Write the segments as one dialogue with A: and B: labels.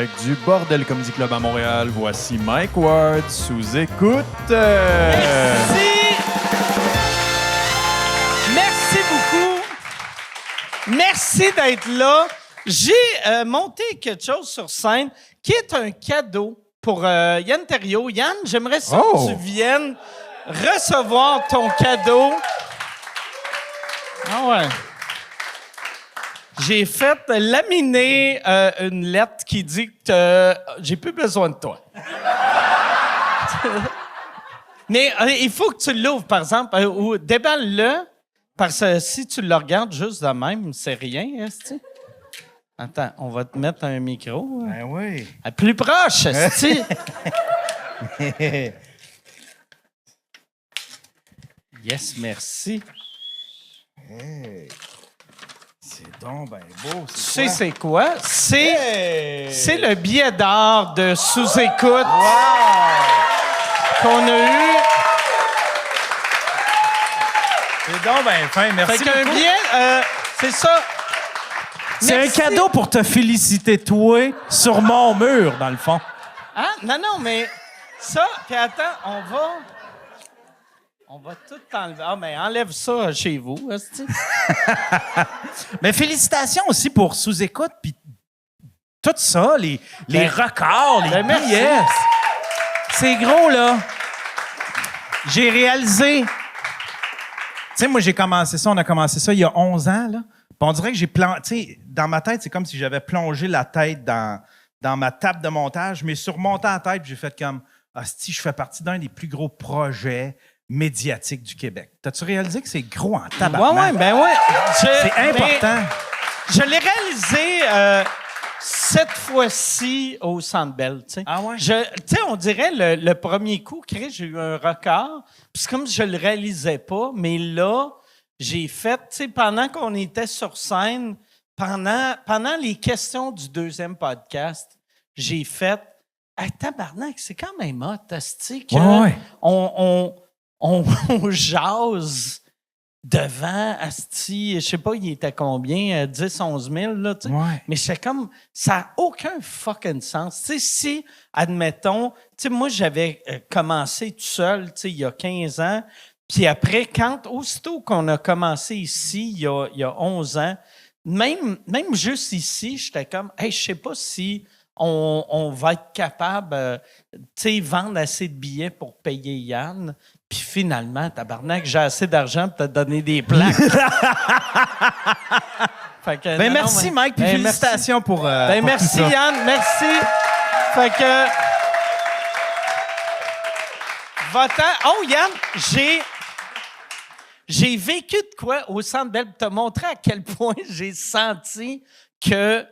A: direct du Bordel Comedy Club à Montréal. Voici Mike Ward sous écoute.
B: Merci! Merci beaucoup. Merci d'être là. J'ai monté quelque chose sur scène qui est un cadeau pour Yann Terriot. Yann, j'aimerais ça que tu viennes recevoir ton cadeau. Ah ouais. J'ai fait laminer une lettre qui dit que j'ai plus besoin de toi. Mais il faut que tu l'ouvres, par exemple, ou déballe-le, parce que si tu le regardes juste de même, c'est rien, est-ce que... Attends, on va te mettre un micro.
C: Ben oui.
B: Plus proche, est-ce que... Yes, merci.
C: Hey. C'est donc ben beau.
B: Tu sais c'est quoi? C'est le billet d'or de sous-écoute qu'on a eu.
C: C'est donc ben fin. Merci
B: Fait qu'un
C: beaucoup.
B: billet, c'est ça.
C: C'est un
B: Merci.
C: cadeau pour te féliciter, toi, sur mon mur, dans le fond.
B: Hein? Non, mais ça, puis attends, on va tout enlever. Ah, mais enlève ça chez vous, est-ce que...
C: Mais félicitations aussi pour sous-écoute, puis tout ça, les records, les
B: merci.
C: billets. C'est gros, là. J'ai réalisé... Tu sais, moi, on a commencé ça il y a 11 ans, là. Puis on dirait que tu sais, dans ma tête, c'est comme si j'avais plongé la tête dans ma table de montage, mais sur montant la tête, j'ai fait comme, hostie, je fais partie d'un des plus gros projets médiatiques du Québec. T'as-tu réalisé que c'est gros en tabarnak?
B: Ouais.
C: C'est important.
B: Je l'ai réalisé cette fois-ci au Centre Bell, tu sais.
C: Ah ouais?
B: Tu sais, on dirait le premier coup, Chris, j'ai eu un record. Puis c'est comme si je le réalisais pas, mais là, j'ai fait, tu sais, pendant qu'on était sur scène, pendant les questions du deuxième podcast, j'ai fait, hey, tabarnak, c'est quand même hot, asti, que
C: Ouais.
B: on jase devant asti, je sais pas, il était combien, 10, 11 000, là, tu sais.
C: Ouais.
B: Mais c'est comme, ça n'a aucun fucking sens. Tu sais, si, admettons, tu sais, moi, j'avais commencé tout seul, tu sais, il y a 15 ans, puis après, aussitôt qu'on a commencé ici, il y a 11 ans, même juste ici, j'étais comme, hey, je sais pas si on va être capable, tu sais, vendre assez de billets pour payer Yann. Puis finalement, tabarnak, j'ai assez d'argent pour te donner des plaques. Fait que,
C: Ben merci, Mike, puis félicitations
B: merci.
C: pour
B: Merci,
C: tout ça.
B: Yann, merci. Fait que... Va-t'en. Oh, Yann, j'ai vécu de quoi au Centre Bell pour te montrer à quel point j'ai senti que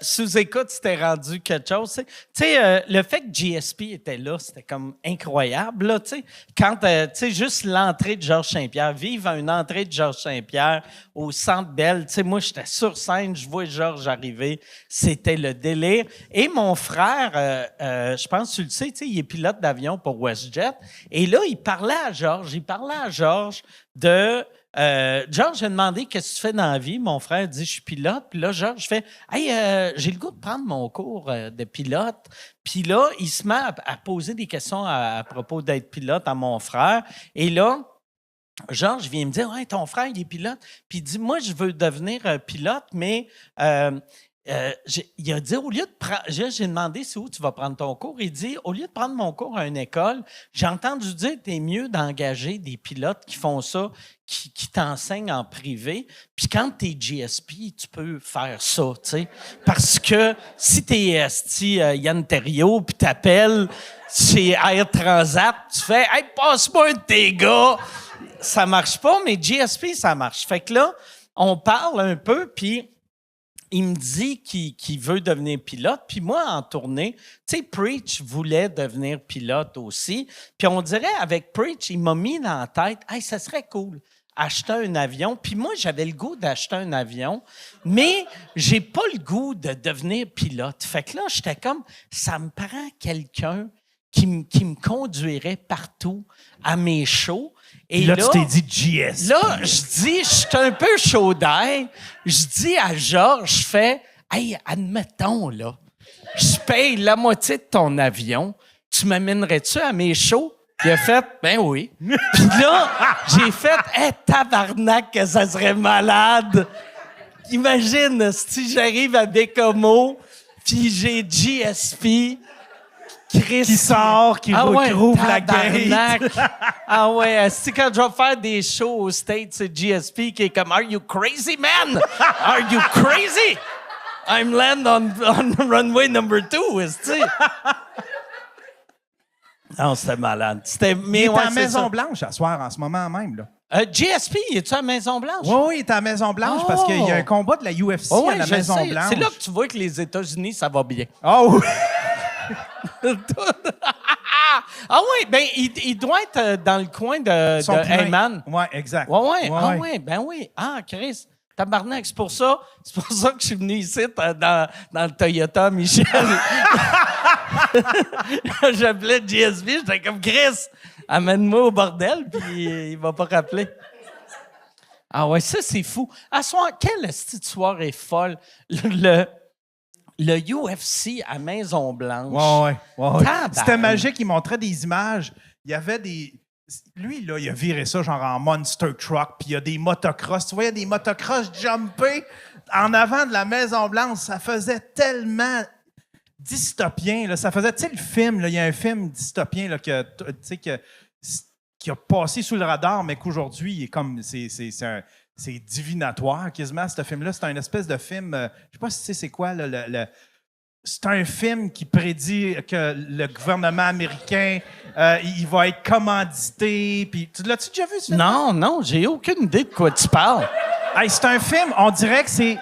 B: sous-écoute, c'était rendu quelque chose. Tu sais, le fait que GSP était là, c'était comme incroyable. Là, tu sais, quand, tu sais, juste l'entrée de Georges Saint-Pierre, vivre à une entrée de Georges Saint-Pierre au Centre Bell, tu sais, moi, j'étais sur scène, je vois Georges arriver, c'était le délire. Et mon frère, je pense que tu le sais, tu sais, il est pilote d'avion pour WestJet. Et là, il parlait à Georges de... Georges, j'ai demandé qu'est-ce que tu fais dans la vie. Mon frère dit je suis pilote. Puis là, Georges fait hey, j'ai le goût de prendre mon cours de pilote. Puis là, il se met à poser des questions à propos d'être pilote à mon frère. Et là, Georges vient me dire ouais, ton frère, il est pilote. Puis il dit moi, je veux devenir pilote, mais il a dit, au lieu de prendre, j'ai demandé c'est où tu vas prendre ton cours. Il dit, au lieu de prendre mon cours à une école, j'ai entendu dire que t'es mieux d'engager des pilotes qui font ça, qui t'enseignent en privé. Puis quand t'es GSP, tu peux faire ça, tu sais. Parce que si t'es Yann Terriot, puis t'appelles chez Air Transat, tu fais, hey, passe-moi un de tes gars. Ça marche pas, mais GSP, ça marche. Fait que là, on parle un peu, puis il me dit qu'il veut devenir pilote. Puis moi, en tournée, tu sais, Preach voulait devenir pilote aussi. Puis on dirait, avec Preach, il m'a mis dans la tête, « Hey, ça serait cool, acheter un avion. » Puis moi, j'avais le goût d'acheter un avion, mais j'ai pas le goût de devenir pilote. Fait que là, j'étais comme, ça me prend quelqu'un qui me conduirait partout à mes shows. Et
C: là, tu t'es dit GS.
B: Là, je suis un peu chaud d'ail. Je dis à Georges, je fais, hey, admettons, là, je paye la moitié de ton avion, tu m'amènerais-tu à mes shows? Il a fait, ben oui. Puis là, j'ai fait, tabarnak, que ça serait malade. Imagine, si j'arrive à Bécomo, puis j'ai GSP, Chris,
C: Qui sort, qui rouvre la
B: tabarnak.
C: gate.
B: Ah ouais, c'est quand je vais faire des shows aux States, c'est GSP qui est comme, Are you crazy, man? Are you crazy? I'm land on runway number 2, est-ce Non, c'était malade.
C: Il est à la Maison-Blanche à soir, en ce moment même. Là.
B: GSP, es-tu à la Maison-Blanche?
C: Oui, il est à la Maison-Blanche parce qu'il y a un combat de la UFC à la
B: je sais.
C: Maison-Blanche.
B: C'est là que tu vois que les États-Unis, ça va bien.
C: Oh oui!
B: Ah oui, ben il doit être dans le coin de Heyman.
C: Oui, exact.
B: Oui. Ben oui. Ah, Chris. Tabarnak, c'est pour ça que je suis venu ici dans le Toyota Michel. J'appelais GSB, j'étais comme Chris, amène-moi au bordel, puis il va pas rappeler. Ah ouais, ça c'est fou. À soir, quelle soirée folle. Le UFC à Maison-Blanche.
C: Oui. C'était magique, il montrait des images. Il y avait des. Lui, là, il a viré ça genre en monster truck, puis il y a des motocross. Tu voyais des motocross jumper en avant de la Maison-Blanche. Ça faisait tellement dystopien. Là. Ça faisait, tu sais, le film, il y a un film dystopien là, qui a passé sous le radar, mais qu'aujourd'hui, il est comme. C'est divinatoire quasiment, ce film-là. C'est un espèce de film. Je ne sais pas si tu sais c'est quoi, là, c'est un film qui prédit que le gouvernement américain il va être commandité. Puis, l'as-tu déjà vu, ce film?
B: Non, j'ai aucune idée de quoi tu parles.
C: Hey, c'est un film, on dirait que c'est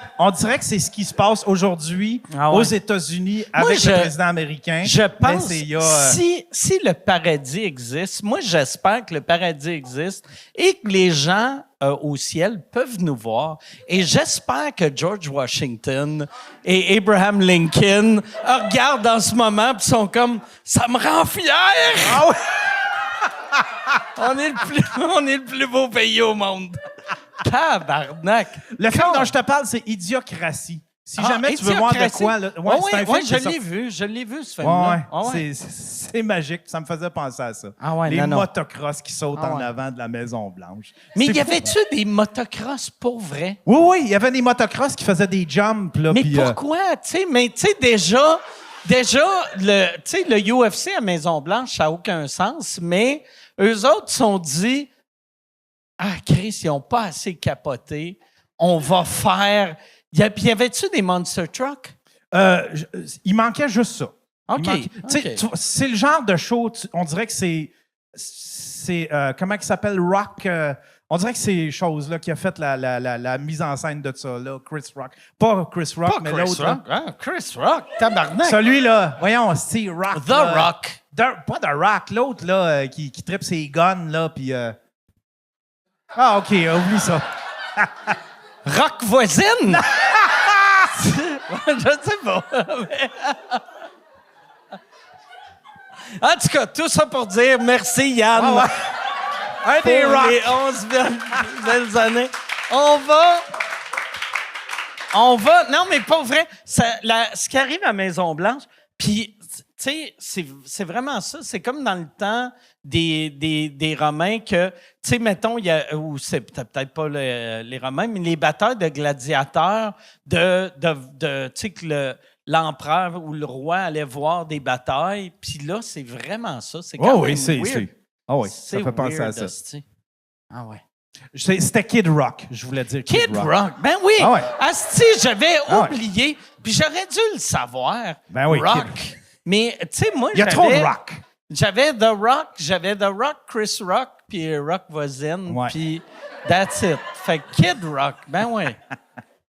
C: ce qui se passe aujourd'hui aux États-Unis avec le président américain.
B: Je pense si le paradis existe, moi j'espère que le paradis existe et que les gens au ciel peuvent nous voir. Et j'espère que George Washington et Abraham Lincoln regardent en ce moment et sont comme « Ça me rend fier!
C: Ah ouais.
B: On est le plus beau pays au monde! » Tabarnak!
C: Le film dont je te parle, c'est Idiocratie. Si jamais tu veux voir de quoi... Là, c'est un film
B: je l'ai vu, ce film-là.
C: C'est magique. Ça me faisait penser à ça. Les motocross qui sautent en avant de la Maison-Blanche.
B: Mais y avait-tu des motocross pour vrai?
C: Oui, il y avait des motocross qui faisaient des jumps. Là,
B: mais pourquoi? Déjà, le UFC à Maison-Blanche, ça n'a aucun sens, mais eux autres se sont dit... Ah, Chris, ils n'ont pas assez capoté. On va faire... Y avait-tu des Monster Trucks?
C: Il manquait juste ça.
B: OK.
C: C'est le genre de show, on dirait que c'est comment il s'appelle? Rock... on dirait que c'est les choses-là qui a fait la mise en scène de ça, là, Chris Rock. Pas Chris Rock, mais l'autre.
B: Chris Rock, tabarnak.
C: Celui-là, voyons, c'est Rock.
B: The Rock.
C: Pas The Rock, l'autre, là, qui tripe ses guns, là, puis... Ah, OK, oublie ça.
B: Rock voisine? Je sais pas. En tout cas, tout ça pour dire merci, Yann.
C: Un des
B: pour
C: Rock.
B: les 11 belles années. On va... Non, mais pas vrai. Ce qui arrive à Maison-Blanche, puis... Tu sais, c'est vraiment ça. C'est comme dans le temps des Romains que, tu sais, mettons, ou c'est peut-être pas les Romains, mais les batailles de gladiateurs, tu sais, que l'empereur ou le roi allait voir des batailles. Puis là, c'est vraiment ça. C'est quand même weird.
C: Ça fait penser à ça.
B: Ah ouais.
C: C'était Kid Rock, je voulais dire.
B: Kid Rock. Ben oui.
C: Ah ouais.
B: Asti, j'avais oublié. Puis j'aurais dû le savoir.
C: Ben oui.
B: Rock. Mais, tu sais, moi,
C: il y a trop de rock.
B: J'avais The Rock, Chris Rock, puis Rock voisine, puis that's it. Fait que Kid Rock, ben ouais.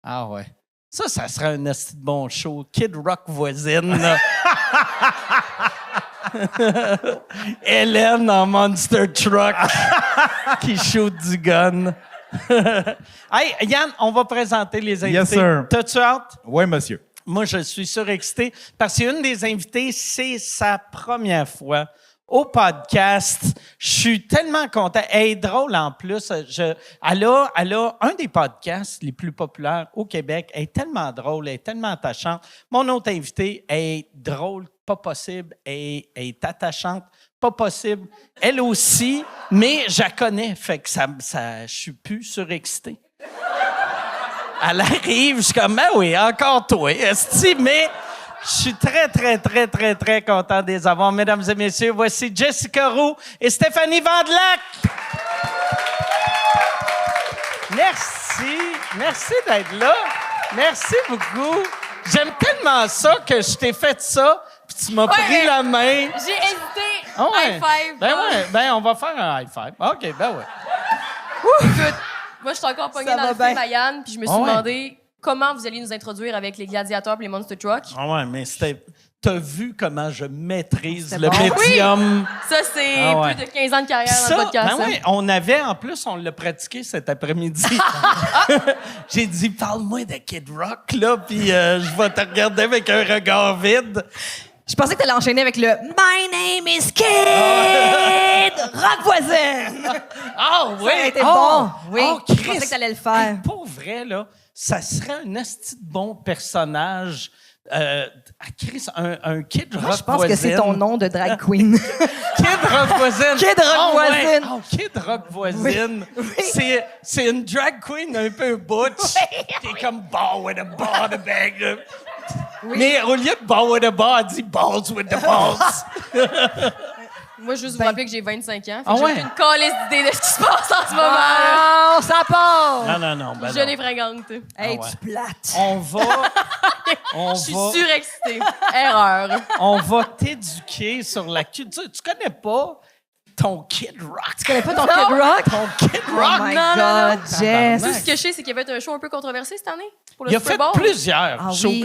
B: Ah ouais. Ça serait un esti de bon show. Kid Rock voisine, là. Hélène en Monster Truck qui shoot du gun. Hey, Yann, on va présenter les invités.
C: Yes, sir.
B: T'as-tu hâte?
C: Oui, monsieur.
B: Moi, je suis surexcité parce qu'une des invitées, c'est sa première fois au podcast. Je suis tellement content. Elle est drôle en plus. Elle a un des podcasts les plus populaires au Québec. Elle est tellement drôle, elle est tellement attachante. Mon autre invité est drôle, pas possible. Elle est attachante, pas possible. Elle aussi, mais je la connais, fait que je suis plus surexcité. Elle arrive, je suis comme, ben oui, encore toi, esti, mais je suis très, très, très, très, très content de les avoir. Mesdames et messieurs, voici Jessica Roux et Stéphanie Vandelac. Merci d'être là. Merci beaucoup. J'aime tellement ça que je t'ai fait ça, puis tu m'as pris la main.
D: J'ai hésité.
B: Ah ouais.
D: High five.
B: Ben on va faire un high five. OK, ben ouais.
D: Écoute, moi, je suis encore pognée
E: Ça
D: dans
E: va
D: le film
E: bien.
D: à Yann, puis je me suis
B: Ah ouais.
D: demandé comment vous alliez nous introduire avec les gladiateurs et les monster trucks.
B: Ah ouais, mais t'as vu comment je maîtrise
E: C'est
B: le
E: bon.
B: médium.
D: Ça, c'est
B: Ah ouais.
D: plus de 15 ans de carrière dans
B: Ça,
D: le podcast.
B: ben
D: hein.
B: ouais, on l'a pratiqué cet après-midi. J'ai dit, parle-moi de Kid Rock, là, puis je vais te regarder avec un regard vide.
E: Je pensais que t'allais enchaîner avec le My name is Kid! Rock voisin!
B: Ah oui!
E: Ça aurait été bon. Oui,
B: Oh,
E: je
B: Christ.
E: pensais que t'allais le faire.
B: Hey, pour vrai, là, ça serait un asti de bon personnage. Chris, un Kid Rock
E: Moi, je pense
B: voisine.
E: que c'est ton nom de drag queen.
B: Kid Rock voisine.
E: Kid Rock
B: Oh, ouais.
E: voisine.
B: Oh, Kid Rock voisine.
E: Oui.
B: C'est une drag queen un peu butch. Qui est comme ball with a ball the bag. Là. Mais au lieu de ball with a ball, elle dit balls with the balls.
D: Moi, juste vous
E: Ben-
D: rappeler que j'ai 25 ans.
B: Ah
D: J'ai
B: ouais?
D: aucune calisse d'idée de ce qui se passe en ce moment. là.
E: Oh, ça part!
B: Non. Ben
D: Jeune
B: non.
D: et fringante.
E: Hey,
B: ouais.
E: tu plates.
B: On
D: Je suis surexcitée. Erreur.
B: on va t'éduquer sur la culture. Tu connais pas ton Kid Rock.
E: Tu connais pas ton Kid Rock?
B: Ton Kid
E: Oh
B: Rock.
E: my
D: non,
E: God, Jess.
D: Tout ce que je sais, c'est qu'il y avait un show un peu controversé cette année pour le
B: Il a
D: Super
B: fait
D: Bowl.
B: plusieurs
E: Ah
B: shows.
E: oui.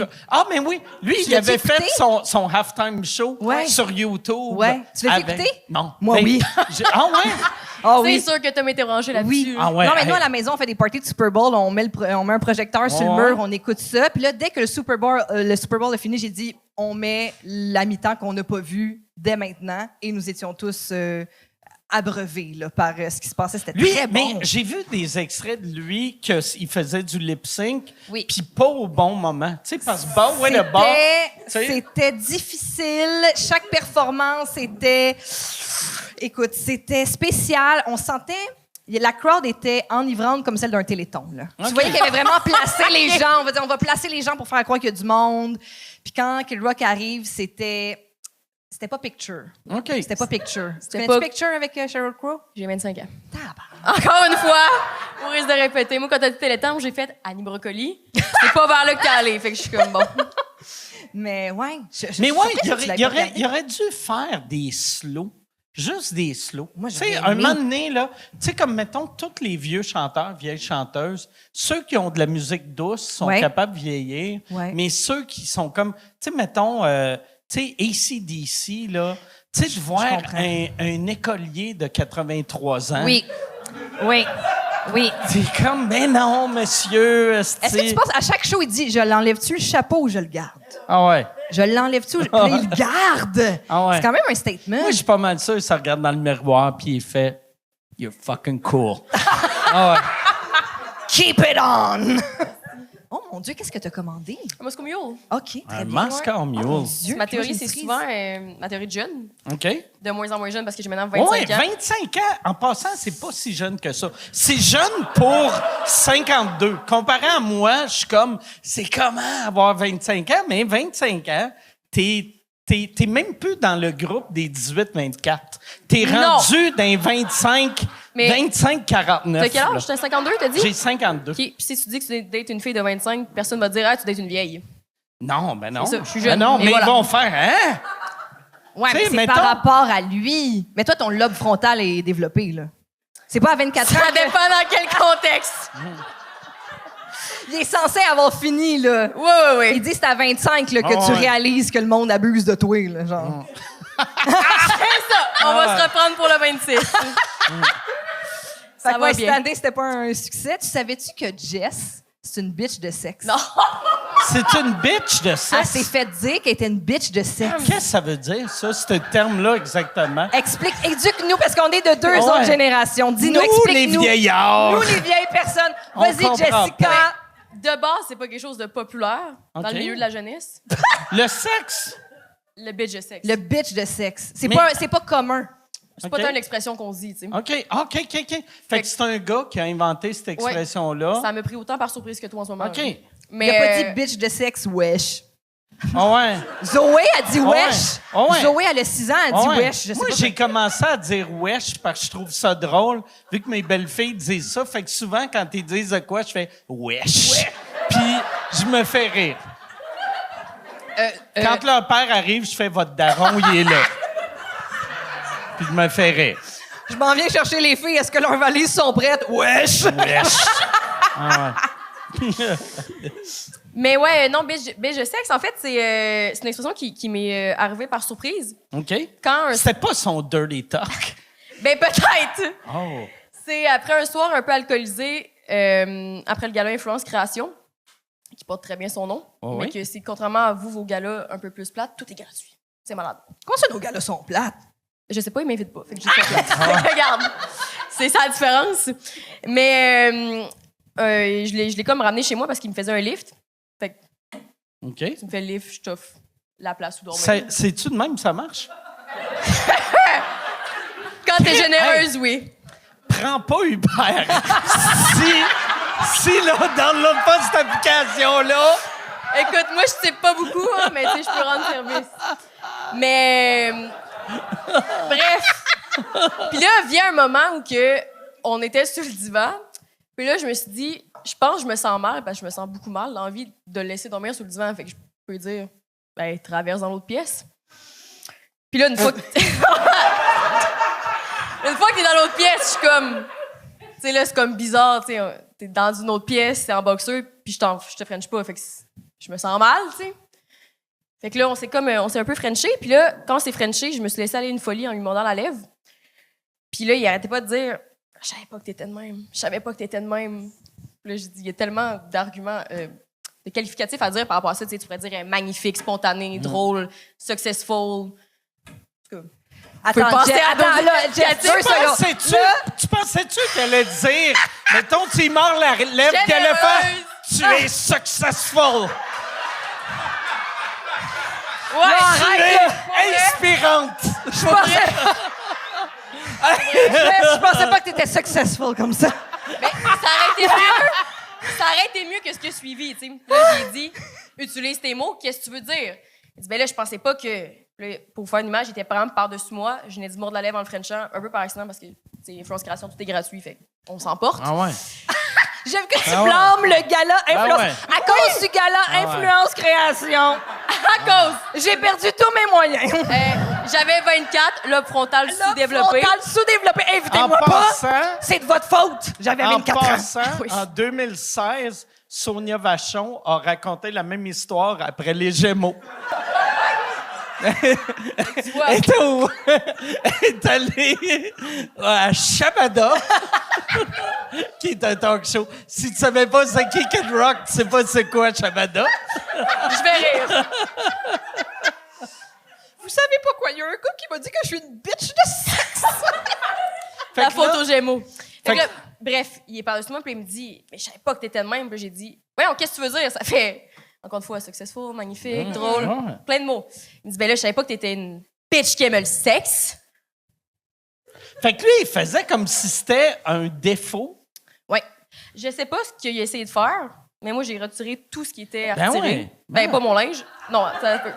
B: Mais oui, lui, il
E: l'as-tu
B: avait fait
E: écouté?
B: son halftime show
E: Ouais.
B: sur YouTube.
E: Ouais. Tu l'as
B: avec-
E: écouté?
B: Non.
E: Moi, oui.
B: Ah ouais?
E: Oh
D: C'est
E: oui.
D: sûr que Tom était branché là-dessus.
E: Oui.
B: Ah ouais,
E: Non, mais nous,
B: hey.
E: à la maison, on fait des parties de Super Bowl. On met un projecteur sur le
B: Ouais.
E: mur, on écoute ça. Puis là, dès que le Super Bowl a fini, j'ai dit, on met la mi-temps qu'on n'a pas vue dès maintenant. Et nous étions tous abreuvés là, par ce qui se passait. C'était
B: Lui,
E: très
B: mais
E: bon.
B: j'ai vu des extraits de lui qu'il faisait du lip sync,
E: Oui.
B: puis pas au bon moment. Tu sais, parce que Ball with a Ball. tu sais.
E: C'était difficile. Chaque performance était... Écoute, c'était spécial. On sentait... La crowd était enivrante comme celle d'un téléthon. Là.
B: Ok.
E: Tu voyais qu'il y avait vraiment placé les gens. On va dire, on va placer les gens pour faire croire qu'il y a du monde. Puis quand Kid Rock arrive, c'était pas picture.
B: OK.
E: C'était pas picture.
D: C'était
E: C'était
D: pas-
E: picture avec Sheryl Crow?
D: J'ai 25 ans.
E: Tabarnak.
D: Encore une fois, au risque de répéter, moi, quand t'as dit Téléthon, j'ai fait Annie Brocoli. C'est pas vers là que t'es allé. Fait que je suis comme bon.
E: Mais ouais.
B: Mais ouais,
E: surprise que tu l'aies pas regardé.
B: il aurait dû faire des slows. Juste des slows.
E: Moi,
B: Tu sais,
E: j'aurais
B: un
E: aimé.
B: moment donné, là, tu sais, comme, mettons, tous les vieux chanteurs, vieilles chanteuses, ceux qui ont de la musique douce sont
E: Ouais.
B: capables de vieillir,
E: Ouais.
B: mais ceux qui sont comme, tu sais, mettons, tu sais, AC/DC, là, tu sais, de voir
E: comprends.
B: un écolier de 83 ans.
E: Oui. Oui. Oui.
B: C'est comme, mais non, monsieur.
E: Est-ce que tu penses, à chaque show, il dit, je l'enlève-tu le chapeau ou je le garde?
B: Ah ouais.
E: Je l'enlève-tu ou puis là, il le garde?
B: Ah ouais.
E: C'est quand même un statement.
B: Moi, je suis pas mal sûr, il se regarde dans le miroir puis il fait You're fucking cool. Ah ouais.
E: Keep it on! Oh mon Dieu, qu'est-ce que t'as commandé?
D: Un Moscow Mule.
E: OK, très
B: Un
E: bien.
B: Moscow Mule.
E: Mon Dieu,
D: Ma
E: que moi,
D: théorie,
E: j'ai
D: c'est
E: une
D: souvent
E: cerise.
D: ma théorie de jeune.
B: OK.
D: De moins en moins jeune parce que j'ai maintenant 25
B: Ouais,
D: ans.
B: 25 ans. En passant, c'est pas si jeune que ça. C'est jeune pour 52. Comparé à moi, je suis comme, c'est comment avoir 25 ans? Mais 25 ans, t'es même plus dans le groupe des 18-24. T'es
D: Non.
B: rendu dans 25,
D: Mais
B: 25-49.
D: T'as quel
B: là.
D: âge? T'as 52, t'as dit?
B: J'ai 52.
D: OK. Puis si tu dis que tu dates une fille de 25, personne va te dire « Ah, tu dates une vieille.
B: Non, ben non.
D: C'est ça, je suis
B: Ben
D: jeune,
B: non,
D: et
B: mais
D: voilà.
B: ils vont faire, hein?
E: Ouais,
B: Tu
E: mais
B: sais,
E: c'est
B: mettons-
E: par rapport à lui. Mais toi, ton lobe frontal est développé, là. C'est pas à 24 ans.
D: Ça dépend dans quel contexte.
E: Il est censé avoir fini, là.
D: Oui, oui,
E: Il
D: oui.
E: dit que c'est à 25 là, que
B: Ah
E: tu
B: ouais.
E: réalises que le monde abuse de toi, là, genre.
D: C'est ça. On va se reprendre pour le 26.
E: Fait
D: Ça
E: que
D: va
E: ouais,
D: bien.
E: cette année, c'était pas un succès. Tu savais-tu que Jess, c'est une bitch de sexe.
D: Non.
B: C'est une bitch de
E: Elle
B: sexe.
E: s'est fait dire qu'elle était une bitch de sexe.
B: Qu'est-ce que ça veut dire, ça, ce terme-là, exactement?
E: Explique, éduque-nous, parce qu'on est de deux
B: Ouais.
E: autres générations. Dis-nous,
B: Nous, les
E: explique-nous.
B: vieillards.
E: Nous, les vieilles personnes.
B: On
E: Vas-y,
B: comprend
E: Jessica.
B: pas.
D: De base, c'est pas quelque chose de populaire dans
B: Ok.
D: le milieu de la jeunesse.
B: Le sexe?
D: Le bitch de sexe.
E: Le bitch de sexe. C'est
B: Mais-
E: pas commun.
D: C'est
B: Ok.
D: pas tant une expression qu'on se dit, tu sais.
B: OK. Fait que c'est un gars qui a inventé cette expression-là.
D: Ça m'a pris autant par surprise que toi en ce moment.
B: OK.
D: Mais
E: Il a pas dit bitch de sexe, wesh.
B: Ah ouais.
E: Zoé a dit
B: Ah ouais.
E: wesh.
B: Ah ouais.
E: Zoé, elle a 6 ans, elle dit
B: Ah ouais.
E: wesh. Je sais
B: Moi,
E: pas
B: j'ai commencé à dire wesh parce que je trouve ça drôle, vu que mes belles-filles disent ça. Fait que souvent, quand ils disent de quoi, je fais wesh. Puis, je me fais rire. Quand leur père arrive, je fais votre daron, il est là. Puis, je me fais rire.
E: Je m'en viens chercher les filles. Est-ce que leurs valises sont prêtes? Wesh!
B: Wesh.
D: Mais ouais, non, bitch de sexe, en fait, c'est une expression qui m'est arrivée par surprise.
B: OK.
D: Quand un...
B: C'était pas son dirty talk.
D: Ben peut-être!
B: Oh.
D: C'est après un soir un peu alcoolisé, après le gala Influence Création, qui porte très bien son nom,
B: Oh
D: mais
B: oui?
D: que c'est contrairement à vous, vos galas un peu plus plates, tout est gratuit. C'est malade.
E: Comment ça, nos gars-là sont plates?
D: Je sais pas, ils m'invitent pas. Fait que j'ai fait plate. Regarde, c'est ça la différence. Mais je l'ai comme ramené chez moi parce qu'il me faisait un lift. Fait que
B: OK.
D: tu me fais le lift, je t'offre la place où dormir.
B: C'est-tu de même, ça marche?
D: Quand t'es généreuse, oui.
B: Prends pas Uber. si là, download pas cette application-là.
D: Écoute, moi, je sais pas beaucoup, hein, mais tu sais, je peux rendre service. Mais... bref. Puis là, vient un moment où on était sur le divan. Puis là, je me suis dit, je pense que je me sens mal, parce que je me sens beaucoup mal, l'envie de le laisser dormir sur le divan. Fait que je peux dire, ben, traverse dans l'autre pièce. Puis là, une fois que t'es dans l'autre pièce, je suis comme... Tu sais, là, c'est comme bizarre, tu sais. T'es dans une autre pièce, t'es en boxeur, puis je te french pas. Fait que je me sens mal, tu sais. Fait que là, on s'est un peu frenché. Puis là, quand on s'est frenché, je me suis laissé aller une folie en lui mordant la lèvre. Puis là, il arrêtait pas de dire « Je savais pas que t'étais de même. Je savais pas que t'étais de même. » Puis là, j'ai dit, il y a tellement d'arguments, de qualificatifs à dire par rapport à ça. Tu sais, tu pourrais dire magnifique, spontané, drôle, successful.
E: Attends,
D: penser à
E: attends,
D: d'autres
E: là, Jeff,
D: qualificatifs.
E: 2 secondes.
B: Tu pensais-tu qu'elle allait dire, mettons, tu y mords la lèvre, qu'elle allait faire « Tu es successful.
D: Ouais,
B: Tu
E: arrête,
B: es
E: là.
B: inspirante. »
E: Je pensais pas que t'étais successful comme ça.
D: Mais ça aurait été mieux. Ça aurait été mieux que ce qui a suivi, tu sais. Là, j'ai dit, utilise tes mots, qu'est-ce que tu veux dire? Il dit, ben là, je pensais pas que, là, pour faire une image, j'étais par exemple par-dessus moi, je venais de mordre la lèvre en le frenchant, un peu par accident, parce que, c'est Influence Création, tout est gratuit, fait on s'emporte.
B: Ah ouais.
E: J'aime que tu
B: Ah ouais.
E: blâmes le gala influence.
B: Ah ouais.
E: À cause du gala
B: Ah ouais.
E: influence création,
D: À cause,
E: j'ai perdu tous mes moyens.
D: j'avais 24, lobe frontal sous-développé.
E: Frontal sous-développé. Invitez-moi
B: En
E: pas.
B: passant-
E: C'est de votre faute. J'avais
B: En
E: 24 ans.
B: passant,
D: Oui.
B: en 2016, Sonia Vachon a raconté la même histoire après les Gémeaux.
D: Tu vois.
B: Elle est allée à Shabada, qui est un talk show. Si tu savais pas c'est qui Kid Rock, tu sais pas c'est quoi Shabada.
D: Je vais rire.
E: Vous savez pas quoi? Il y a un gars qui m'a dit que je suis une bitch de sexe.
D: La
B: que là-
D: photo Gémeaux. Fait que
B: Fait
D: là, bref, il est par-dessus moi, puis il me dit, mais je savais pas que t'étais de même. Puis j'ai dit, voyons, qu'est-ce que tu veux dire? Ça fait, encore une fois, successful, magnifique, drôle,
B: ouais.
D: plein de mots. Il me dit, ben là, je savais pas que t'étais une bitch qui aimait le sexe.
B: Fait que lui, il faisait comme si c'était un défaut.
D: Ouais. Je sais pas ce qu'il a essayé de faire, mais moi, j'ai retiré tout ce qui était
B: Ben
D: retiré.
B: ouais.
D: Ben, pas mon linge. Non, ça peut.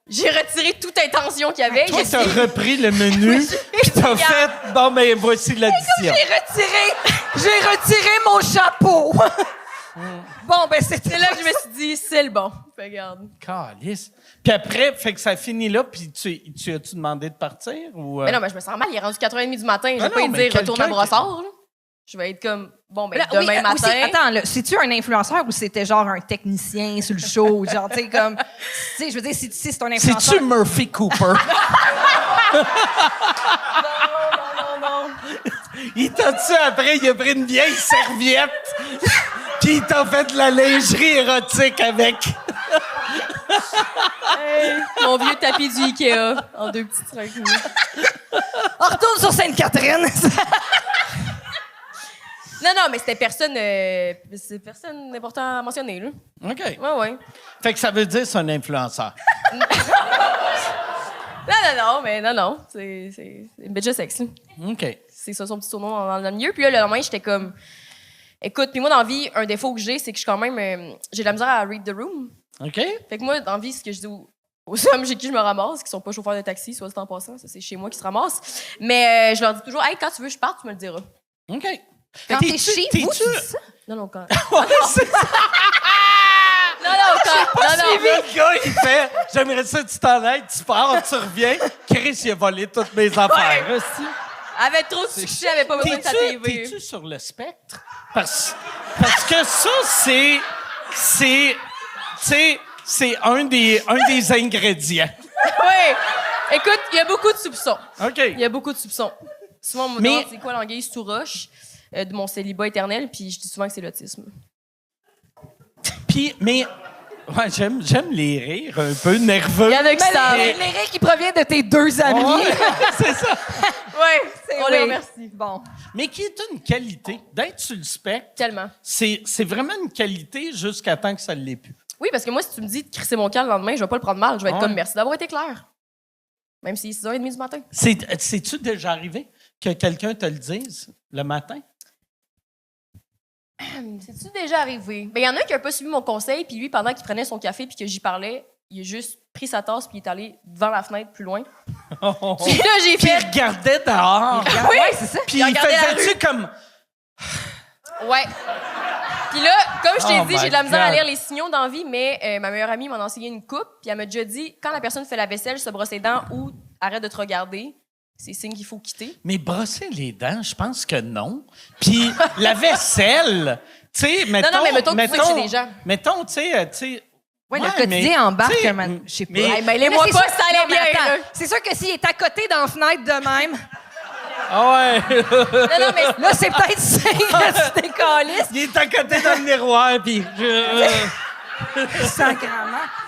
D: J'ai retiré toute intention qu'il y avait.
B: Toi,
D: J'ai
B: t'as
D: essayé-
B: repris le menu, puis t'as
D: Regarde.
B: fait, bon, ben, voici l'addition.
E: J'ai retiré mon chapeau. Bon, ben c'était
D: C'est là que je me suis dit, c'est le bon. Fait, regarde.
B: Calice. Puis après, fait que ça finit là, puis tu as-tu demandé de partir? Ou,
D: Mais non, mais je me sens mal. Il est rendu 4h30 du matin. Je vais
B: Ben
D: pas
B: non,
D: lui
B: mais
D: dire retourne à
B: quelqu'un
D: Brossard. là. Je vais être comme, bon, ben,
E: Là,
D: demain
E: oui,
D: matin.
E: aussi, attends, là, c'est-tu un influenceur ou c'était genre un technicien sur le show? Genre, tu sais, comme. Tu sais, je veux dire, si c'est un influenceur.
B: c'est-tu Murphy Cooper?
D: non.
B: Il t'a-tu après, il a pris une vieille serviette, puis Puis il t'a fait de la lingerie érotique avec.
D: Hey, mon vieux tapis du Ikea en 2 petits trucs.
E: On retourne sur Sainte-Catherine.
D: Non, mais c'était personne. C'est personne important à mentionner, là.
B: OK.
D: Ouais.
B: Fait que ça veut dire que c'est un influenceur.
D: Non. C'est une bitch de sexe, là.
B: OK.
D: C'est ça son petit surnom dans le milieu. Puis là, le lendemain, j'étais comme. Écoute, puis moi, dans la vie, un défaut que j'ai, c'est que je suis quand même. J'ai de la misère à read the room.
B: OK.
D: Fait que moi, dans la vie, ce que je dis aux hommes chez qui je me ramasse, qui sont pas chauffeurs de taxi, soit dit en passant, ça c'est chez moi qui se ramasse. Mais je leur dis toujours, hey, quand tu veux que je parte, tu me le diras.
B: OK.
E: Quand t'es chez vous, tu dis ça?
D: Non, quand.
B: Ouais, c'est ça.
D: Non.
B: Suivi, le gars, il fait j'aimerais ça que tu t'en ailles, tu pars, tu reviens. Chris, il a volé toutes mes affaires. aussi.
D: Avec trop de succès, elle avait pas besoin de sa TV.
B: T'es-tu sur le spectre? Parce que ça, c'est un des ingrédients.
D: Oui. Écoute, il y a beaucoup de soupçons.
B: OK.
D: Il y a beaucoup de soupçons. Souvent, on me demande c'est quoi l'anguille sous roche de mon célibat éternel, puis je dis souvent que c'est l'autisme.
B: Puis, mais... Ouais, j'aime les rires un peu nerveux.
D: Il y en a qui savent.
E: Les rires qui proviennent de tes 2 amis.
B: Ouais, c'est ça.
D: Oui, on les
E: Oui.
D: remercie.
E: Bon.
B: Mais qui est une qualité. D'être sur le spectre,
D: Tellement.
B: c'est vraiment une qualité jusqu'à temps que ça ne l'est plus.
D: Oui, parce que moi, si tu me dis de crisser mon camp le lendemain, je vais pas le prendre mal. Je vais être
B: Ouais.
D: comme merci d'avoir été clair. Même si c'est 6h30 du matin.
B: C'est-tu déjà arrivé que quelqu'un te le dise le matin?
D: C'est-tu déjà arrivé? Ben, il y en a un qui a pas suivi mon conseil, puis lui, pendant qu'il prenait son café puis que j'y parlais, il a juste pris sa tasse puis il est allé devant la fenêtre plus loin. Puis là, j'ai
B: Puis il
D: fait...
B: regardait dehors.
D: Oui,
E: c'est ça.
B: Puis
D: Il
B: il
D: regardait la
B: faisait-tu comme...
D: Ouais. Puis là, comme je t'ai
B: Oh
D: dit,
B: my
D: j'ai de la misère à
B: God.
D: lire les signaux dans la vie, mais ma meilleure amie m'en a enseigné une coupe, puis elle m'a déjà dit, quand la personne fait la vaisselle, se brosse les dents ou arrête de te regarder, c'est signe qu'il faut quitter.
B: Mais brosser les dents, je pense que non. Puis la vaisselle, tu sais, mettons...
D: non, mais mettons que tu sais que chez des gens.
B: Mettons, tu sais...
E: Oui,
B: ouais,
E: le quotidien
B: mais,
E: embarque,
B: tu sais,
E: je sais pas.
B: mais-
D: Hey, mêlez-moi
E: Mais
D: pas
E: c'est
D: si ça allait
E: sûr- non, mais
D: bien,
E: attends,
D: là.
E: c'est sûr que s'il est à côté dans la fenêtre de même,
B: Ah ouais!
D: Non, mais...
E: là, c'est peut-être ça que tu décalisses.
B: Il est à côté dans le miroir, puis...
E: Sacrément.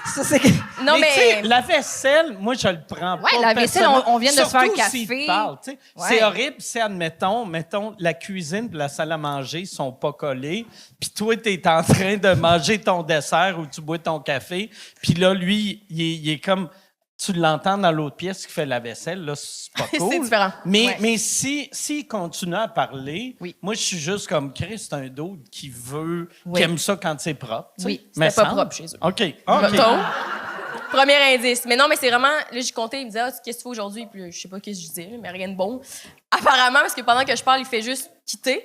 E: Ça, c'est que...
D: Non,
B: tu sais,
D: mais...
B: la vaisselle, moi, je le prends pas.
E: Ouais, la vaisselle,
B: personnellement.
E: on vient de se faire un
B: Surtout
E: café.
B: s'il te parle, tu sais.
E: Ouais.
B: C'est horrible si, mettons, la cuisine et la salle à manger sont pas collées, puis toi, tu es en train de manger ton dessert ou tu bois ton café, puis là, lui, il est comme... Tu l'entends dans l'autre pièce qui fait la vaisselle, là, c'est pas cool.
D: C'est différent.
B: Mais,
E: Ouais.
B: mais s'il continue à parler,
E: Oui.
B: moi, je suis juste comme Chris, c'est un dude qui veut,
E: Oui.
B: qui aime ça quand c'est propre. tu sais.
E: Oui,
B: Mais
D: c'était pas
B: semble.
D: propre chez eux.
B: OK.
D: Mettons. Premier indice. Mais non, mais c'est vraiment... Là, j'ai compté, il me disait, qu'est-ce que tu fais aujourd'hui? Puis là, je sais pas qu'est-ce que je disais, mais rien de bon. Apparemment, parce que pendant que je parle, il fait juste quitter,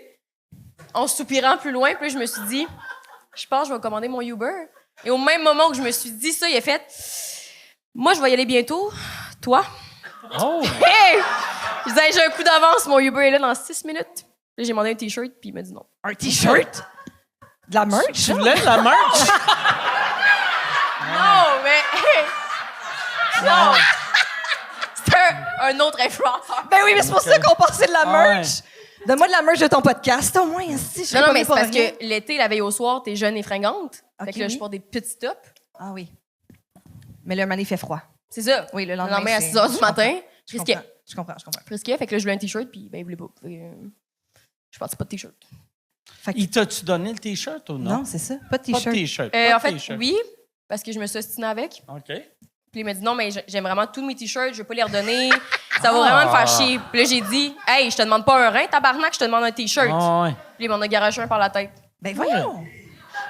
D: en soupirant plus loin. Puis là, je me suis dit, je pense que je vais commander mon Uber. Et au même moment où je me suis dit ça, il a fait, moi, je vais y aller bientôt. Toi?
B: Oh!
D: Hey! Je disais, j'ai un coup d'avance, mon Uber est là dans 6 minutes. Là, j'ai demandé un T-shirt, puis il m'a dit non.
E: Un T-shirt? De la merch?
B: Tu voulais de la merch?
D: Non, mais... Non! C'était un autre influenceur.
E: Ben oui, mais c'est pour ça qu'on passait de la
B: Ouais.
E: merch. Donne-moi de la merch de ton podcast, au moins. Si, je
D: Non,
E: serais pas
D: mais c'est
E: pour
D: parce
E: rien.
D: que l'été, la veille au soir, t'es jeune et fringante.
E: Ok,
D: Fait que là, je
E: oui.
D: porte des petits tops.
E: Ah oui. Mais le mané fait froid.
D: C'est ça.
E: Oui, le
D: Le
E: lendemain,
D: lendemain, à
E: c'est-
D: 6 h du
E: je
D: matin,
E: comprends.
D: je risquais.
E: Je comprends.
D: Fait que là, je voulais un T-shirt, puis ben, il voulait pas. Fait que, je portais pas de T-shirt.
E: Fait que-
B: Il t'a-tu donné le T-shirt ou non?
E: non, c'est ça. Pas de
B: Pas de
E: T-shirt.
B: T-shirt. pas de
D: En fait,
B: T-shirt.
D: oui, parce que je me suis ostinée avec.
B: OK.
D: Puis il m'a dit non, mais j'aime vraiment tous mes T-shirts, je vais pas les redonner. Ça va vraiment me faire chier. Puis là, j'ai dit, hey, je te demande pas un rein, tabarnak, je te demande un T-shirt.
B: Ah ouais.
D: Puis il m'en a garagé un par la tête.
E: Ben voyons.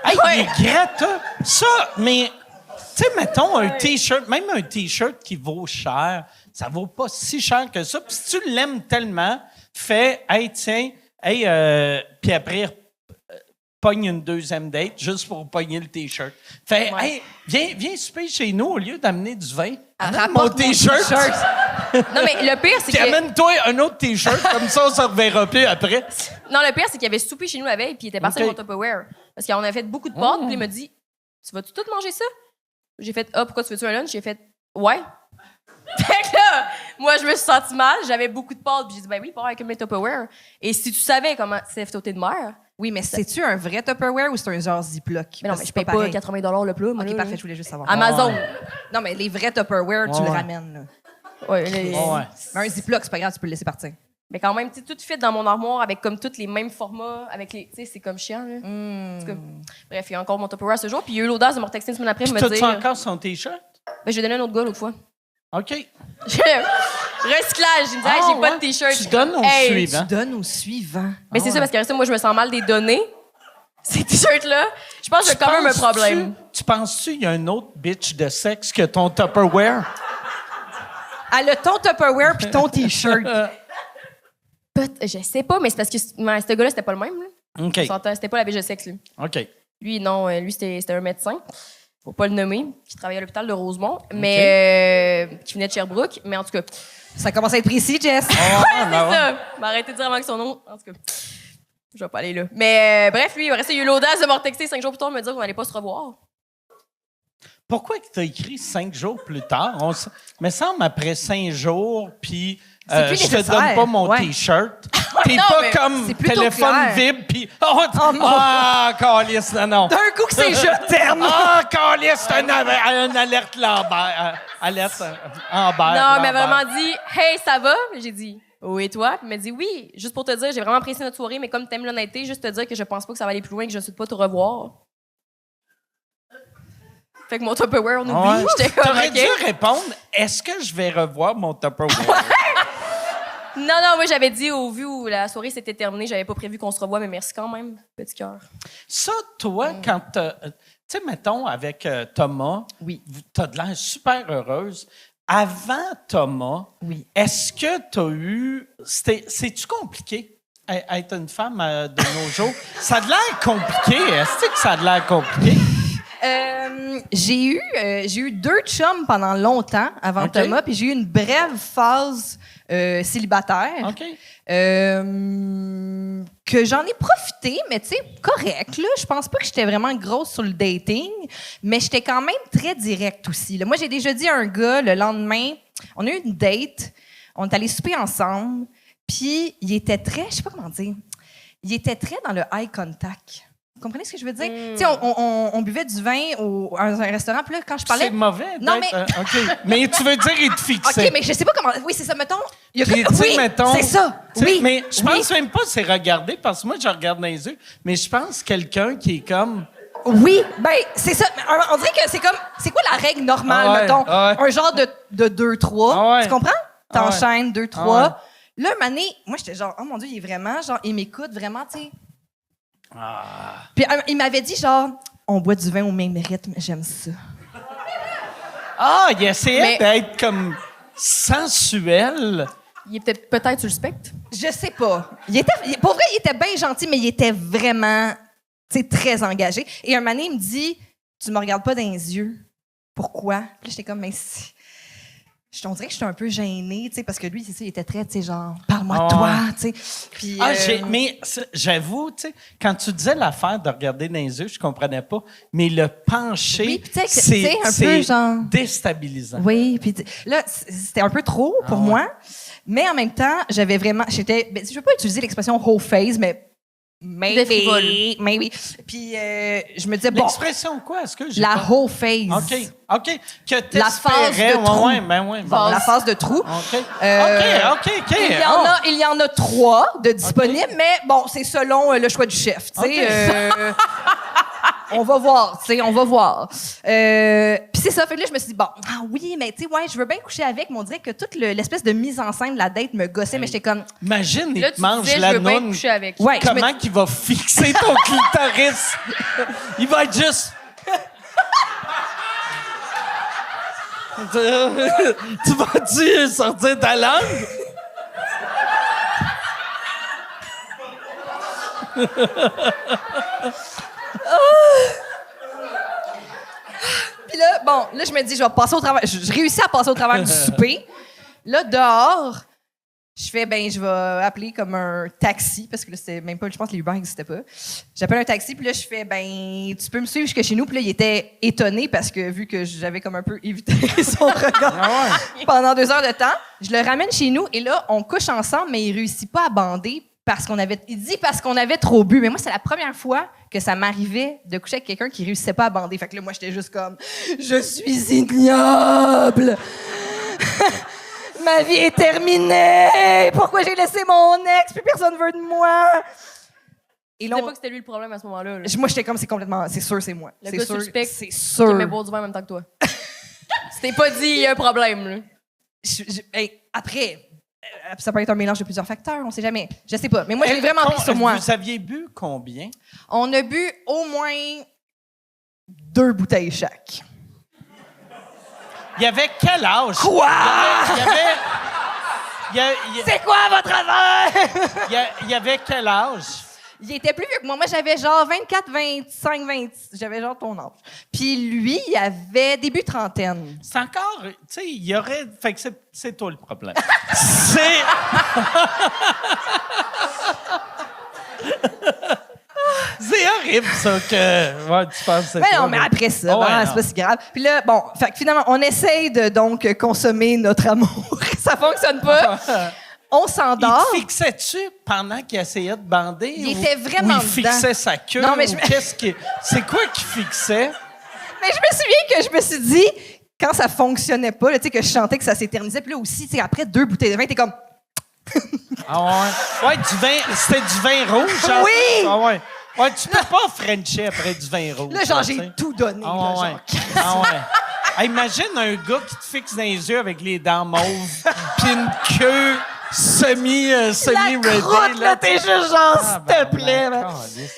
B: Hey,
D: Ouais.
B: mais Greta, ça, mais... Tu sais, mettons, un T-shirt, même un T-shirt qui vaut cher, ça vaut pas si cher que ça. Puis si tu l'aimes tellement, fais, hey, tiens, hey, puis après, pogne une deuxième date juste pour pogner le T-shirt. Fait,
D: Ouais.
B: hey, viens souper chez nous au lieu d'amener du vin. Amène
E: Rapporte
B: mon
E: mon
B: T-shirt.
D: Non, mais le pire, c'est
B: Puis
D: que...
B: amène-toi un autre T-shirt, comme ça, on se reverra plus après.
D: Non, le pire, c'est qu'il avait soupé chez nous la veille, puis il était parti
B: OK.
D: avec mon Tupperware. Parce qu'on avait fait beaucoup de pâtes, puis il m'a dit, tu vas-tu tout manger ça? J'ai fait, ah, pourquoi tu veux-tu un lunch? J'ai fait, ouais. Fait que là, Moi, je me suis sentie mal. J'avais beaucoup de pâtes. Puis j'ai dit, ben oui, pas avec mes Tupperware. Et si tu savais comment c'est FTOT de mer...
E: Oui, mais c'est-tu un vrai Tupperware ou c'est un genre Ziploc?
D: Mais non,
E: Parce
D: mais
E: que
D: je paye pas
E: pareil.
D: 80 le plat. Moi,
E: OK,
D: là,
E: parfait, je voulais juste savoir.
D: Amazon.
E: Non, mais les vrais Tupperware, tu le
B: Ouais.
E: ramènes. Là.
D: Ouais, les-
B: Ouais.
E: Mais un Ziploc, c'est pas grave, tu peux le laisser partir.
D: Mais quand même, tu sais, tout fit dans mon armoire avec comme tous les mêmes formats. Avec les, tu sais, c'est comme chiant, là. En tout cas, bref, il y a encore mon Tupperware ce jour. Puis il a eu l'audace de me retexter une semaine après
B: Puis
D: pour me
B: t'as-tu
D: dire...
B: encore son T-shirt?
D: Ben, je lui ai donné un autre gars l'autre fois.
B: OK.
D: Recyclage. Il me dit, hey, j'ai pas de T-shirt.
B: Tu donnes au
D: Hey,
B: suivant.
E: Tu donnes au suivant.
D: Mais c'est ça, parce que ça, moi, je me sens mal des données. Ces T-shirts-là, je pense que j'ai quand même un problème.
B: Tu penses-tu qu'il y a un autre bitch de sexe que ton Tupperware?
E: Elle a ton Tupperware puis ton T-shirt.
D: Je sais pas, mais c'est parce que ce gars-là, c'était pas le même. Là.
B: OK.
D: On s'entend, c'était pas la bitch de sexe, lui.
B: OK.
D: Lui, non, lui, c'était un médecin. Faut pas le nommer, qui travaillait à l'hôpital de Rosemont, mais qui venait de Sherbrooke. Mais en tout cas,
E: Ça commence à être précis, Jess.
B: Ah,
D: c'est
B: ben ouais.
D: ça. Mais arrêtez de dire avant que son nom. En tout cas, je vais pas aller là. Mais bref, lui, il a eu l'audace de me retexter 5 jours plus tard me dire qu'on allait pas se revoir.
B: Pourquoi tu as écrit 5 jours plus tard? Me semble après 5 jours, puis
E: C'est plus
B: je te
E: nécessaire.
B: donne pas mon
E: Ouais.
B: T-shirt. T'es
D: non,
B: pas
D: mais
B: comme
E: c'est plutôt
B: téléphone
E: clair.
B: vibre, puis calice, non.
E: D'un coup que c'est je t'aime.
B: Calice, c'est un alerte Lambert. Alerte Amber.
D: Non, il m'a
B: Lambert.
D: vraiment dit hey, ça va? J'ai dit oui, et toi? Puis il m'a dit oui, juste pour te dire, j'ai vraiment apprécié notre soirée, mais comme t'aimes l'honnêteté, juste te dire que je pense pas que ça va aller plus loin, que je ne souhaite pas te revoir. Fait que mon Tupperware, on oublie.
B: Ouais.
D: J'étais comme
B: T'aurais
D: OK.
B: dû répondre, est-ce que je vais revoir mon Tupperware?
D: Non, moi j'avais dit au vu où la soirée s'était terminée, j'avais pas prévu qu'on se revoie, mais merci quand même, petit cœur.
B: Ça, toi, quand tu sais, mettons, avec Thomas,
E: Oui.
B: t'as de l'air super heureuse. Avant Thomas,
E: Oui.
B: est-ce que t'as eu... C'est-tu compliqué, être une femme de nos jours? Ça a de l'air compliqué. Est-ce que ça a de l'air compliqué?
E: J'ai eu 2 chums pendant longtemps avant
B: OK.
E: Thomas, puis j'ai eu une brève phase célibataire.
B: OK.
E: Que j'en ai profité, mais tu sais, correct, là. Je pense pas que j'étais vraiment grosse sur le dating, mais j'étais quand même très directe aussi, là. Moi, j'ai déjà dit à un gars, le lendemain, on a eu une date, on est allés souper ensemble, puis il était très, je sais pas comment dire, il était très dans le eye contact. Vous comprenez ce que je veux dire? Tu sais, on buvait du vin à un restaurant, puis là, quand je parlais...
B: C'est mauvais
E: Non,
B: d'être,
E: mais-
B: OK. Mais tu veux dire, il te fixait.
E: OK, mais je sais pas comment... Oui, c'est ça, mettons... Il y a
B: Puis,
E: comme-
B: tu sais,
E: oui,
B: mettons,
E: c'est ça.
B: tu sais,
E: Oui,
B: mais je pense
E: oui.
B: même pas que c'est regarder, parce que moi, je regarde dans les yeux, mais je pense quelqu'un qui est comme...
E: Oui, ben c'est ça. Mais on dirait que c'est comme... C'est quoi la règle normale,
B: Ah ouais,
E: mettons?
B: ah ouais.
E: Un genre de 2-3.
B: Ah ouais.
E: Tu comprends?
B: Ah ouais.
E: T'enchaînes 2-3.
B: Ah ouais.
E: Là, un moment donné, moi, j'étais genre, oh mon Dieu, il est vraiment, genre, il m'écoute vraiment, tu sais. Puis il m'avait dit, genre, on boit du vin au même rythme, j'aime ça.
B: Ah, il essayait
D: Mais-
B: d'être comme sensuel.
D: Il est peut-être sur le spectre.
E: Je sais pas. Pour vrai, il était bien gentil, mais il était vraiment, tu sais, très engagé. Et un moment donné, il me dit, tu me regardes pas dans les yeux. Pourquoi? Puis là, j'étais comme, mais si... On dirait que j'étais un peu gênée, tu sais, parce que lui, c'est ça, il était très, tu sais, genre, parle-moi de
B: Ah
E: toi,
B: ouais.
E: tu sais. Puis,
B: Mais j'avoue, tu sais, quand tu disais l'affaire de regarder dans les yeux, je comprenais pas, mais le pencher,
E: Oui, puis tu sais, un peu genre...
B: déstabilisant.
E: Oui, puis là, c'était un peu trop pour moi. Mais en même temps, j'avais vraiment... Ben, je veux pas utiliser l'expression « whole face », mais...
D: De frivole.
E: Mais oui. Puis je me disais, bon,
B: L'expression quoi? Est-ce que j'ai
E: la
B: pas-
E: whole face.
B: OK. Que
E: La phase
B: t'espérais,
E: de trou.
B: ouais, ben ouais.
E: Bon, la phase de trou.
B: OK.
E: Euh,
B: OK.
E: Il y en a 3 de disponibles, mais bon, c'est selon le choix du chef. Tu sais,
B: OK.
E: on va voir, tu sais, on va voir. Puis c'est ça, fait que là, je me suis dit, bon, ah oui, mais tu sais, ouais, je veux bien coucher avec, mais on dirait que toute l'espèce de mise en scène de la date me gossait, mais j'étais comme,
B: Imagine, il
D: Là,
B: te
D: tu
B: mange
D: disais, je
B: la
D: veux bien
B: noune.
D: coucher avec.
E: ouais, je me-
B: Comment qu'il va fixer ton clitoris? Il va être juste... Tu vas-tu sortir ta langue?
E: Puis là, bon, là, je me dis, je vais passer au travers. Je réussis à passer au travers du souper. Là, dehors, Je fais, ben, je vais appeler comme un taxi, parce que là, c'était même pas, je pense que les Uber n'existaient pas. J'appelle un taxi, puis là, je fais, ben, tu peux me suivre jusqu'à chez nous. Puis là, il était étonné parce que vu que j'avais comme un peu évité son regard pendant 2 heures de temps, je le ramène chez nous et là, on couche ensemble, mais il réussit pas à bander parce qu'on avait trop bu. Mais moi, c'est la première fois que ça m'arrivait de coucher avec quelqu'un qui réussissait pas à bander. Fait que là, moi, j'étais juste comme, je suis ignoble! Ma vie est terminée! Pourquoi j'ai laissé mon ex? Plus personne veut de moi! Et
D: Je
E: là,
D: savais pas que c'était lui le problème à ce moment-là. là.
E: moi, j'étais comme, c'est sûr, c'est moi.
D: Le
E: C'est
D: gars
E: sûr,
D: suspect
E: c'est
D: qui
E: sûr.
D: aimait boire du vin en même temps que toi. C'était pas dit, il y a un problème. Là.
E: Après, ça peut être un mélange de plusieurs facteurs, on sait jamais. Je sais pas. Mais moi, je l'ai vraiment pris sur moi.
B: Vous aviez bu combien?
E: On a bu au moins 2 bouteilles chaque.
B: Il y avait quel âge?
E: Quoi? C'est quoi votre affaire?
B: Il y avait quel âge?
E: Il était plus vieux que moi. Moi, j'avais genre 24, 25, 26. J'avais genre ton âge. Puis lui, il avait début trentaine.
B: C'est encore... Tu sais, il y aurait... Fait que c'est toi le problème. C'est... C'est horrible, ça, que... Ouais, tu penses que c'est
E: Mais
B: toi,
E: non, mais après ça,
B: Ouais,
E: c'est
B: non.
E: pas si grave. Puis là, bon, fait que finalement, on essaye de donc consommer notre amour. Ça fonctionne pas. On s'endort.
B: Il te fixait-tu pendant qu'il essayait de bander?
E: Il était vraiment
B: ou il fixait
E: dedans.
B: sa queue?
E: Non, mais
B: ou
E: je-
B: qu'est-ce qui... C'est quoi qu'il fixait?
E: Mais je me souviens que je me suis dit, quand ça fonctionnait pas, là, tu sais, que je chantais que ça s'éternisait, puis là aussi, tu sais, après 2 bouteilles de vin, t'es comme,
B: Ah ouais? Ouais, du vin... C'était du vin rouge, genre?
E: Oui!
B: Ah ouais. Ouais, tu peux pas frencher après du vin rouge.
E: là, genre,
B: tu sais.
E: j'ai tout donné.
B: Ah
E: là,
B: ouais.
E: genre.
B: Ah ouais. Hey, imagine un gars qui te fixe dans les yeux avec les dents mauves puis une queue semi-ready.
E: La croûte, là, t'es juste genre, s'il te plaît. man.
B: Calisse.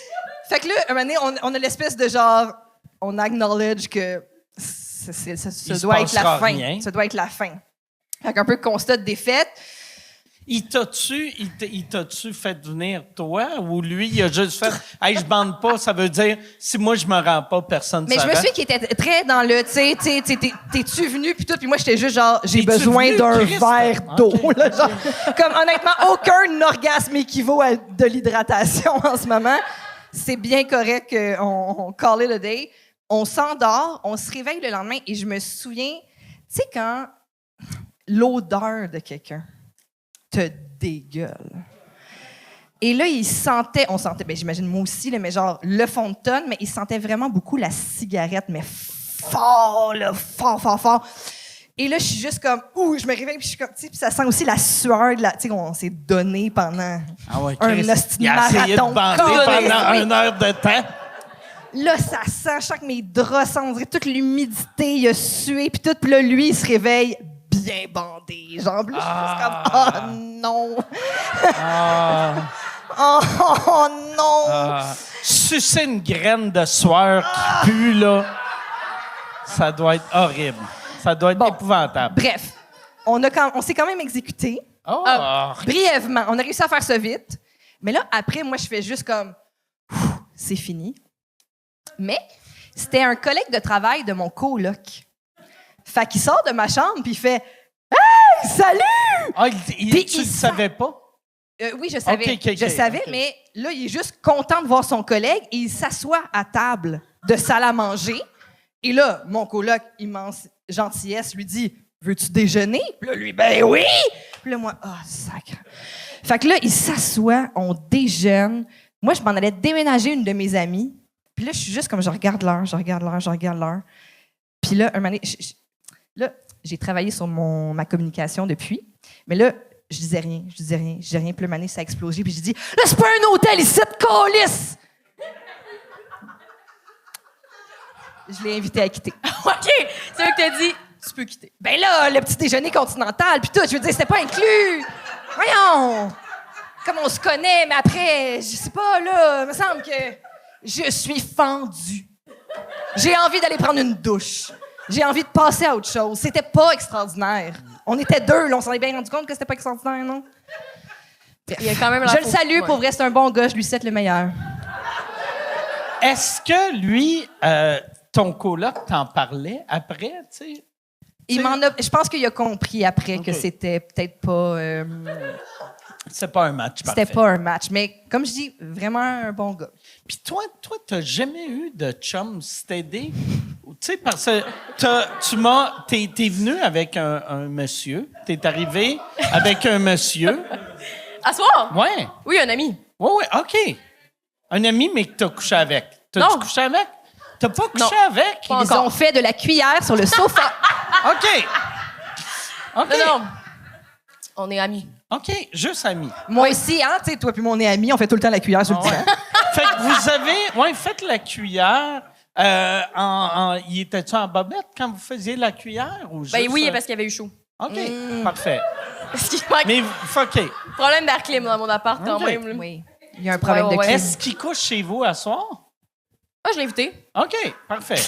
E: Fait que là, un moment donné, on a l'espèce de genre, on acknowledge que ça
B: Il se
E: doit être la
B: passera
E: fin.
B: rien.
E: Ça doit être la fin. Fait qu'un peu constat de défaite.
B: Il t'a-tu fait venir toi ou lui, il a juste fait « Hey, je bande pas, ça veut dire si moi je me rends pas, personne ne
E: Mais je me suis dit qu'il était très dans le, tu sais, t'es-tu venu, puis tout, puis moi, j'étais juste genre, j'ai
B: T'es-tu
E: besoin
B: venu,
E: d'un
B: Christ?
E: verre d'eau.
B: Ok.
E: Là, genre. Comme, honnêtement, aucun orgasme équivaut à de l'hydratation en ce moment. C'est bien correct qu'on call it a day. On s'endort, on se réveille le lendemain, et je me souviens, tu sais, quand l'odeur de quelqu'un te dégueule. Et là, on sentait, ben j'imagine moi aussi, là, mais genre le fond de tonne, mais il sentait vraiment beaucoup la cigarette, mais fort, là, fort, fort, fort. Et là, je suis juste comme, je me réveille, puis je suis comme, tu sais, puis ça sent aussi la sueur, tu sais, qu'on s'est donné pendant
B: Ah ouais,
E: un
B: Christ,
E: hostie de
B: il a essayé de
E: marathon.
B: bander pendant
E: Oui.
B: 1 heure de temps.
E: Là, ça sent, je sens que mes draps sentent, on dirait toute l'humidité, il a sué, puis tout, puis là, lui, il se réveille bien bandé. Genre, puis là, je suis juste comme, oh non! Oh non!
B: Sucer une graine de sueur qui pue, là, ça doit être horrible. Ça doit être
E: Bon.
B: épouvantable.
E: Bref, on s'est quand même exécuté.
B: Oh.
E: Brièvement, on a réussi à faire ça vite. Mais là, après, moi, je fais juste comme, c'est fini. Mais c'était un collègue de travail de mon coloc. Fait qu'il sort de ma chambre, puis il fait, hey, salut!
B: Ah,
E: Puis
B: tu le
E: il
B: savais pas?
E: Oui, je savais.
B: Ok,
E: Je savais,
B: ok.
E: mais là, il est juste content de voir son collègue et il s'assoit à table de salle à manger. Et là, mon coloc, immense gentillesse, lui dit, veux-tu déjeuner? Puis là, lui, ben oui! Puis là, moi, sacre. Fait que là, il s'assoit, on déjeune. Moi, je m'en allais déménager une de mes amies. Puis là, je suis juste comme, je regarde l'heure. Puis là, un moment donné, là, j'ai travaillé sur ma communication depuis. Mais là, je disais rien. Puis là, un moment donné, ça a explosé. Puis j'ai dit, là, c'est pas un hôtel ici, de calice! Je l'ai invité à quitter.
D: OK, c'est vrai que t'as dit, tu peux quitter.
E: Ben là, le petit déjeuner continental, puis tout, je veux dire, c'était pas inclus. Voyons! Comme on se connaît, mais après, je sais pas, là, il me semble que je suis fendue. J'ai envie d'aller prendre une douche. J'ai envie de passer à autre chose. C'était pas extraordinaire. On était 2, là, on s'en est bien rendu compte que c'était pas extraordinaire, non?
D: Il y a quand même la
E: Je le
D: faute-
E: salue,
D: ouais.
E: pour vrai, c'est un bon gars, je lui souhaite le meilleur.
B: Est-ce que lui, ton coloc t'en parlait après, tu sais?
E: Je pense qu'il a compris après que
B: Ok.
E: c'était peut-être pas.
B: C'est pas un match
E: C'était
B: parfait.
E: pas un match. Mais comme je dis, vraiment un bon gars.
B: Puis toi, t'as jamais eu de chum steady? Tu sais, parce que t'es venu avec un monsieur. T'es arrivé avec un monsieur.
D: À soir?
B: Ouais.
D: Oui, un ami.
B: Ouais, OK. Un ami, mais que t'as couché avec. T'as-tu
D: Non.
B: couché avec? T'as pas couché
D: Non.
B: avec?
D: Pas
E: Ils
D: encore.
E: ont fait de la cuillère sur le sofa.
B: OK. OK.
D: Non. On est amis.
B: OK, juste ami.
E: Moi aussi, hein, tu sais, toi puis mon ami, on fait tout le temps la cuillère sur le divan.
B: Fait que vous avez... Ouais, faites la cuillère. Il était-tu en bobette quand vous faisiez la cuillère? Ou
D: Ben
B: juste,
D: oui, parce qu'il y avait eu chaud.
B: OK, parfait.
D: Parce qu'il manque
B: Mais, OK.
D: problème d'air clim dans mon appart quand
B: Ok.
D: même. Là.
E: Oui. Il y a un problème de
D: Ouais.
E: clim.
B: Est-ce qu'il couche chez vous à soir?
D: Ah, je l'ai invité.
B: OK, parfait.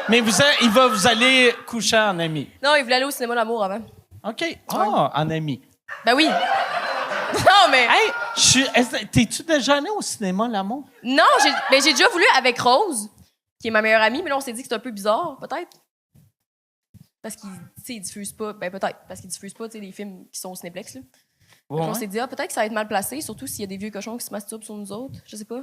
B: Mais vous allez coucher en ami.
D: Non, il voulait aller au cinéma l'amour avant.
B: OK. Ah, en ami.
D: Ben oui. Non, mais...
B: Hey, t'es-tu déjà allé au cinéma, l'amour?
D: Non, j'ai déjà voulu avec Rose, qui est ma meilleure amie, mais là, on s'est dit que c'était un peu bizarre, peut-être. Parce qu'ils diffusent pas... Ben peut-être, parce qu'ils diffusent pas, tu sais, les films qui sont au Cinéplex, là. Donc, on s'est dit, peut-être que ça va être mal placé, surtout s'il y a des vieux cochons qui se masturbent sur nous autres. Je sais pas.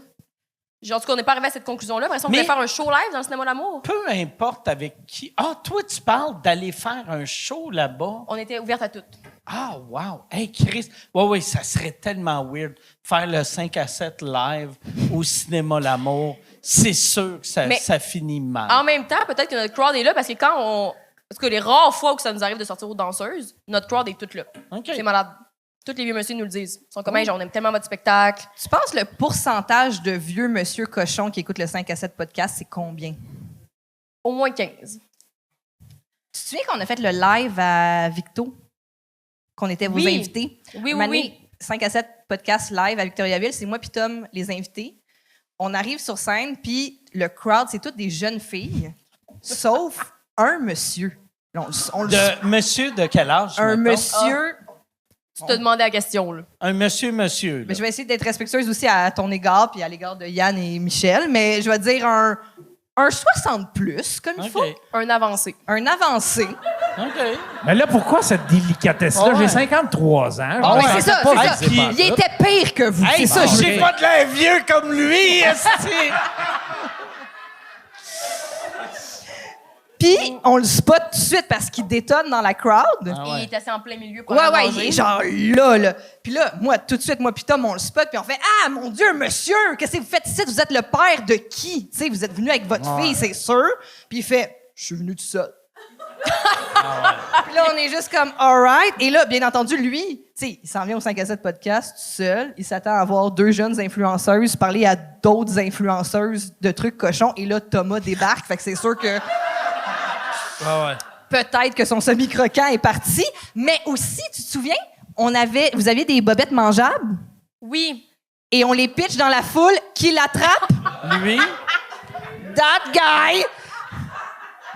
D: En tout cas, on n'est pas arrivé à cette conclusion-là. Après ça, on
B: Mais-
D: voulait faire un show live dans le cinéma l'amour.
B: Peu importe avec qui. Ah, toi, tu parles d'aller faire un show là-bas.
D: On était ouverte à tout.
B: Ah, wow. Hey, Chris. Oui, ça serait tellement weird. Faire le 5 à 7 live au cinéma l'amour. C'est sûr que
D: Mais-
B: ça finit mal.
D: En même temps, peut-être que notre crowd est là parce que quand on... Parce que les rares fois où ça nous arrive de sortir aux danseuses, notre crowd est toute là.
B: OK.
D: C'est malade. Tous les vieux monsieur nous le disent. Ils sont comme, hey, genre, on aime tellement votre spectacle.
E: Tu penses le pourcentage de vieux monsieur cochons qui écoutent le 5 à 7 podcast, c'est combien?
D: Au moins 15.
E: Tu te souviens qu'on a fait le live à Victo? Qu'on était vos
D: Oui.
E: invités?
D: Oui,
E: Une
D: oui,
E: année,
D: oui.
E: 5 à 7 podcast live à Victoriaville, c'est moi puis Tom, les invités. On arrive sur scène, puis le crowd, c'est toutes des jeunes filles, sauf un monsieur. Là, on le-
B: De monsieur de quel âge?
E: un
B: mettons?
E: monsieur...
D: Tu te demandais la question, là.
B: Un monsieur. Là.
E: Mais je vais essayer d'être respectueuse aussi à ton égard, puis à l'égard de Yann et Michel, mais je vais dire un 60 plus, comme il
B: OK.
E: faut.
D: Un avancé.
E: Un avancé.
B: OK.
F: Mais là, pourquoi cette délicatesse-là?
B: Ouais.
F: J'ai 53 ans.
B: Ah ouais.
E: Mais c'est ça,
F: pas
E: c'est ça.
F: visé par
E: Il était pire que vous.
B: Hey,
E: c'est ça,
B: j'ai
E: j'ai
B: pas de l'air vieux comme lui, esti!
E: Puis, on le spot tout de suite parce qu'il détonne dans la crowd.
B: Ah ouais.
D: Il est assis en plein milieu pour
E: Ouais,
D: aller
E: ouais,
D: manger.
E: il est genre là. Puis là, moi, tout de suite, moi, puis Tom, on le spot, puis on fait « Ah, mon Dieu, monsieur, qu'est-ce que vous faites ici? Vous êtes le père de qui? Tu sais, vous êtes venu avec votre fille, c'est sûr. » Puis il fait « Je suis venu tout seul. Puis là, on est juste comme « All right. » Et là, bien entendu, lui, tu sais, il s'en vient au 5 à 7 podcast tout seul. Il s'attend à voir deux jeunes influenceuses parler à d'autres influenceuses de trucs cochons. Et là, Thomas débarque. Fait que c'est sûr que... Peut-être que son semi-croquant est parti, mais aussi, tu te souviens, vous aviez des bobettes mangeables
D: Oui.
E: et on les pitch dans la foule. Qui l'attrape?
B: Lui?
E: That guy!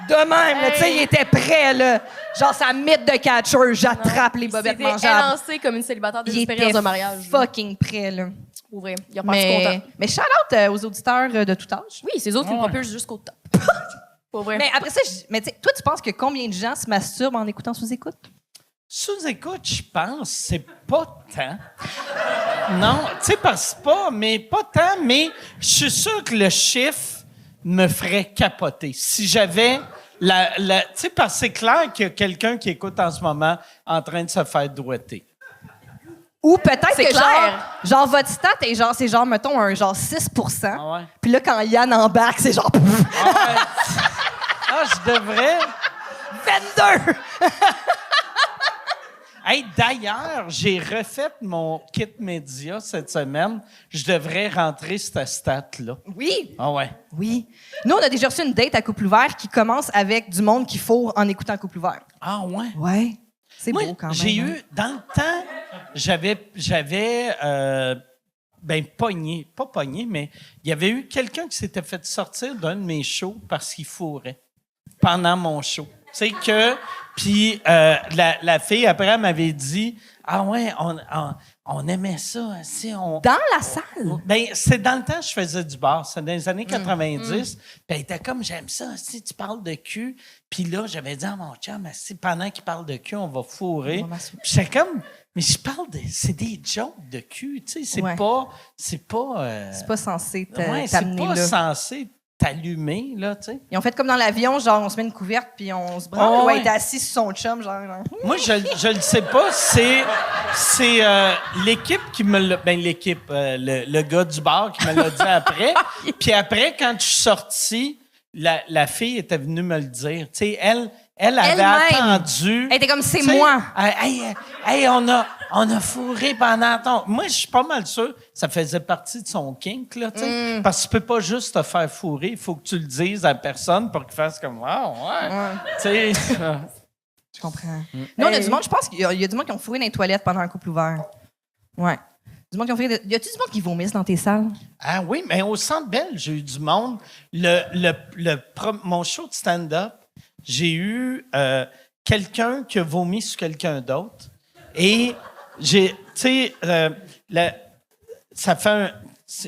E: De même, là, tu sais, il était prêt, là. Genre, sa mythe de catcher, j'attrape les bobettes
D: C'était
E: mangeables.
D: élancé comme une célibataire
E: Il
D: désespérée
E: était
D: dans un mariage. là.
E: fucking prêt, là.
D: Pour vrai. Il a parti content.
E: Mais shout-out aux auditeurs de tout âge.
D: Oui, c'est eux autres qui me propulsent jusqu'au top. Pour vrai.
E: Mais après ça, mais tu sais, toi, tu penses que combien de gens se masturbent en écoutant sous-écoute?
B: Sous-écoute, je pense, c'est pas tant. Non, tu sais, parce que pas tant, mais je suis sûr que le chiffre me ferait capoter. Si j'avais tu sais, parce que c'est clair qu'il y a quelqu'un qui écoute en ce moment en train de se faire douetter.
E: Ou peut-être
D: C'est
E: que
D: clair.
E: genre votre stat est genre, c'est genre, mettons, un genre 6
B: Ah ouais?
E: Puis là, quand Yann embarque, c'est genre
B: Ah, je devrais.
E: 22!
B: Hey, d'ailleurs, j'ai refait mon kit média cette semaine. Je devrais rentrer cette stat-là.
E: Oui,
B: Ah ouais.
E: oui. Nous, on a déjà reçu une date à Couple Ouvert qui commence avec du monde qu'il faut en écoutant Couple Ouvert.
B: Ah ouais.
E: Ouais. C'est
B: Moi,
E: beau quand même.
B: j'ai
E: hein.
B: eu, dans le temps, j'avais pas pogné, mais il y avait eu quelqu'un qui s'était fait sortir d'un de mes shows parce qu'il fourrait pendant mon show. Tu sais que, puis la fille, après, elle m'avait dit, Ah ouais, on aimait ça. Si on,
E: Dans la salle?
B: Ben, c'est dans le temps que je faisais du bar. C'est dans les années 90. Puis elle était comme, j'aime ça, si tu parles de cul. Puis là, j'avais dit à mon chum, si pendant qu'il parle de cul, on va fourrer.
E: On va m'assurer.
B: Puis j'étais comme, mais je parle c'est des jokes de cul, tu sais, c'est
E: Ouais.
B: pas...
E: C'est pas censé
B: ouais, c'est
E: t'amener
B: pas
E: là.
B: censé t'allumer, là, tu sais.
E: Ils ont fait comme dans l'avion, genre, on se met une couverte, puis on se branle.
B: Oh,
E: Ouais,
B: ouais.
E: il était assis sur son chum, genre.
B: Moi, je le sais pas. C'est l'équipe qui me l'a... Ben, l'équipe, le gars du bar qui me l'a dit après. Puis après, quand je suis sorti, la fille était venue me le dire. Tu sais, elle avait
E: Elle-même.
B: attendu.
E: Elle était comme, c'est
B: Tu sais,
E: moi.
B: Hey, on a fourré pendant ton... Moi, je suis pas mal sûr ça faisait partie de son kink, là, tu sais. Parce que tu peux pas juste te faire fourrer. Il faut que tu le dises à personne pour qu'il fasse comme, ah, ouais. Tu sais...
E: Je comprends. Nous, on a du monde, je pense qu'il y a du monde qui ont fourré dans les toilettes pendant un couple ouvert. Ouais. Du monde qui ont fourré. Y a-tu du monde qui vomisse dans tes salles?
B: Ah oui, mais au Centre Bell, j'ai eu du monde. Mon show de stand-up, j'ai eu quelqu'un qui a vomi sur quelqu'un d'autre. Et tu sais, ça fait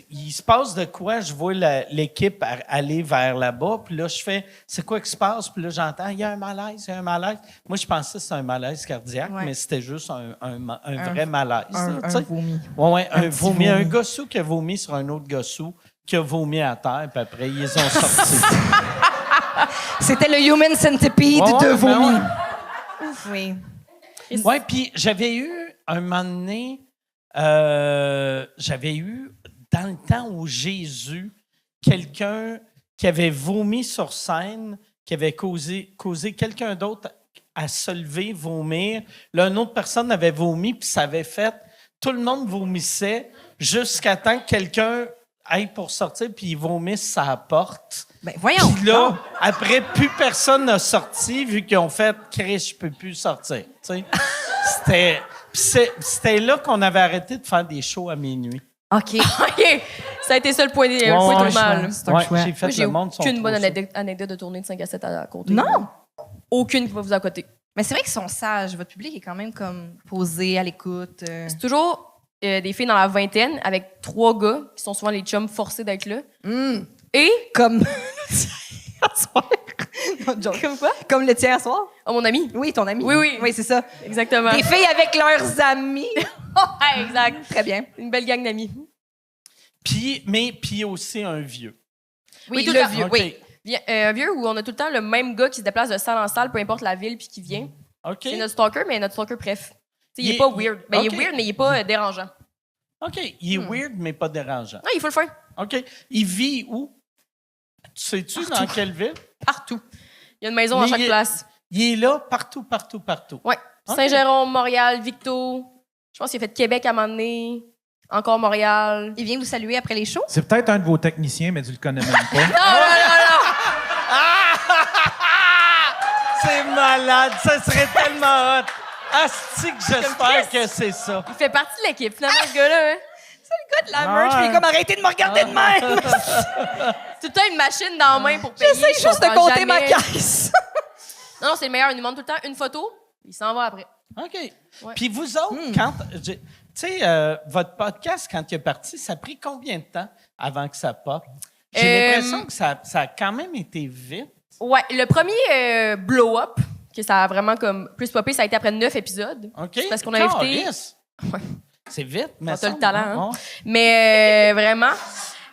B: il se passe de quoi? Je vois l'équipe aller vers là-bas, puis là, je fais, c'est quoi qui se passe? Puis là, j'entends, il y a un malaise, il y a un malaise. Moi, je pensais que c'était un malaise cardiaque,
E: Ouais.
B: mais c'était juste un vrai malaise. là, tu
E: Un
B: sais.
E: vomi.
B: Ouais, un
E: petit
B: vomi. Un
E: vomi.
B: gossou qui a vomi sur un autre gossou, qui a vomi à terre, puis après, ils les ont sortis.
E: C'était le human centipede
B: Ouais,
E: de
B: ben
E: vomi.
B: ouais.
E: Oui.
B: Oui, puis j'avais eu un moment donné, j'avais eu, dans le temps où Jésus, quelqu'un qui avait vomi sur scène, qui avait causé quelqu'un d'autre à se lever, vomir. Là, une autre personne avait vomi, puis ça avait fait... Tout le monde vomissait jusqu'à temps que quelqu'un aille pour sortir, puis il vomisse sa porte.
E: Ben, voyons.
B: Puis là,
E: donc.
B: après, plus personne n'a sorti vu qu'ils ont fait « Chris, je peux plus sortir. » Tu sais, c'était là qu'on avait arrêté de faire des shows à minuit.
E: OK.
D: OK. Ça a été ça le point
B: ouais,
D: tournant.
E: C'est un
B: Ouais,
E: choix.
B: j'ai fait
D: Moi, j'ai
B: le monde sont
D: aucune
B: trop
D: bonne
B: chauds.
D: anecdote de tournée de 5 à 7 à côté.
E: Non.
D: Aucune qui va vous à côté.
E: Mais c'est vrai qu'ils sont sages. Votre public est quand même comme posé, à l'écoute.
D: C'est toujours des filles dans la vingtaine avec 3 gars qui sont souvent les chums forcés d'être là. Et...
E: Comme. soir. Non, joke.
D: Comme quoi?
E: Comme le tien à soir?
D: Oh, mon ami.
E: Oui, ton ami.
D: Oui, oui.
E: Oui, c'est ça.
D: Exactement.
E: Des filles avec leurs amis.
D: Ouais, exact.
E: Très bien.
D: Une belle gang d'amis.
B: Puis aussi un vieux.
D: Oui, tout
E: le
D: le temps.
E: vieux.
B: OK.
E: Oui.
D: Un vieux où on a tout le temps le même gars qui se déplace de salle en salle, peu importe la ville, puis qui vient.
B: OK.
D: C'est notre stalker, mais notre stalker préf. Tu sais, il
B: Il
D: est pas
B: est-
D: weird. Ben,
B: OK.
D: il est weird, mais il est pas dérangeant.
B: OK. Il est weird, mais pas dérangeant.
D: Non, il faut le faire.
B: OK. Il vit où? Sais-tu dans quelle ville?
D: Partout. Il y a une maison
B: Mais
D: dans chaque place.
B: Il est là partout.
D: Ouais.
B: OK.
D: Saint-Jérôme, Montréal, Victo. Je pense qu'il a fait Québec à un moment donné. Encore Montréal.
E: Il vient vous saluer après les shows?
F: C'est peut-être un de vos techniciens, mais tu le connais même pas.
D: Non!
B: C'est malade. Ça serait tellement hot. Asti que j'espère que c'est ça.
D: Il fait partie de l'équipe, finalement, ce gars-là. Hein?
E: De la merch, puis il est comme arrêtez de me regarder de même!
D: Tout le temps une machine dans la main pour payer.
E: J'essaie
D: je
E: juste de
D: comprends
E: compter ma
D: jamais.
E: caisse.
D: Non, c'est le meilleur. Il nous demande tout le temps une photo, il s'en va après.
B: OK.
D: Ouais.
B: Puis vous autres, quand... Tu sais, votre podcast, quand il est parti, ça a pris combien de temps avant que ça pop? J'ai l'impression que ça a quand même été vite.
D: Ouais, le premier blow-up, que ça a vraiment comme plus popé, ça a été après 9 épisodes.
B: OK?
D: C'est parce qu'on a invité...
B: Calisse.
D: Ouais.
B: C'est vite, mais
D: On a
B: ça
D: le talent, hein.
B: ouais.
D: Mais vraiment,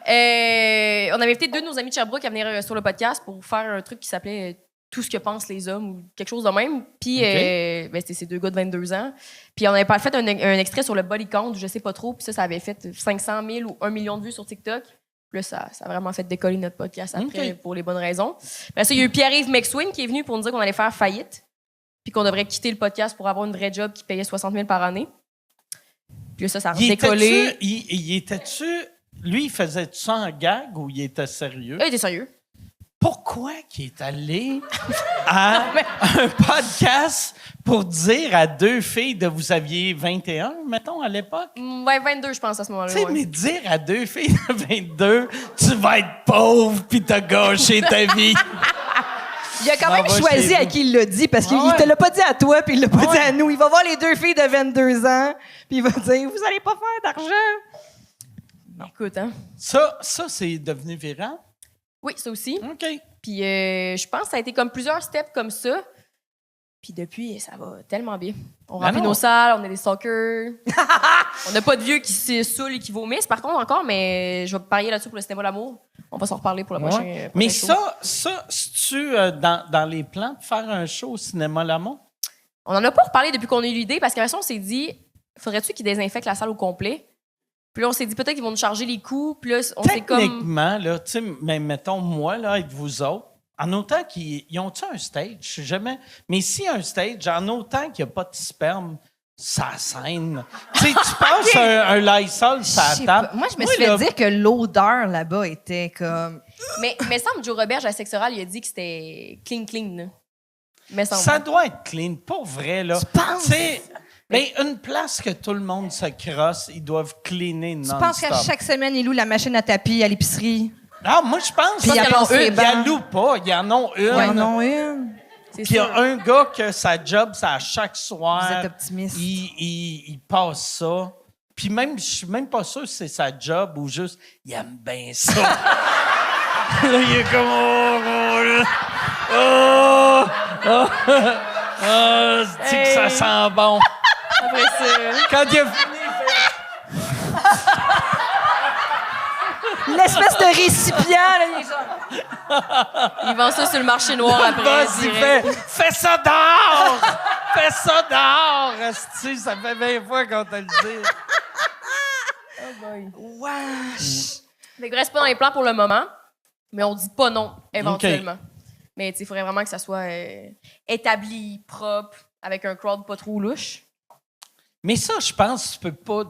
D: on avait invité 2 de nos amis de Sherbrooke à venir sur le podcast pour faire un truc qui s'appelait Tout ce que pensent les hommes ou quelque chose de même. Puis, ben, c'était ces 2 gars de 22 ans. Puis, on avait pas fait un extrait sur le body count, je sais pas trop. Puis ça avait fait 500 000 ou 1 million de vues sur TikTok. Puis là, ça a vraiment fait décoller notre podcast après pour les bonnes raisons. Après ça, il y a eu Pierre-Yves McSween qui est venu pour nous dire qu'on allait faire faillite. Puis qu'on devrait quitter le podcast pour avoir une vraie job qui payait 60 000 par année. Puis là, ça a décollé.
B: Il était-tu... Lui, il faisait-tu ça en gag ou il était sérieux?
D: Il était sérieux.
B: Pourquoi qu'il est allé à un podcast pour dire à 2 filles de vous aviez 21, mettons, à l'époque?
D: Ouais, 22, je pense, à ce moment-là.
B: Tu sais,
D: ouais.
B: mais dire à 2 filles de 22, tu vas être pauvre puis t'as gâché ta vie.
E: Il a quand
B: m'en
E: même
B: vais
E: choisi
B: chez
E: à
B: vous.
E: qui il l'a dit, parce qu'il
B: Ah ouais.
E: te l'a pas dit à toi, puis il l'a pas
B: Ah
E: dit
B: ouais.
E: à nous. Il va voir les 2 filles de 22 ans, puis il va dire, vous allez pas faire d'argent.
D: Écoute, hein.
B: Ça c'est devenu viral?
D: Oui, ça aussi.
B: OK.
D: Puis je pense que ça a été comme plusieurs steps comme ça. Puis depuis, ça va tellement bien. On
B: Ben
D: remplit
B: non.
D: nos salles, on est des stalkers. On n'a pas de vieux qui se saoulent et qui vomissent, par contre, encore, mais je vais parier là-dessus pour le cinéma L'amour. On va s'en reparler pour le prochain.
B: Ouais. Mais
D: prochain show.
B: ça, c'est-tu dans les plans de faire un show au cinéma Lamont?
D: On en a pas reparlé depuis qu'on a eu l'idée, parce qu'à on s'est dit, faudrait-tu qu'ils désinfectent la salle au complet? Puis là, on s'est dit peut-être qu'ils vont nous charger les coûts. Puis là, on s'est comme.
B: Techniquement, là, tu sais, mais mettons, moi, là, avec vous autres, en autant qu'ils ont-tu un stage? Je sais jamais. Mais s'il y a un stage, en autant qu'il n'y a pas de sperme, ça scène. Tu sais, tu passes un Lysol, ça
E: Je sais
B: tape.
E: pas. Moi, je me suis fait dire que l'odeur là-bas était comme.
D: Mais semble Joe Roberge à Sexe Oral, il a dit que c'était clean, là. Mais
B: Ça doit être clean, pour vrai, là.
E: Tu penses?
B: Tu sais, mais une place que tout le monde se crosse, ils doivent cleaner
E: Je
B: non-stop.
E: pense qu'à chaque semaine, ils louent la machine à tapis à l'épicerie.
B: Ah, moi, je pense
E: Puis
B: qu'ils
E: ils apportent les
B: ils la
E: bancs.
B: louent pas. Ils en ont une.
E: Ouais, non, une.
D: C'est
B: Puis il y
D: sûr.
B: a un gars que sa job, c'est à chaque soir.
E: Vous êtes optimiste.
B: Il passe ça. Puis même, je suis même pas sûr si c'est sa job ou juste, il aime bien ça. Là, il est comme, c'est que ça sent bon.
D: Après ça.
B: Quand il a fini,
E: L'espèce de récipient, là, il est genre.
D: Il vend ça sur le marché noir après.
B: Boss, il
D: direct.
B: fait ça dehors! Fais ça dehors! Esti, ça fait 20 fois qu'on te le dit.
E: Wesh.
D: Fait que reste pas dans les plans pour le moment, mais on dit pas non, éventuellement. Mais il faudrait vraiment que ça soit établi, propre, avec un crowd pas trop louche.
B: Mais ça, je pense, tu peux pas.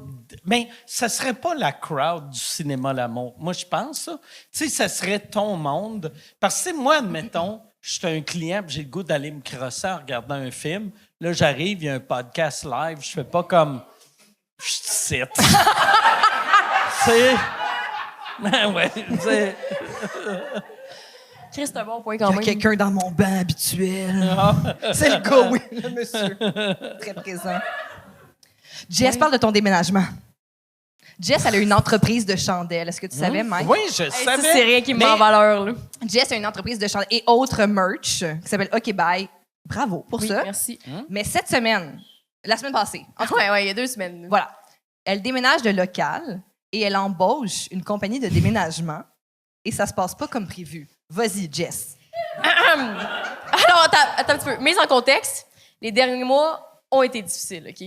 B: Mais ça serait pas la crowd du cinéma L'amour. Moi, je pense ça. Tu sais, ça serait ton monde. Parce que, moi, admettons, je suis un client, puis j'ai le goût d'aller me crosser en regardant un film. Là, j'arrive, il y a un podcast live. Je fais pas comme. Je te cite. Tu sais. Ben ouais, tu sais.
D: Chris, c'est un bon point
E: Il y
D: quand
E: a
D: même.
E: quelqu'un dans mon banc habituel. C'est le gars, oui, le monsieur. Très présent. Jess, parle de ton déménagement. Jess, elle a une entreprise de chandelles. Est-ce que tu savais, Mike?
B: Oui, je
D: Hey, ça,
B: savais.
D: c'est rien qui me met
B: mais-
D: en valeur, là.
E: Jess a une entreprise de chandelles et autres merch qui s'appelle OK Bye. Bravo pour
D: Oui,
E: ça.
D: merci.
E: Mais cette semaine, la semaine passée,
D: Ouais, il y a 2 semaines.
E: voilà, elle déménage de local et elle embauche une compagnie de déménagement et ça se passe pas comme prévu. Vas-y, Jess.
D: Alors, attends un petit peu. Mise en contexte, les derniers mois ont été difficiles, OK?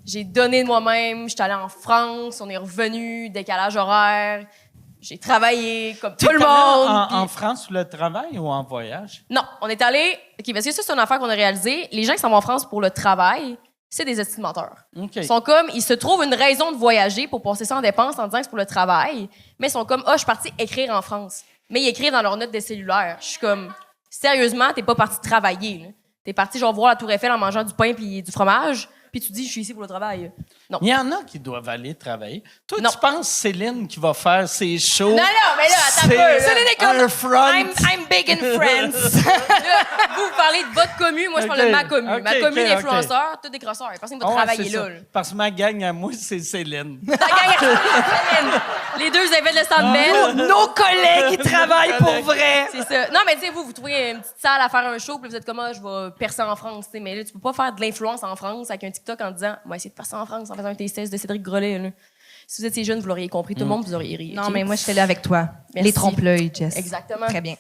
D: J'ai donné de moi-même, j'étais allée en France, on est revenu, décalage horaire, j'ai travaillé comme tout le monde.
B: En
D: puis-
B: France, pour le travail ou en voyage?
D: Non, on est allé. OK, parce que ça, c'est une affaire qu'on a réalisée. Les gens qui s'en vont en France pour le travail, c'est des estimateurs.
B: OK.
D: Ils sont comme, ils se trouvent une raison de voyager pour passer ça en dépenses en disant que c'est pour le travail, mais ils sont comme, je suis parti écrire en France. Mais ils écrivent dans leurs notes des cellulaires. Je suis comme, sérieusement, t'es pas parti travailler. Là. T'es parti genre voir la Tour Eiffel en mangeant du pain puis du fromage, puis tu dis, je suis ici pour le travail. Non.
B: Il y en a qui doivent aller travailler. Toi,
D: Non.
B: tu penses Céline qui va faire ses shows?
D: Non, mais là, attends un peu.
B: C'est
D: là.
E: Céline est comme,
B: un front.
E: I'm big in France.
D: Là, vous parlez de votre commu, moi, je parle de ma commu.
B: Ok,
D: ma commu
B: ok,
D: d'influenceurs, tous des crosseurs. Personne ne va
B: Ah ouais,
D: travailler
B: c'est
D: là.
B: ça.
D: là.
B: Parce que ma gang à moi, c'est Céline.
D: Ta gang, Céline. Les deux avaient le stand belle.
E: Nos collègues qui travaillent pour vrai.
D: C'est ça. Non, mais tu sais, vous trouvez une petite salle à faire un show, puis vous êtes comme, je vais percer en France. T'sais. Mais là, tu peux pas faire de l'influence en France avec un TikTok en disant, on va essayer de percer en France en faisant un T16 de Cédric Grolet. Là. Si vous étiez jeune, vous l'auriez compris. Tout le monde, vous auriez ri.
E: Non,
D: ok?
E: mais moi, j'étais là avec toi.
D: Merci.
E: Les trompe-l'œil, Jess.
D: Exactement.
E: Très bien.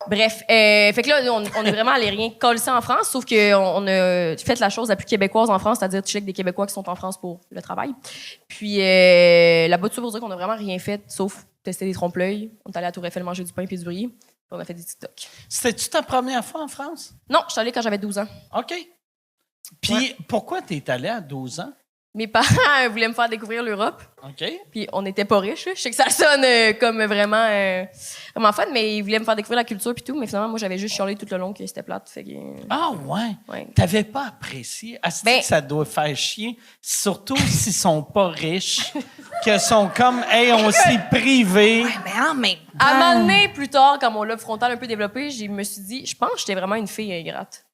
D: Bref, fait que là, on est vraiment allé rien coller ça en France, sauf qu'on a fait la chose la plus québécoise en France, c'est-à-dire check des Québécois qui sont en France pour le travail. Puis là-bas, tout ça pour dire qu'on a vraiment rien fait, sauf tester des trompe-l'œil. On est allé à la Tour Eiffel manger du pain et du riz, puis on a fait des TikTok.
B: C'était-tu ta première fois en France?
D: Non, je suis allée quand j'avais 12 ans.
B: OK. Puis pourquoi tu es allé à 12 ans?
D: Mes parents voulaient me faire découvrir l'Europe.
B: OK.
D: Puis on n'était pas riches. Je sais que ça sonne comme vraiment, vraiment fun, mais ils voulaient me faire découvrir la culture puis tout. Mais finalement, moi, j'avais juste chialé tout le long que c'était plate. Fait que,
B: Ah, ouais.
D: ouais.
B: T'avais pas apprécié. Asti
D: Ben-
B: que ça doit faire chier, surtout s'ils sont pas riches, que sont comme, hey, on s'est privé.
E: Mais en même temps...
D: À un moment donné, plus tard, quand mon lobe frontal un peu développé, je me suis dit, je pense que j'étais vraiment une fille ingrate.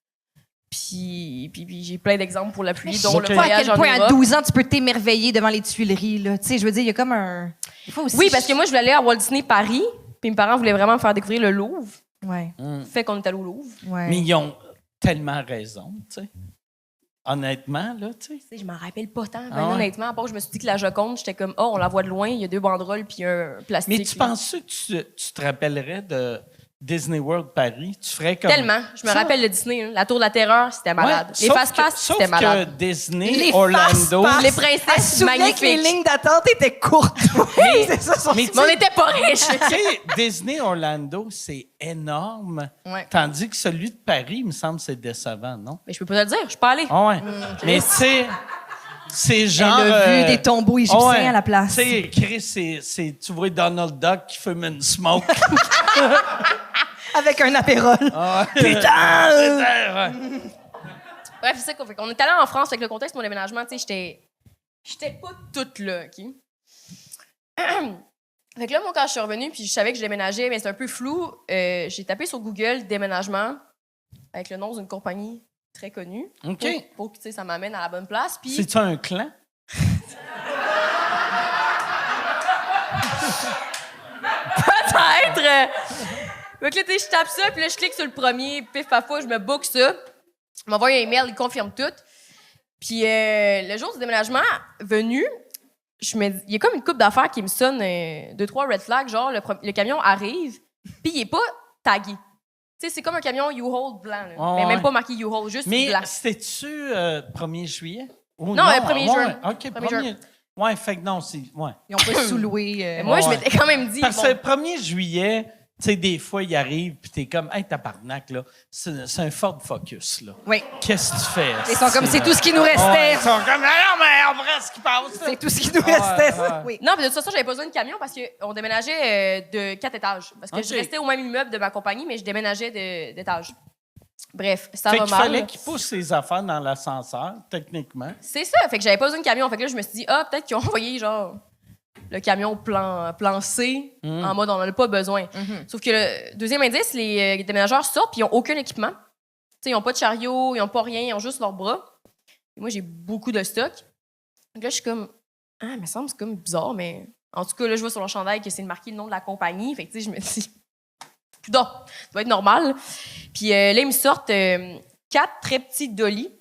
D: Puis j'ai plein d'exemples pour l'appuyer, dont
B: Ok.
D: le
E: Pas à
D: voyage
E: quel
D: en
E: point, à
D: Europe.
E: 12 ans, tu peux t'émerveiller devant les Tuileries, là. Tu sais, je veux dire, il y a comme un... Des fois aussi,
D: Oui, parce que moi, je voulais aller à Walt Disney Paris, puis mes parents voulaient vraiment me faire découvrir le Louvre.
E: Ouais,
D: Fait qu'on est allé au Louvre.
E: ouais.
B: Mais ils ont tellement raison, tu sais. Honnêtement, là, tu sais.
D: Tu sais, je m'en rappelle pas tant,
B: Ah ouais?
D: honnêtement. À part que je me suis dit que la Joconde, j'étais comme, oh, on la voit de loin, il y a 2 banderoles puis un plastique.
B: Mais tu
D: là.
B: penses que tu te rappellerais de Disney World Paris? Tu ferais comme...
D: Tellement. Je me
B: Ça-
D: rappelle le Disney, hein. La Tour de la Terreur, c'était malade.
B: Ouais,
D: Les
B: sauf
D: fast-pass,
B: que-
D: c'était
B: sauf
D: malade.
B: que Disney,
E: Les
B: Orlando...
E: fast-pass.
D: Les
E: Elle se
D: princesses,
E: souvient que les
D: magnifiques.
E: lignes d'attente étaient courtes.
B: Mais-
E: c'est ça son
B: mais
D: Mais on n'était pas riches.
B: Tu sais, Disney Orlando, c'est énorme.
D: Ouais.
B: Tandis que celui de Paris, il me semble, c'est décevant, non?
D: Mais je peux pas te le dire, je suis pas allée.
B: Ah ouais. Mais tu sais, c'est genre...
E: Elle a vu des tombeaux égyptiens
B: ouais.
E: à la place.
B: Tu sais, Chris, tu vois Donald Duck qui fume une smoke.
E: Avec un apérole.
B: Ah ouais.
E: Putain!
B: Ouais.
D: Bref, c'est ça qu'on fait. On est allé en France avec le contexte de mon déménagement. Tu sais, j'étais pas toute là, OK? Fait que là, moi, quand je suis revenue, puis je savais que je déménageais, mais c'est un peu flou, j'ai tapé sur Google déménagement avec le nom d'une compagnie très connue.
B: OK.
D: Pour que tu sais, ça m'amène à la bonne place. Puis
B: C'est-tu un clan?
D: peut-être! Fait que là, tu sais, je tape ça, puis là, je clique sur le premier, pif paf je me book ça. Il m'envoie un email, il confirme tout. Puis le jour du déménagement venu, il y a comme une couple d'affaires qui me sonne 2-3 red flags, genre le camion arrive, puis il est pas tagué. Tu sais, c'est comme un camion U-Haul blanc, là.
B: Oh,
D: mais même
B: ouais.
D: pas marqué U-Haul, juste
B: Mais
D: blanc.
B: c'était-tu 1er juillet? Ou
D: Non, 1er juin.
B: OK,
D: 1er
B: 1er. Ouais, fait que non, c'est... Ouais.
E: Ils ont pas sous-loué.
D: Mais moi, je
B: ouais.
D: m'étais quand même dit,
B: Parce
D: bon,
B: que le 1er juillet, tu sais, des fois, il arrive, puis t'es comme, hey, tabarnak, là, c'est un Ford Focus, là.
E: Oui.
B: Qu'est-ce que tu fais?
E: Ils sont comme, c'est tout ce qui nous
B: Ouais,
E: restait.
B: ils sont comme, ah non, mais on verra ce qui passe. là.
E: C'est tout ce qui nous
B: Ouais,
E: restait.
B: ouais.
E: Oui.
D: non, mais de toute façon, j'avais pas besoin de camion parce qu'on déménageait de 4 étages. Parce que
B: Ok.
D: je restais au même immeuble de ma compagnie, mais je déménageais d'étage. Bref, ça
B: Fait
D: va
B: qu'il
D: mal.
B: fallait qu'il pousse ses affaires dans l'ascenseur, techniquement.
D: C'est ça. Fait que j'avais pas besoin de camion. Fait que là, je me suis dit, peut-être qu'ils ont envoyé, genre, le camion plan C, en mode, on en a pas besoin. Sauf que le deuxième indice, les déménageurs sortent puis ils ont aucun équipement. Tu sais, ils ont pas de chariot, ils ont pas rien, ils ont juste leurs bras. Et moi, j'ai beaucoup de stock. Donc là, je suis comme, il me semble que c'est comme bizarre, mais en tout cas, là, je vois sur leur chandail que c'est marqué le nom de la compagnie. Fait que, tu sais, je me dis, putain, ça doit être normal. Puis là, ils me sortent 4 très petits dollies.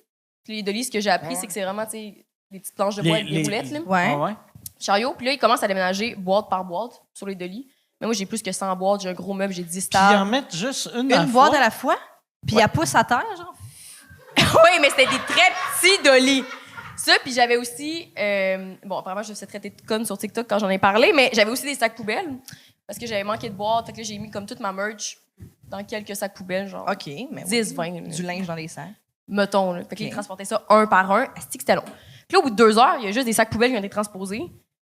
D: Puis les dollies, ce que j'ai appris, c'est que c'est vraiment, tu sais, des petites planches de bois avec des boulettes, là.
E: Ouais.
B: Ah ouais?
D: Chariot. Puis là, ils commencent à déménager boîte par boîte sur les dollies. Mais moi, j'ai plus que 100 boîtes. J'ai un gros meuble, j'ai 10
B: Puis ils en
D: tables.
B: mettent juste une
E: Une boîte
B: fois.
E: à la fois, puis elle pousse à terre, genre.
D: Oui, mais c'était des très petits dollies. Ça, puis j'avais aussi... bon, apparemment, je me suis traitée de conne sur TikTok quand j'en ai parlé, mais j'avais aussi des sacs poubelles parce que j'avais manqué de boîtes. Fait que là, j'ai mis comme toute ma merch dans quelques sacs poubelles, genre
E: OK, mais
D: 10, 20.
E: Du linge dans les sacs.
D: Mettons, là. Fait que
E: Ok.
D: ils transportaient ça un par un. Asti que c'était long. Puis là, au bout de 2 heures, il y a juste des sacs poubelles qui ont été transposés.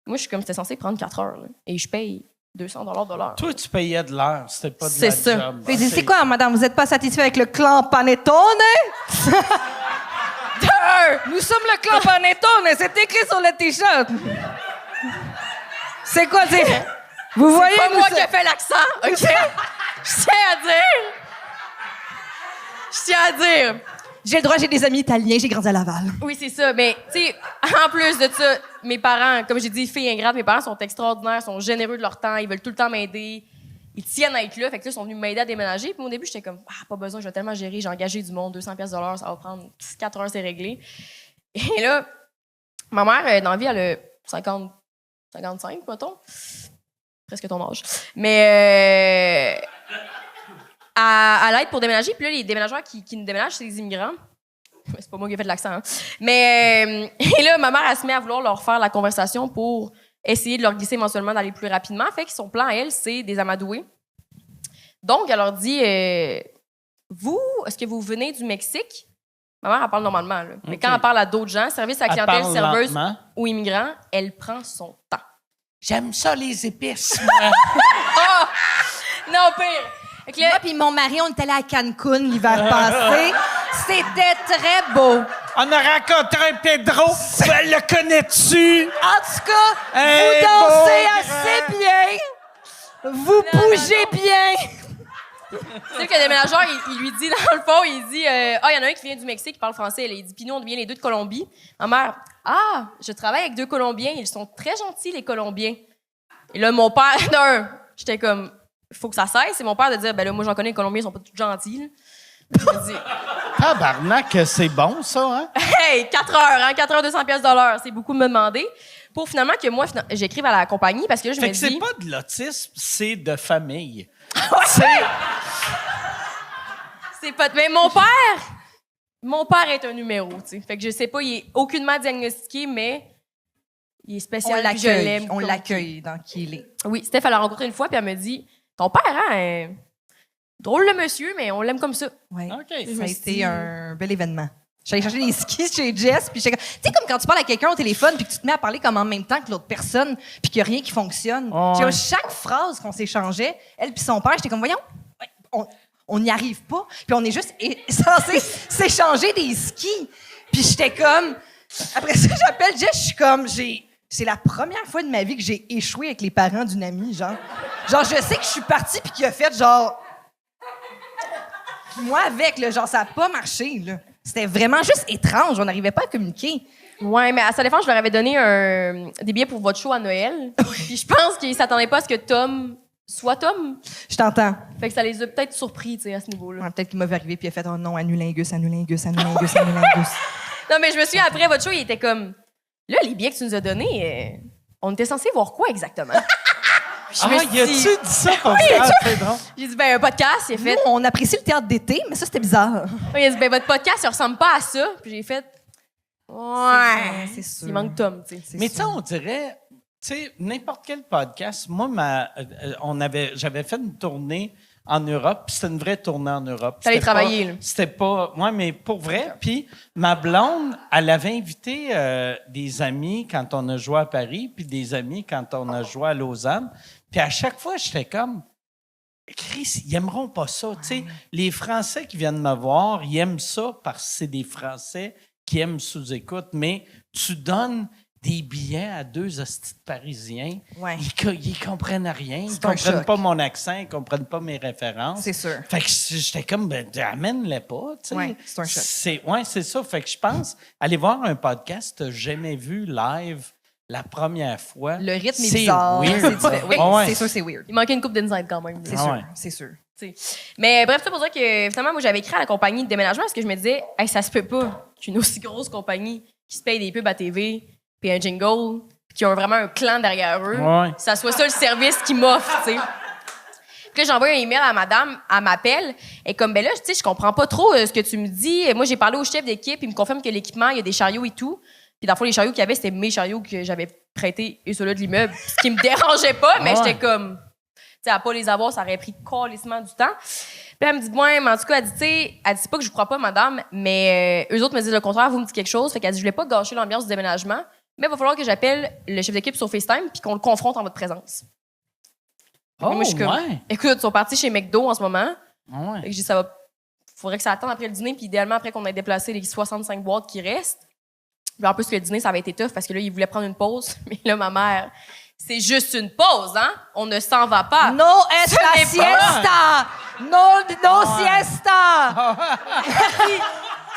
D: Moi, je suis comme, c'était censé prendre 4 heures, là. Et je paye 200 de l'heure.
B: Toi, tu payais de l'heure, c'était pas de
D: C'est
B: la
D: ça.
B: job.
E: Puis il dit,
B: Ok.
E: c'est quoi, madame, vous n'êtes pas satisfait avec le clan Panettone? Nous sommes le clan Panettone, c'est écrit sur le t-shirt. C'est quoi, c'est... Vous voyez,
D: Pas
E: nous
D: moi
E: sommes-
D: qui ai fait l'accent, OK? Je tiens à dire. Je tiens à dire.
E: J'ai le droit, j'ai des amis italiens, j'ai grandi à Laval.
D: Oui, c'est ça. Mais, tu sais, en plus de ça, mes parents, comme j'ai dit, filles ingrates, mes parents sont extraordinaires, sont généreux de leur temps, ils veulent tout le temps m'aider. Ils tiennent à être là. Fait que là, ils sont venus m'aider à déménager. Puis au début, j'étais comme, pas besoin, je vais tellement gérer. J'ai engagé du monde, 200 pièces de l'heure, ça va prendre 4 heures, c'est réglé. Et là, ma mère, dans la vie, elle a 55, mettons. Presque ton âge. Mais à l'aide pour déménager. Puis là, les déménageurs qui nous déménagent, c'est des immigrants. C'est pas moi qui ai fait de l'accent, hein. Mais et là, ma mère, elle se met à vouloir leur faire la conversation pour essayer de leur glisser mensuellement d'aller plus rapidement. Fait que son plan, elle, c'est des amadoués. Donc, elle leur dit, vous, est-ce que vous venez du Mexique? Ma mère, elle parle normalement, là. Mais
B: OK.
D: quand elle parle à d'autres gens, service à la
B: Elle
D: clientèle,
B: parle
D: serveuse
B: lentement.
D: ou immigrant, elle prend son temps.
B: J'aime ça, les épices, moi.
D: Non, pire! Fait que là,
E: Moi puis mon mari, on est allé à Cancun l'hiver passé. C'était très beau.
B: On a rencontré un Pedro. Ben, le connais-tu?
E: En tout cas,
B: Hey,
E: vous dansez
B: beau
E: assez bien. Vous bougez bien.
D: tu sais que le déménageur, il lui dit, dans le fond, il dit, il y en a un qui vient du Mexique, qui parle français. Là. Il dit, puis nous, on vient les deux de Colombie. Ma mère, je travaille avec 2 Colombiens. Ils sont très gentils, les Colombiens. Et là, mon père, j'étais comme, il faut que ça cesse. Et mon père de dire, ben là, moi, j'en connais, les Colombiens, ils sont pas tous gentils. Là. Je me dis,
B: Tabarnak, c'est bon, ça, hein?
D: hey, 4 heures, hein, 4 heures, 200 pièces de l'heure. C'est beaucoup de me demander. Pour finalement que moi, j'écrive à la compagnie parce que là, je
B: Fait
D: me
B: que
D: dis.
B: c'est pas de l'autisme, c'est de famille.
D: C'est pas. Mais mon père est un numéro, tu sais. Fait que je sais pas, il est aucunement diagnostiqué, mais il est
E: On
D: spécial. puis je l'aime
E: l'accueille. On
D: comme-
E: l'accueille dans qui il est.
D: Oui, Steph, elle l'a rencontré une fois, puis elle me dit, ton père, hein, drôle le monsieur, mais on l'aime comme ça.
E: Ouais.
B: OK.
E: Ça a
D: me suis
E: été
D: dit-
E: un bel événement. J'allais chercher des skis chez Jess, puis j'étais comme... Tu sais, comme quand tu parles à quelqu'un au téléphone, puis que tu te mets à parler comme en même temps que l'autre personne, puis qu'il n'y a rien qui fonctionne.
B: Ouais.
E: J'ai chaque phrase qu'on s'échangeait, elle puis son père, j'étais comme, voyons, on n'y arrive pas, puis on est juste censé s'échanger des skis. Puis j'étais comme... Après ça, j'appelle Jess, je suis comme, c'est la première fois de ma vie que j'ai échoué avec les parents d'une amie, genre. Genre, je sais que je suis partie, puis qu'il a fait, genre... Moi, avec, là, genre, ça n'a pas marché, là. C'était vraiment juste étrange. On n'arrivait pas à communiquer.
D: Ouais, mais à sa défense, je leur avais donné des billets pour votre show à Noël. Puis je pense qu'ils s'attendaient pas à ce que Tom soit Tom.
E: Je t'entends.
D: Fait que ça les a peut-être surpris, tu sais, à ce niveau-là.
E: Ouais, peut-être qu'il m'avait arrivé puis il a fait « Oh non, annulingus, annulingus, annulingus, annulingus.
D: Non, mais je me souviens, après votre show, il était comme, là, les billets que tu nous as donnés, on était censé voir quoi exactement? Je me suis
B: y a-tu
D: dit-
B: dit ça pour ça? C'est drôle.
D: J'ai dit, ben, un podcast, il a
E: Nous,
D: fait.
E: on apprécie le théâtre d'été, mais ça, c'était bizarre.
D: Il a dit, ben, votre podcast, il ressemble pas à ça. Puis j'ai fait, ouais.
E: C'est sûr.
D: Il manque Tom, tu sais.
E: C'est
B: Mais tu sais,
E: sûr.
B: on dirait, tu sais, n'importe quel podcast. Moi, j'avais fait une tournée en Europe, puis c'était une vraie tournée en Europe.
D: T'allais
B: C'était
D: travailler,
B: pas-
D: là.
B: C'était pas, ouais, mais pour vrai. Puis ma blonde, elle avait invité des amis quand on a joué à Paris, puis des amis quand on a joué à Lausanne. Puis à chaque fois, j'étais comme, Chris, ils aimeront pas ça. Tu sais, les Français qui viennent me voir, ils aiment ça parce que c'est des Français qui aiment sous-écoute, mais tu donnes des billets à 2 hosties de Parisiens,
E: Ouais.
B: ils comprennent rien, ils
E: C'est un
B: comprennent
E: choc.
B: pas mon accent, ils comprennent pas mes références.
E: C'est sûr.
B: Fait que j'étais comme, ben, amène-les pas, tu sais.
E: Ouais, c'est un choc.
B: Ouais, c'est ça. Fait que je pense, aller voir un podcast, t'as jamais vu live la première fois.
E: Le rythme est
B: c'est
E: bizarre.
B: weird.
E: C'est différent. Oui,
B: Ah ouais.
E: c'est sûr, c'est weird.
D: Il manquait une coupe d'insight quand même.
E: C'est
B: Ah
E: sûr,
B: ouais.
E: c'est sûr.
D: Tu sais. Mais bref, c'est pour dire que finalement, moi, j'avais écrit à la compagnie de déménagement parce que je me disais, hey, ça se peut pas qu'une aussi grosse compagnie qui se paye des pubs à TV, puis un jingle, puis qui ont vraiment un clan derrière eux,
B: Ouais.
D: ça soit ça le service qu'ils m'offrent, tu sais. Puis là, j'envoie un email à madame, elle m'appelle, et comme, ben là, tu sais, je comprends pas trop ce que tu me dis. Moi, j'ai parlé au chef d'équipe, il me confirme que l'équipement, il y a des chariots et tout. Puis dans le fond, les chariots qu'il y avait, c'était mes chariots que j'avais prêtés et ceux-là de l'immeuble, ce qui me dérangeait pas, mais
B: Ouais.
D: j'étais comme... Tu sais, à pas les avoir, ça aurait pris calissement du temps. Puis elle me dit, ouais, mais en tout cas, elle dit, tu sais, elle dit, c'est pas que je crois pas, madame, mais eux autres me disent le contraire, vous me dites quelque chose. Fait qu'elle dit, je voulais pas gâcher l'ambiance du déménagement, mais il va falloir que j'appelle le chef d'équipe sur FaceTime puis qu'on le confronte en votre présence.
B: Oh,
D: Moi, je suis comme,
B: ouais.
D: écoute, ils sont partis chez McDo en ce moment.
B: Ouais.
D: Fait que je dis, ça va, faudrait que ça attende après le dîner, puis idéalement, après qu'on ait déplacé les 65 boîtes qui restent. Puis en plus, le dîner, ça avait été tough parce que là, ils voulaient prendre une pause. Mais là, ma mère, c'est juste une pause, hein? On ne s'en va pas.
E: No es
D: Ce
E: la
D: n'est
E: siesta! No siesta!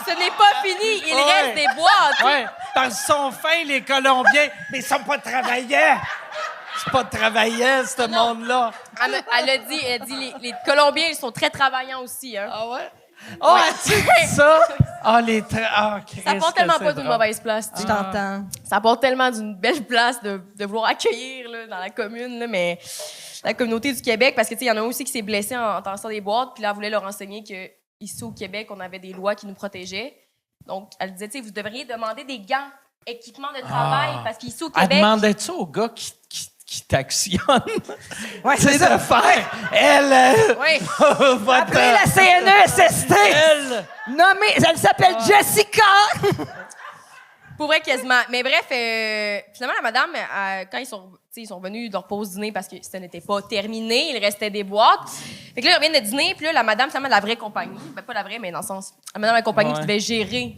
D: Ce n'est pas fini, il
B: Ouais.
D: reste des boîtes.
B: Ouais, parce qu'ils sont fins, les Colombiens, mais ils sont pas travaillants. C'est pas travaillant, ce monde-là.
D: Elle a dit les Colombiens, ils sont très travaillants aussi, hein?
B: Ah ouais? Oh, as-tu dit ça? Ah, Christ,
D: Ça part tellement
B: que
D: pas
B: c'est
D: d'une
B: drôle.
D: mauvaise place, tu
E: Je
D: sais.
E: t'entends.
D: Ça part tellement d'une belle place de vouloir accueillir là, dans la commune, là, mais la communauté du Québec, parce que tu sais, il y en a aussi qui s'est blessé en tassant des boîtes, puis là, elle voulait leur enseigner que ici au Québec, on avait des lois qui nous protégeaient. Donc, elle disait, tu sais, vous devriez demander des gants, équipements de travail, parce qu'ici au
B: Elle
D: Québec,
B: demandait-tu aux gars qui qui t'actionne.
E: Ouais,
B: C'est
E: c'est ça.
B: de faire. Elle
E: Oui.
B: va
E: Appelez la CNESST.
B: Elle.
E: Nommée, elle s'appelle Jessica.
D: Pour vrai, quasiment. Mais bref, finalement, la madame, quand ils sont venus de leur pause dîner parce que ça n'était pas terminé, il restait des boîtes. Fait que là, ils reviennent de dîner, puis là, la madame, finalement, la vraie compagnie, ben pas la vraie, mais dans le sens, la madame de la compagnie qui devait gérer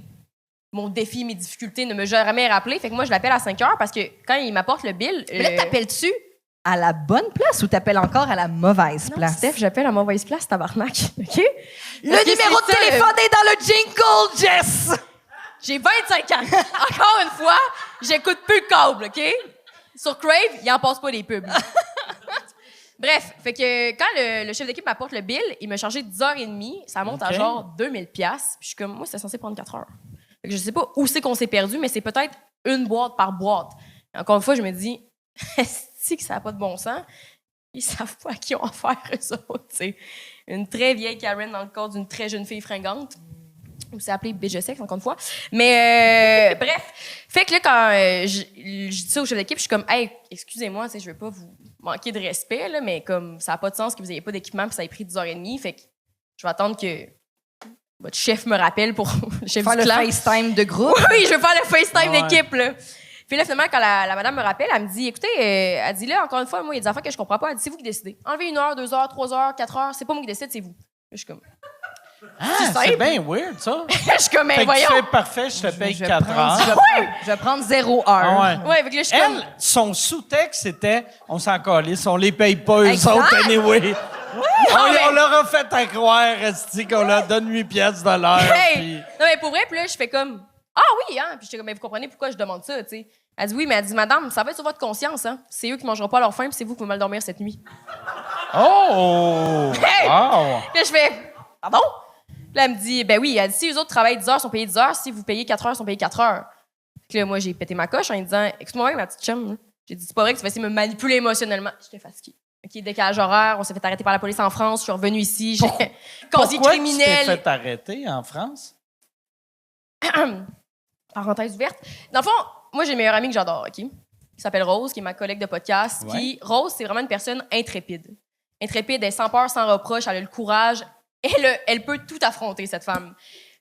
D: mon défi, mes difficultés, ne me jamais rappelé. Fait que moi, je l'appelle à 5 heures parce que quand il m'apporte le bill...
E: Mais là, t'appelles-tu à la bonne place ou t'appelles encore à la mauvaise
D: Non,
E: place?
D: Steph, j'appelle à mauvaise place, tabarnak. OK?
E: Le
D: Parce que
E: numéro de
D: c'est ça,
E: téléphone est dans le jingle, Jess!
D: J'ai 25 ans. Encore une fois, j'écoute plus le câble, OK? Sur Crave, il en passe pas des pubs. Bref, fait que quand le chef d'équipe m'apporte le bill, il m'a chargé 10h30, ça monte à genre 2000$. Puis je suis comme, moi, c'était censé prendre 4 heures. Fait que je sais pas où c'est qu'on s'est perdu, mais c'est peut-être une boîte par boîte. Et encore une fois, je me dis, est-ce que ça n'a pas de bon sens? Ils savent pas à qui ont affaire, eux autres, t'sais. Une très vieille Karen dans le corps d'une très jeune fille fringante. Ou c'est appelé BG sexe, encore une fois. Mais bref. Fait que là, quand je dis ça au chef d'équipe, je suis comme, hey, excusez-moi, je veux pas vous manquer de respect, là, mais comme ça n'a pas de sens que vous n'ayez pas d'équipement puis ça ait pris 10h30. Fait que je vais attendre que votre chef me rappelle pour le chef
E: Faire
D: du
E: le
D: clan.
E: FaceTime de groupe.
D: Oui, je veux faire le FaceTime
B: Ouais.
D: d'équipe, là. Puis là, finalement, quand la madame me rappelle, elle me dit, écoutez, elle dit là, encore une fois, moi, il y a des affaires que je comprends pas. Elle dit, c'est vous qui décidez. Enlevez 1 heure, 2 heures, 3 heures, 4 heures, c'est pas moi qui décide, c'est vous. Là, je suis comme,
B: Ah, c'est bien weird, ça.
D: je suis comme, mais
B: Fait que tu
D: voyons.
B: fais parfait, je te paye
E: Je vais
B: 4
E: prendre-
B: heures.
E: je vais prendre 0 heure.
B: Ah ouais.
D: Ouais, fait que là, je suis comme,
B: Elle, son sous-texte, c'était on s'en calisse, on les paye pas, eux
E: Exact.
B: autres, anyway.
D: mais-
B: On leur a fait à croire, esti, qu'on leur donne 8 piastres de l'heure.
D: hey!
B: puis-
D: Non, mais pour vrai, puis là, je fais comme, ah oui, hein. Puis j'étais comme, mais vous comprenez pourquoi je demande ça, tu sais. Elle dit, oui, mais elle dit, madame, ça va être sur votre conscience, hein. C'est eux qui mangeront pas à leur faim, puis c'est vous qui pouvez mal dormir cette nuit.
B: Oh!
D: Hey!
B: Wow!
D: Puis là, je fais, pardon? Puis là, elle me dit, ben oui, elle dit, si les autres travaillent 10 heures, sont payés 10 heures. Si vous payez 4 heures, sont payés 4 heures. Puis là, moi, j'ai pété ma coche en lui disant, excuse-moi, ma petite chum. J'ai dit, c'est pas vrai que tu vas essayer de me manipuler émotionnellement. J'étais fatiguée. OK, décalage horaire, on s'est fait arrêter par la police en France. Je suis revenue ici. J'ai casier
B: Pourquoi tu t'es
D: criminel.
B: fait arrêter en France?
D: Parenthèse ouverte. Dans le fond, moi, j'ai une meilleure amie que j'adore, OK? Qui s'appelle Rose, qui est ma collègue de podcast.
B: Ouais.
D: Puis Rose, c'est vraiment une personne intrépide. Intrépide, elle est sans peur, sans reproche, elle a le courage. Elle peut tout affronter, cette femme.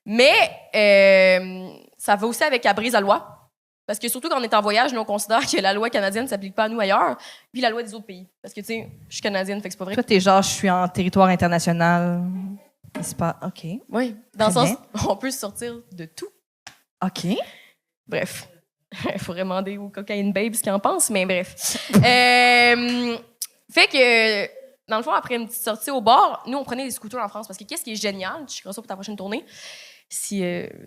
D: Mais ça va aussi avec elle brise la loi. Parce que surtout quand on est en voyage, nous, on considère que la loi canadienne ne s'applique pas à nous ailleurs, puis la loi des autres pays. Parce que, tu sais, je suis canadienne, fait que c'est pas vrai.
E: Toi, t'es genre, je suis en territoire international. Il se passe. OK.
D: Oui, dans le
E: Très
D: sens, on peut sortir de tout.
E: OK.
D: Bref. Il faudrait demander aux Cocaine Babes ce qu'ils en pensent, mais bref. Fait que, dans le fond, après une petite sortie au bar, nous, on prenait des scooters en France. Parce que qu'est-ce qui est génial, je ferai ça pour ta prochaine tournée, si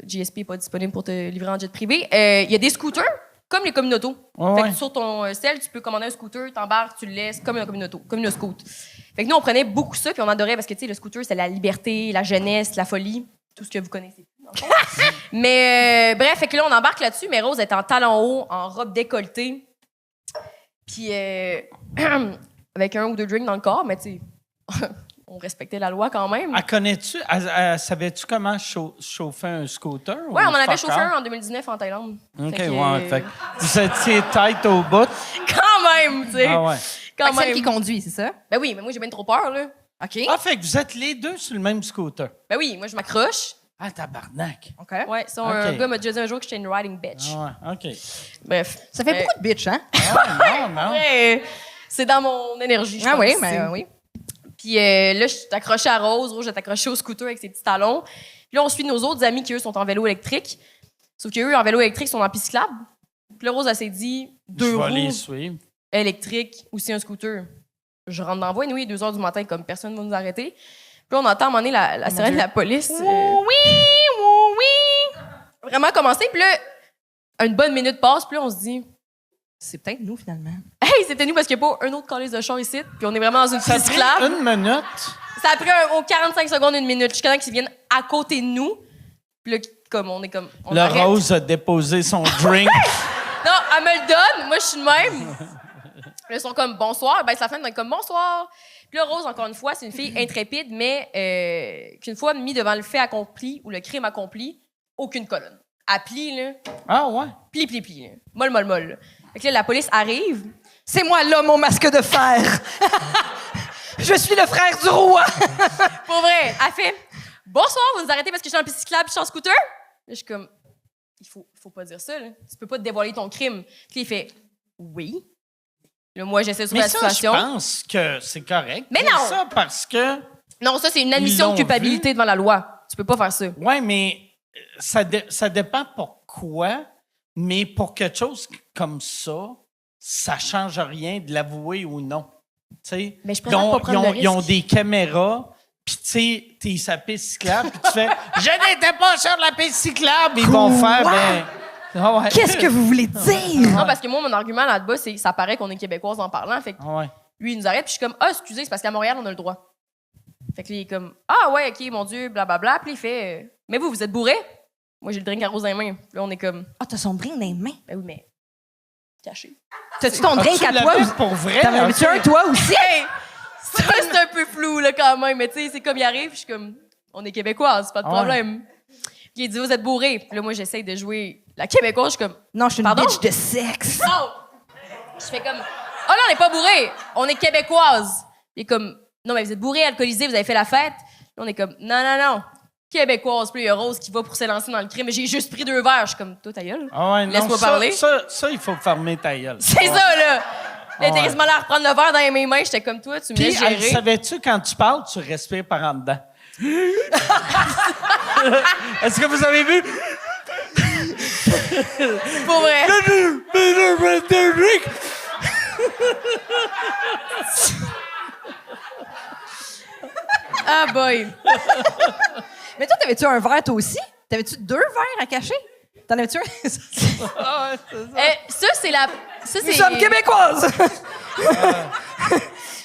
D: GSP n'est pas disponible pour te livrer en jet privé, il y a des scooters comme les communautos. Fait que sur ton cell, tu peux commander un scooter, t'embarques, tu le laisses comme un communauto, comme une scoot. Fait que nous, on prenait beaucoup ça, puis on adorait parce que, tu sais, le scooter, c'est la liberté, la jeunesse, la folie, tout ce que vous connaissez. dans le fond. Mais bref, fait que là, on embarque là-dessus, mais Rose est en talons hauts, en robe décolletée, puis avec 1 ou 2 drinks dans le corps, mais tu sais, on respectait la loi quand même.
B: Savais-tu comment chauffer un scooter?
D: Ouais, on en avait
B: fuck
D: chauffé
B: all?
D: un en 2019 en Thaïlande.
B: OK,
D: Fait que,
B: ouais. Fait que vous étiez tête au bout.
D: Quand même, tu sais.
B: Ah ouais.
D: Quand
E: Fait que celle
D: même.
E: qui conduit, c'est ça?
D: Ben oui, mais moi, j'ai bien trop peur, là.
E: OK.
B: Ah, fait que vous êtes les deux sur le même scooter.
D: Ben oui, moi, je m'accroche.
B: Ah, tabarnak.
E: OK.
D: Ouais, ça,
B: Ok.
D: un gars m'a déjà dit un jour que j'étais une riding bitch.
B: Ah ouais, OK.
D: Bref.
E: Ça fait beaucoup de bitch, hein?
B: Ah, non, non.
D: Ouais, c'est dans mon énergie, je
E: Ah
D: pense.
E: oui, mais oui.
D: Puis là, je suis accrochée à Rose. Rose, je suis accrochée au scooter avec ses petits talons. Puis là, on suit nos autres amis qui, eux, sont en vélo électrique. Sauf qu'eux, en vélo électrique, sont en piste cyclable. Puis là, Rose, elle s'est dit,
B: Je
D: 2
B: vais les
D: roues
B: suivre.
D: électriques ou c'est un scooter. Je rentre dans la voie, oui, 2 heures du matin, comme personne ne va nous arrêter. Puis là, on entend à un moment donné la sirène de la police.
E: Oui.
D: Vraiment commencer. Puis là, une bonne minute passe. Puis là, on se dit,
E: C'est peut-être nous, finalement.
D: hey, c'était nous parce qu'il n'y a pas un autre calice de char ici. Puis on est vraiment dans une
B: Ça a
D: piste
B: pris
D: cyclable.
B: 1 minute.
D: Ça a pris au 45 secondes, 1 minute, jusqu'à temps qu'ils viennent à côté de nous. Puis là, comme on est comme. On
B: Le
D: arrête.
B: Rose a déposé son drink.
D: Non, elle me le donne. Moi, je suis de même. Là, ils sont comme bonsoir. Ben, c'est la fin, on est comme bonsoir. Puis là, Rose, encore une fois, c'est une fille intrépide, mais qu'une fois mise devant le fait accompli ou le crime accompli, aucune colonne. Elle plie, là.
B: Ah ouais.
D: Plie, là. Molle. Fait que là, la police arrive.
E: C'est moi l'homme au masque de fer. Je suis le frère du roi.
D: Pour vrai, elle fait « Bonsoir, vous nous arrêtez parce que je suis en piste cyclable et je suis en scooter? » Là, je suis comme « Il faut pas dire ça, là. Tu peux pas te dévoiler ton crime. » Puis il fait « Oui. » Là, moi, j'essaie de sauver
B: Mais
D: la
B: ça,
D: situation.
B: je pense que c'est correct.
D: Mais
B: C'est
D: non!
B: ça parce que...
D: Non, ça, c'est une admission
B: l'ont
D: de culpabilité devant la loi. Tu peux pas faire ça.
B: Oui, mais ça dépend pourquoi, mais pour quelque chose comme ça change rien de l'avouer ou non. Tu sais,
D: Mais je préfère pas prendre le
B: ils ont
D: risque.
B: des caméras, puis tu sais, t'es sur la piste cyclable, puis tu fais « Je n'étais pas sur la piste cyclable! » Ils vont faire, ben... Ah ouais.
E: Qu'est-ce que vous voulez dire?
D: Non, parce que moi, mon argument là-bas, c'est ça paraît qu'on est québécoise en parlant. Fait que
B: Ah ouais.
D: lui, il nous arrête, puis je suis comme, ah, excusez, c'est parce qu'à Montréal, on a le droit. Fait que lui, il est comme, ah, ouais, OK, mon Dieu, blablabla. Puis il fait, mais vous êtes bourré? Moi, j'ai le drink à rose dans les mains. Puis là, on est comme,
E: Ah, t'as son drink dans les mains.
D: ben oui, mais caché.
E: T'as-tu ton drink
B: Tu
E: à toi?
B: l'avais pour vrai?
E: T'en avais-tu un, toi aussi?
D: Hey! Ça, c'est un peu flou, là, quand même. Mais tu sais, c'est comme il arrive, puis je suis comme, on est québécoise, pas de
B: Ah ouais.
D: problème. Puis il dit, vous êtes bourré. Puis là, moi, j'essaye de jouer la québécoise, je suis comme,
E: Non, je suis une
D: Pardon?
E: bitch de sexe.
D: oh! Je fais comme, oh non, on n'est pas bourré, on est québécoise. Il est comme, non, mais vous êtes bourré, alcoolisé, vous avez fait la fête. Là, on est comme, non. Québécoise, puis il y a Rose qui va pour s'élancer dans le crime. Mais j'ai juste pris 2 verres. Je suis comme, toi, ta gueule.
B: Ah ouais, non,
D: Laisse-moi
B: ça-
D: parler.
B: Ça, il faut fermer ta gueule.
D: C'est ça, là. Il était quasiment là à reprendre le verre dans mes mains. J'étais comme toi, tu me
B: Puis,
D: laisses gérer.
B: savais-tu, quand tu parles, tu respires par en dedans? Est-ce que vous avez vu?
D: Pour vrai. Ah, boy.
E: Mais toi, t'avais-tu un verre, toi aussi? T'avais-tu 2 verres à cacher? T'en avais-tu un?
D: Ça, c'est la. Ça,
E: Nous sommes québécoises!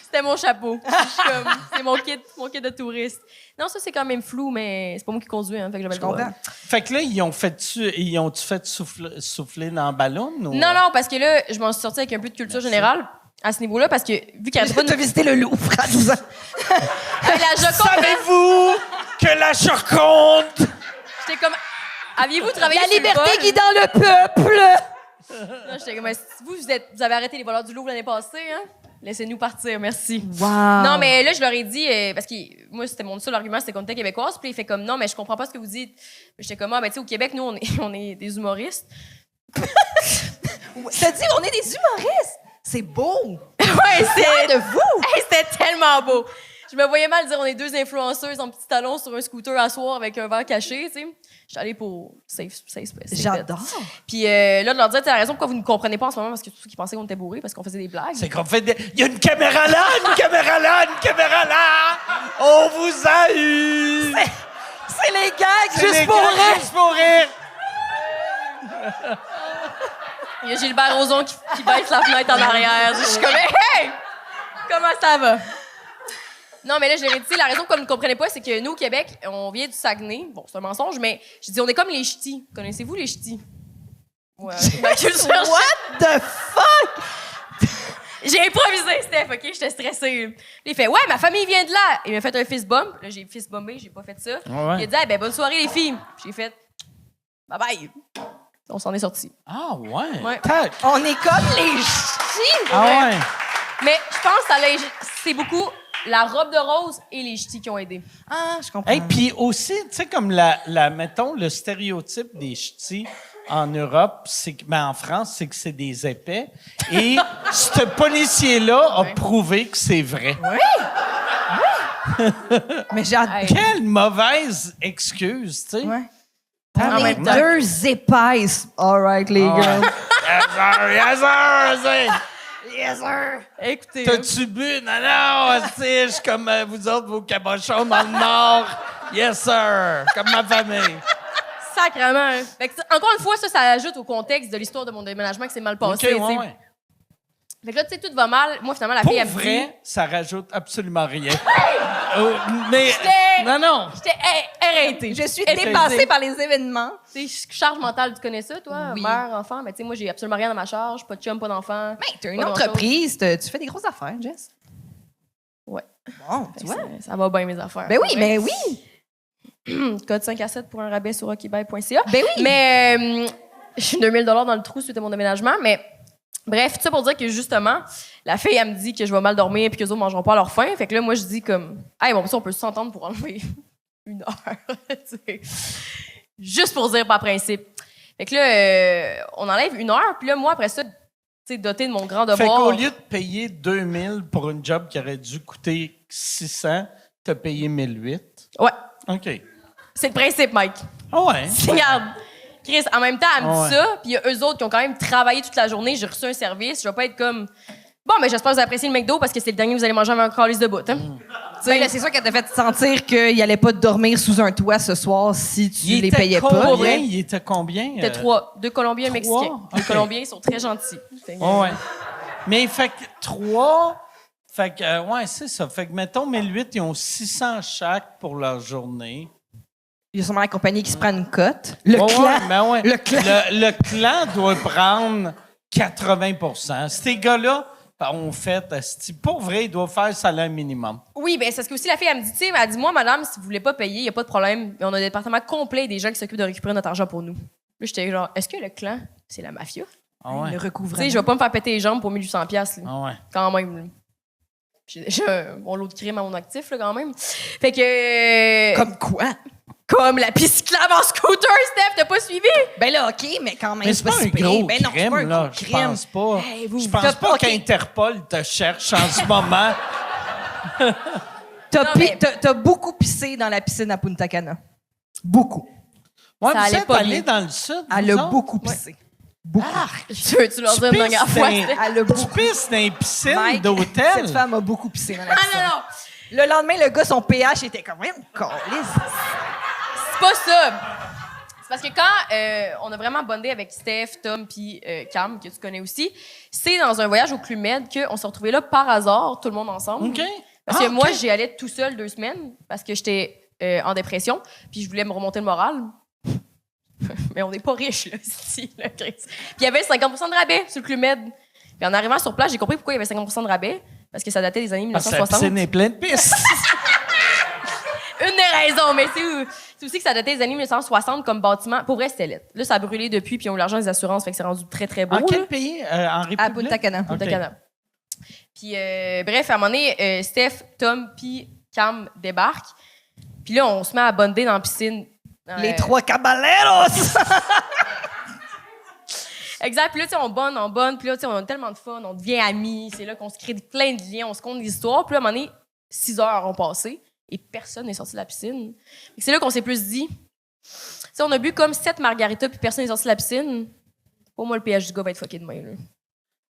D: C'était mon chapeau. Je suis comme, c'est mon kit de touriste. Non, ça, c'est quand même flou, mais c'est pas moi qui conduis, hein, fait que j'avais
E: Je
D: le droit.
E: comprends.
B: Fait que là, ils ont-tu fait souffler dans le ballon? Ou...
D: Non, parce que là, je m'en suis sortie avec un peu de culture générale à ce niveau-là, parce que vu qu'il y a pas de...
E: T'as visité le Louvre à 12 ans.
D: la Joconde,
B: Savez-vous que la Joconde...
D: j'étais comme, aviez-vous travaillé
E: La
D: sur le
E: liberté
D: vol?
E: qui est dans le peuple!
D: Non, j'étais comme, vous avez arrêté les voleurs du Louvre l'année passée, hein? Laissez-nous partir, merci.
E: Wow.
D: Non, mais là, je leur ai dit, parce que moi, c'était mon seul argument, c'était qu'on était québécoise. Puis il fait comme, non, mais je comprends pas ce que vous dites. J'étais comme, ah, ben, tu sais, au Québec, nous, on est des humoristes.
E: T'as dit, on est des humoristes! C'est beau!
D: Ouais, c'est.
E: De vous!
D: Hey, c'était tellement beau. Je me voyais mal dire, on est 2 influenceuses en petits talons sur un scooter à soir avec un verre caché, tu sais. J'étais allée pour safe
E: J'adore!
D: Puis là, de leur dire, t'as raison, pourquoi vous ne comprenez pas en ce moment, parce que tous ceux qui pensaient qu'on était bourrés, parce qu'on faisait des blagues.
B: C'est qu'on fait des... Il y a une caméra là, une caméra là, une caméra là! On vous a eu!
E: C'est les gags
B: C'est les
E: juste pour
B: gars,
E: rire!
B: Juste pour rire!
D: Il y a Gilbert Rozon qui baisse la fenêtre en arrière. Je suis comme, hey! Comment ça va? Non, mais là, je leur ai dit, la raison qu'on ne comprenait pas, c'est que nous, au Québec, on vient du Saguenay. Bon, c'est un mensonge, mais je dis, on est comme les ch'tis. Connaissez-vous les ch'tis? Ouais, ma culture.
E: What the fuck?
D: J'ai improvisé, Steph, OK? J'étais stressée. Puis il fait, ouais, ma famille vient de là. Il m'a fait un fist bump. Là, j'ai fist bumpé, j'ai pas fait ça.
B: Ouais.
D: Il a dit, ah, ben, bonne soirée, les filles. J'ai fait, bye bye. On s'en est sortis.
B: Ah ouais?
D: Ouais.
B: Tac.
E: On est comme les ch'tis!
B: Ah ouais?
D: Mais je pense que c'est beaucoup la robe de rose et les ch'tis qui ont aidé.
E: Ah, je comprends.
B: Et puis aussi, tu sais, comme mettons, le stéréotype des ch'tis en Europe, c'est que, ben en France, c'est que c'est des épais. Et ce policier-là a prouvé que c'est vrai.
E: Mais j'adore.
D: Hey.
B: Quelle mauvaise excuse, tu sais.
E: Ouais.
D: En
E: On est
D: même temps.
E: 2 épaisses. All right, les gars.
B: Yes, sir, c'est...
E: Yes, sir.
D: Écoutez.
B: T'as-tu bu? Non, non, je suis comme vous autres, vos cabochons dans le Nord. Yes, sir. Comme ma famille.
D: Sacrement. Fait que, encore une fois, ça ajoute au contexte de l'histoire de mon déménagement que c'est mal passé.
B: OK, ouais,
D: tu sais.
B: ouais.
D: Fait que là, tu sais, tout va mal. Moi, finalement, la
B: Pour
D: fille, elle me dit...
B: vrai, ça rajoute absolument rien. Mais...
D: J'étais-
B: Non.
D: J'étais arrêtée.
E: Je suis
D: Épuisée.
E: dépassée par les événements.
D: Tu sais, charge mentale, tu connais ça, toi?
E: Oui.
D: Mère, enfant. Mais tu sais, moi, j'ai absolument rien dans ma charge. Pas de chum, pas d'enfant.
E: Ben, t'as une
D: Pas grand-chose.
E: entreprise, tu fais des grosses affaires, Jess.
D: Ouais.
E: Bon, tu
D: Fait que
E: vois.
D: ça va bien, mes affaires.
E: Ben oui,
D: Ouais.
E: mais oui.
D: Code 5 à 7 pour un rabais sur rockybuy.ca.
E: Ben oui.
D: Mais je suis 2000 $ dans le trou suite à mon déménagement. Mais Bref, tout ça pour dire que justement, la fille, elle me dit que je vais mal dormir puis que les autres mangeront pas à leur faim. Fait que là, moi, je dis comme, hey, bon, ça, on peut s'entendre pour enlever 1 heure. Tu sais. Juste pour dire par principe. Fait que là, on enlève 1 heure, puis là, moi, après ça, tu sais, doté de mon grand devoir.
B: Fait qu'au lieu de payer 2000 pour une job qui aurait dû coûter 600, t'as payé 1008.
D: Ouais,
B: OK.
D: c'est le principe, Mike.
B: Ah ouais.
D: Regarde. Chris, en même temps, elle me dit
B: Ouais.
D: ça, puis il y a eux autres qui ont quand même travaillé toute la journée, j'ai reçu un service, je vais pas être comme, bon, mais j'espère que vous appréciez le McDo parce que c'est le dernier que vous allez manger avec un calice de bout, hein.
E: Ben là, c'est sûr qu'elle t'a fait sentir qu'il allait pas dormir sous un toit ce soir si tu
B: Il
E: les
B: était
E: payais pas.
B: combien?
E: là.
B: Il était combien?
D: C'était 3, 2 Colombiens et un Mexicain.
B: 3?
D: Les
B: Ok.
D: Colombiens, ils sont très gentils. Fait que-
B: Ouais. Mais fait que 3... Fait que, ouais, c'est ça. Fait que, mettons, 1008, ils ont 600 chaque pour leur journée.
E: Il y a sûrement la compagnie qui se prend une cote. Le
B: Ouais,
E: clan.
B: ouais, ben ouais.
E: Le clan.
B: Le clan doit prendre 80 Ces gars-là ont fait... Pour vrai, ils doivent faire le salaire minimum.
D: Oui, ben c'est parce que aussi la fille, elle me dit, tu sais, elle dit, moi, madame, si vous voulez pas payer, il y a pas de problème. On a des départements complets des gens qui s'occupent de récupérer notre argent pour nous. Là, j'étais genre, est-ce que le clan, c'est la mafia?
B: Ah ouais.
E: Le
D: Tu
E: recouvrement.
D: sais, je vais pas me faire péter les jambes pour 1800$, là.
B: Ah ouais.
D: Quand même, là. J'ai déjà mon lot de crime à mon actif, là, quand même. Fait que...
E: Comme quoi?
D: Comme la piste cyclable en scooter, Steph, t'as pas suivi?
E: Ben là, OK, mais quand même,
B: Mais c'est pas un
E: si pire.
B: gros
E: Ben non, c'est
B: crime,
E: pas un
B: là.
E: gros
B: Je
E: crime.
B: pense pas.
E: Hey, vous
B: Je
E: vous
B: pense
E: faites
B: pas
E: pas, OK.
B: qu'Interpol te cherche en ce moment.
E: T'as
D: Non,
E: pi-
D: mais-
E: t'as beaucoup pissé dans la piscine à Punta Cana. Beaucoup.
B: Ouais,
D: Ça
B: vous
D: allait
B: êtes
D: pas
B: allés
D: bien.
B: dans le sud,
E: Elle
B: vous
E: a
B: autres?
E: beaucoup pissé. Beaucoup.
D: Tu leur dis une dernière
B: pisses
D: fois,
B: dans-
D: Steph.
E: Elle a
B: Tu
E: beaucoup.
B: pisses dans les piscines
E: Mike,
B: d'hôtel?
E: cette femme a beaucoup pissé dans la
D: Ah
E: piscine.
D: non, non,
E: Le lendemain, le gars, son pH était comme, ouais, câlisse.
D: c'est pas ça. C'est parce que quand on a vraiment bondé avec Steph, Tom puis Cam, que tu connais aussi, c'est dans un voyage au Club Med qu'on s'est retrouvés là par hasard, tout le monde ensemble.
B: OK.
D: Parce que
B: Ah,
D: moi,
B: OK.
D: j'y allais tout seul 2 semaines parce que j'étais en dépression, puis je voulais me remonter le moral. Mais on n'est pas riches, là, ici, là, Chris. Puis il y avait 50% de rabais sur le Club Med. Puis en arrivant sur place, j'ai compris pourquoi il y avait 50% de rabais, parce que ça datait des années
B: Parce que la
D: 1960.
B: piscine est pleine de pistes.
D: Une des raisons, mais c'est aussi que ça datait des années 1960 comme bâtiment. Pour vrai, c'était lettre. Là, ça a brûlé depuis, puis ils ont eu l'argent des assurances, fait que c'est rendu très, très beau.
B: En
D: là.
B: quel pays? En République?
E: À Punta Cana.
B: OK.
D: Punta Cana. Puis, bref, à un moment donné, Steph, Tom, puis Cam débarquent. Puis là, on se met à bonder dans la piscine.
E: Les 3 caballeros!
D: Exact. Puis là, tu sais, on bonne. Puis là, tu sais, on a tellement de fun. On devient amis. C'est là qu'on se crée plein de liens. On se compte des histoires. Puis là, à un moment donné, 6 heures ont passé et personne n'est sorti de la piscine. Fait que c'est là qu'on s'est plus dit... Tu sais, on a bu comme 7 margaritas puis personne n'est sorti de la piscine. Pour moi, le pH du gars va être fucké demain, là.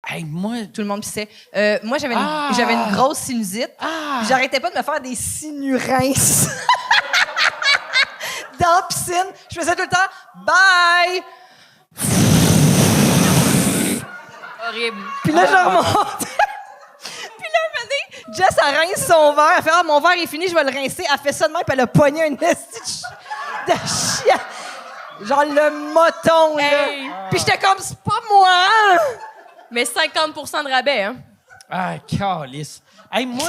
B: Hey, moi...
E: Tout le monde pissait. Moi, j'avais
B: Ah!
E: j'avais une grosse sinusite.
B: Ah!
E: Puis j'arrêtais pas de me faire des sinurins. Dans la piscine. Je faisais tout le temps « Bye!
D: Horrible. »
E: Puis là, je remontais. Puis là, un moment donné, Jess, elle rince son verre. Elle fait « Ah, mon verre est fini, je vais le rincer. » Elle fait ça de même, puis elle a pogné un esti de chien. Genre le moton, là.
D: Hey!
E: Puis j'étais comme « C'est pas moi! »
D: Mais 50% de rabais, hein?
B: Ah, calice. Hey, moi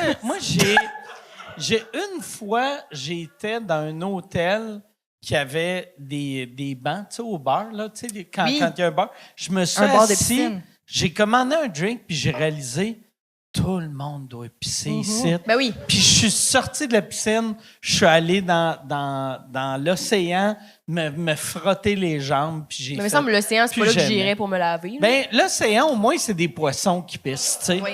B: j'ai une fois, j'étais dans un hôtel qui avait des bancs, tu sais, au bar, là, tu sais, quand
E: Oui.
B: il y a un bar. Je me suis
E: Un bar de
B: assis,
E: piscine.
B: j'ai commandé un drink, puis j'ai réalisé, tout le monde doit pisser ici.
D: Ben oui.
B: Puis je suis sorti de la piscine, je suis allé dans l'océan, me frotter les jambes, puis j'ai
D: Mais il me
B: fait...
D: semble que l'océan, c'est
B: plus
D: pas là que
B: jamais.
D: j'irais pour me laver. là.
B: Ben, l'océan, au moins, c'est des poissons qui pissent, tu sais.
E: Oui.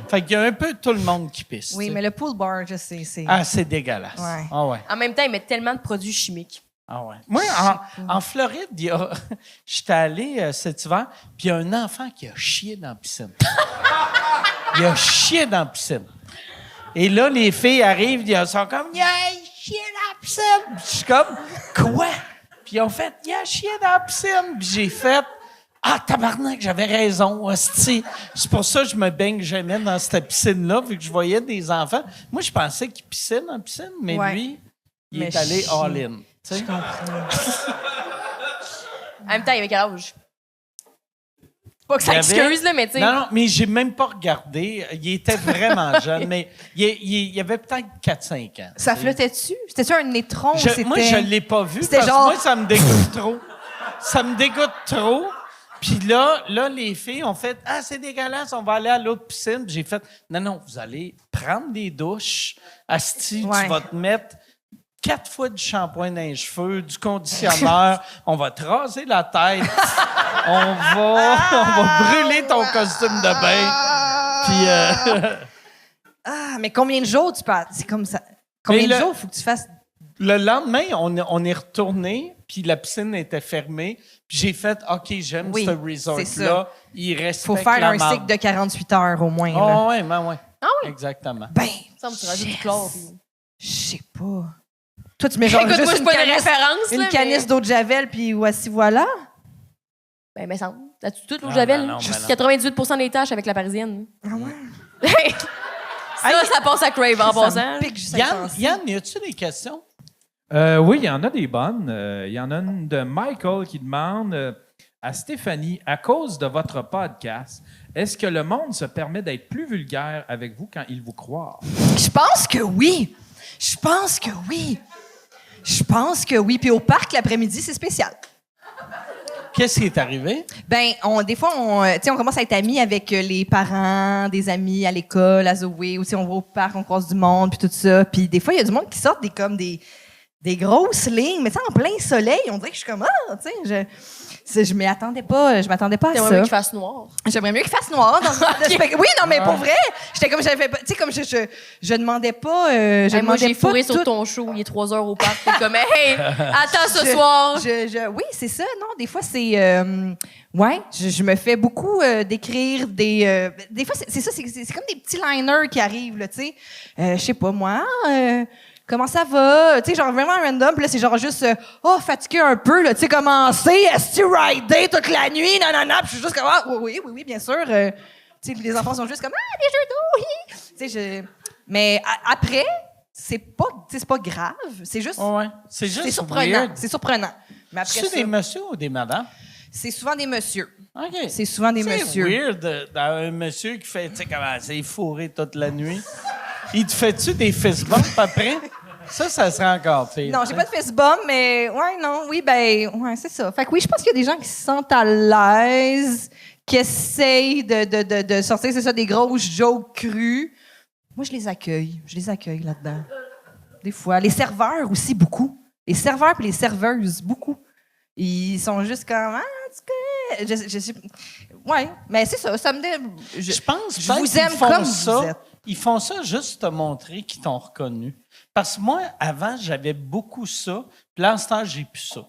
B: Fait qu'il y a un peu tout le monde qui pisse.
E: Oui,
B: tu sais.
E: mais le pool bar, je sais, c'est...
B: Ah, c'est dégueulasse.
E: Ouais.
B: Ah ouais.
D: En même temps, ils mettent tellement de produits chimiques.
B: Ah ouais. Moi, en Floride, j'étais allé cet hiver, puis il y a un enfant qui a chié dans la piscine. Il a chié dans la piscine. Et là, les filles arrivent, ils sont comme, il a chié dans la piscine. Puis je suis comme, quoi? Puis ils ont fait, il a chié dans la piscine. Puis j'ai fait, ah, tabarnak, j'avais raison, hostie. C'est pour ça que je me baigne jamais dans cette piscine-là, vu que je voyais des enfants. Moi, je pensais qu'il pissait dans la piscine, mais
E: Ouais.
B: lui, il
E: Mais
B: est allé
E: chier.
B: all-in. tu sais.
D: En même temps, il avait quel âge? Pas que ça
B: Il y avait-
D: excuse, là, mais tu sais.
B: Non, non, mais j'ai même pas regardé. Il était vraiment jeune, mais il avait peut-être 4-5 ans.
E: Ça
B: tu sais.
E: flottait-tu? C'était-tu un étron? ou c'était...
B: Moi, je l'ai pas vu
E: C'était
B: parce que
E: genre-
B: moi, ça me dégoûte trop. Ça me dégoûte trop. Puis là, les filles ont fait « Ah, c'est dégueulasse, on va aller à l'autre piscine. » Puis j'ai fait « Non, vous allez prendre des douches. Asti,
E: Ouais.
B: tu vas te mettre 4 fois du shampoing dans les cheveux, du conditionneur. On va te raser la tête. on va brûler ton costume de bain. Puis
E: Ah, mais combien de jours tu passes? C'est comme ça. Combien de jours faut que tu fasses?
B: le lendemain, on est retourné, puis la piscine était fermée. Puis j'ai fait « OK, j'aime
E: Oui,
B: ce
E: c'est
B: resort-là.
E: ça.
B: Il respecte
E: Faut faire
B: la
E: un
B: marde.
E: cycle de 48 heures au moins. là.
B: Oh, ouais, ben ouais.
D: Ah oui?
B: Exactement.
E: Ben,
D: Ça me tu rajoutes du chlore. puis-
E: je sais pas. Toi, tu mets genre
D: Écoute, moi,
E: juste
D: je suis pas de référence.
E: une
D: là,
E: canisse
D: mais...
E: d'eau de Javel, puis voici, voilà.
D: Ben, mais ça. T'as-tu tout l'eau
B: Non,
D: de Javel?
B: non, non, ben non.
D: 98% des tâches avec la parisienne.
E: Ah ouais?
D: ça passe à Crave en
E: Ça
D: passant.
E: me pique juste à y penser.
B: Yann, y a-tu des questions?
F: Oui, il y en a des bonnes. Il y en a une de Michael qui demande à Stéphanie, à cause de votre podcast, est-ce que le monde se permet d'être plus vulgaire avec vous quand il vous croit?
E: Je pense que oui. Je pense que oui. Je pense que oui. Puis au parc, l'après-midi, c'est spécial.
B: Qu'est-ce qui est arrivé?
E: Ben, des fois, on commence à être amis avec les parents, des amis à l'école, à Zoé, ou on va au parc, on croise du monde, puis tout ça. Puis des fois, il y a du monde qui sort des grosses lignes, mais tu sais, en plein soleil, on dirait que je suis comme, ah, tu sais, je m'attendais pas à
D: T'aimerais mieux
E: ça.
D: qu'il fasse noir.
E: J'aimerais mieux qu'il fasse noir. Oui, non, mais pour vrai, j'étais comme, j'avais pas, tu sais, comme je demandais pas,
D: Hey, moi,
E: demandais
D: j'ai
E: pas
D: fourré
E: tout.
D: sur ton show. Il est 3 heures au parc. T'es comme, hey, attends ce soir.
E: Oui, c'est ça. Non, des fois, c'est... ouais, je me fais beaucoup d'écrire des... des fois, c'est ça, c'est comme des petits liners qui arrivent, là, tu sais. Je sais pas, moi, comment ça va? Tu sais, genre vraiment random. Puis là, c'est genre juste, fatigué un peu, là, tu sais, commencer, est-ce que rider toute la nuit? Non. Puis je suis juste comme, oui, bien sûr. Tu sais, les enfants sont juste comme, des jeux d'eau, oui. Tu sais, mais après... c'est pas grave, c'est juste
B: Ouais. C'est juste
E: c'est surprenant,
B: weird.
E: c'est surprenant. Mais après
B: C'est
E: ça,
B: des messieurs ou des madames?
E: c'est souvent des messieurs.
B: OK.
E: C'est souvent des
B: C'est
E: messieurs.
B: weird un monsieur qui fait, tu sais, comment c'est fourré toute la nuit. Il te fait-tu des fist bumps après? Ça serait encore pire.
E: Non, j'ai pas de fist bump, mais ouais, c'est ça. Fait que oui, je pense qu'il y a des gens qui se sentent à l'aise, qui essayent de sortir, c'est ça, des grosses jokes crues. Moi, je les accueille là-dedans. Des fois. Les serveurs aussi, beaucoup. Les serveurs et les serveuses, beaucoup. Ils sont juste comme, je sais. Ouais, mais c'est ça, ça me dit.
B: Je pense
E: je
B: peut-être
E: vous
B: qu'ils
E: aime
B: font
E: comme
B: ça.
E: vous êtes.
B: Ils font ça juste te montrer qu'ils t'ont reconnu. Parce que moi, avant, j'avais beaucoup ça. Puis là, en ce temps, j'ai plus ça.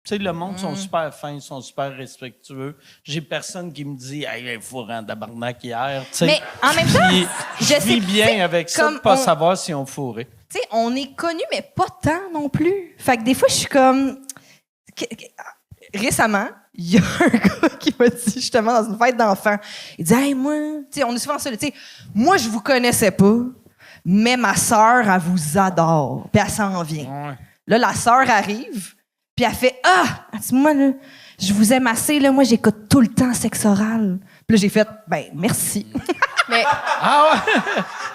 B: Tu sais, le monde sont super fins, ils sont super respectueux. J'ai personne qui me dit « Hey, il faut rendre tabarnak hier. » Tu sais.
E: Mais en même temps,
B: Puis,
E: je
B: je
E: sais,
B: vis
E: tu
B: bien
E: sais,
B: avec ça
E: comme
B: de pas
E: on-
B: savoir si on fourré.
E: Tu sais, on est connus, mais pas tant non plus. Fait que des fois, je suis comme... Récemment, il y a un gars qui m'a dit, justement, dans une fête d'enfants, il dit « Hey, moi... » Tu sais, on est souvent ça, tu sais, « Moi, je vous connaissais pas, mais ma sœur, elle vous adore. Puis elle s'en vient.
B: Ouais.
E: Là, la sœur arrive, puis elle fait « Ah! » Elle dit « Moi, là, je vous aime assez, là. Moi, j'écoute tout le temps sexe oral. » Puis là, j'ai fait « Ben, merci. »
D: Mais
B: Ah ouais?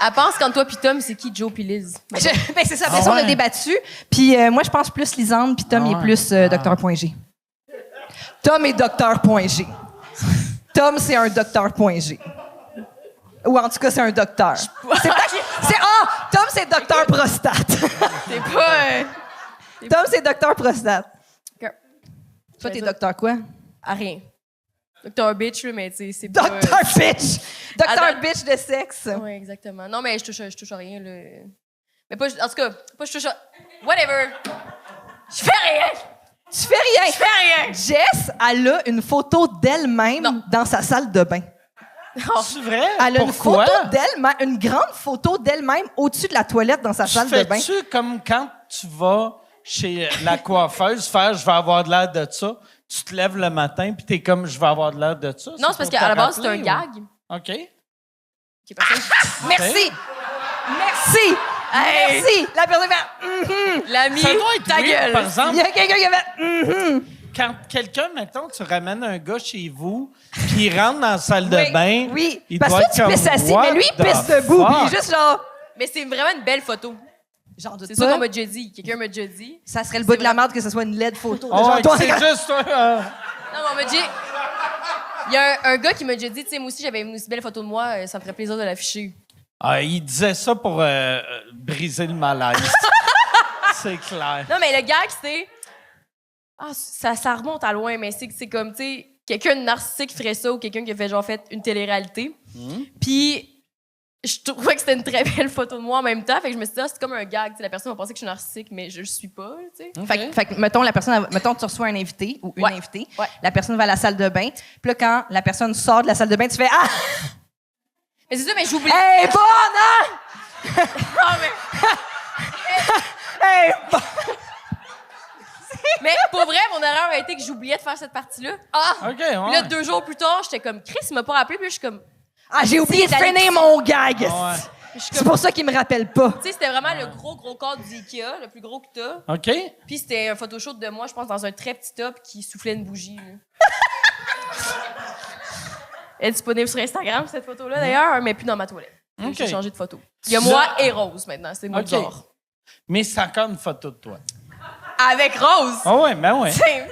D: elle pense qu'entre toi pis Tom, c'est qui Joe pis Liz?
E: Ben, c'est ça. Après ça, on a
B: ouais?
E: débattu. Puis moi, je pense plus Lisande, puis Tom,
B: Ah
E: il est
B: ouais.
E: plus Docteur.G. Tom est Docteur.G. Tom, c'est un Docteur.G. Ou en tout cas, c'est un docteur. Tom, c'est Docteur Prostate.
D: T'es pas...
E: Tom, c'est Docteur Prostate.
D: OK.
E: Toi, t'es Docteur quoi?
D: À rien. Docteur bitch, là, mais tu sais, c'est pas...
E: Docteur Bitch! Docteur
D: Attends.
E: Bitch de sexe.
D: Oui, exactement. Non, mais je touche à rien, là. Mais pas... En tout cas, pas je touche à... Whatever! Je fais rien!
E: Tu fais rien.
D: Je fais rien!
E: Jess, elle a une photo d'elle-même
D: Non.
E: dans sa salle de bain.
B: C'est vrai?
E: Elle a une
B: Pourquoi?
E: photo d'elle-même, une grande photo d'elle-même au-dessus de la toilette dans sa salle de bain.
B: Fais-tu comme quand tu vas chez la coiffeuse faire « Je vais avoir de l'air de ça », tu te lèves le matin puis t'es comme « Je vais avoir de l'air de ça ».
D: Non, c'est parce
B: pour
D: qu'à
B: te
D: la base, c'est un
B: rappeler,
D: gag.
B: ou- OK.
D: Ok, personne...
E: Merci. Merci.
D: Hey!
E: Merci. La personne fait
D: L'ami,
B: Ça doit être
D: ta
B: weird,
D: gueule!
B: par
E: Il
B: exemple,
E: y a quelqu'un qui a fait
B: quand quelqu'un, mettons, tu ramènes un gars chez vous puis il rentre dans la salle de bain,
E: Oui.
B: il
E: Parce
B: doit
E: que
B: être
E: toi, tu
B: comme,
E: pisses assis,
B: What
E: mais lui, il
B: the
E: pisse debout. Puis il
B: fuck?
E: est juste genre.
D: Mais c'est vraiment une belle photo.
E: J'en doute
D: C'est ça
E: pas.
D: qu'on m'a déjà dit. Quelqu'un m'a déjà dit.
E: Ça serait le bout de la merde que ce soit une LED photo. de
B: Oh,
E: genre, toi,
B: c'est juste toi.
D: Non, mais on m'a dit... Il y a un gars qui m'a déjà dit, tu sais, moi aussi, j'avais une aussi belle photo de moi, ça me ferait plaisir de l'afficher.
B: Ah, il disait ça pour briser le malaise. C'est clair.
D: Non, mais le gag, c'est... Ah, ça remonte à loin, mais c'est comme, tu sais, quelqu'un de narcissique ferait ça ou quelqu'un qui a fait une télé-réalité. Puis... Je trouvais que c'était une très belle photo de moi en même temps. Fait que je me suis dit, c'est comme un gag. T'sais, la personne va penser que je suis narcissique, mais je le suis pas. Okay.
E: Fait que, mettons, tu reçois un invité ou une invitée.
D: Ouais.
E: La personne va à la salle de bain. Puis là, quand la personne sort de la salle de bain, tu fais Ah!
D: Mais c'est ça, mais j'oublie.
E: Hey, bonne, hein?
D: Non, mais...
E: Hey, bonne!
D: mais pour vrai, mon erreur a été que j'oubliais de faire cette partie-là.
B: OK,
D: Puis là, 2 jours plus tard, j'étais comme, Chris, il m'a pas rappelé. Puis là, je suis comme...
E: Ah, j'ai oublié de
D: d'aller-
E: finir mon gag.
D: je suis
E: C'est
D: comme-
E: pour ça qu'il me rappelle pas.
D: Tu sais, c'était vraiment le gros cadre du Ikea, le plus gros que t'as.
B: OK.
D: Puis c'était un photoshoot de moi, je pense, dans un très petit top qui soufflait une bougie. Là. Elle est disponible sur Instagram, cette photo-là, d'ailleurs, mais plus dans ma toilette.
B: OK.
D: J'ai changé de photo. Il y a moi et Rose, maintenant. C'est moi
B: OK.
D: bizarre.
B: Mais c'est encore une photo de toi.
D: Avec Rose!
B: Ah ouais, ben ouais.
D: C'est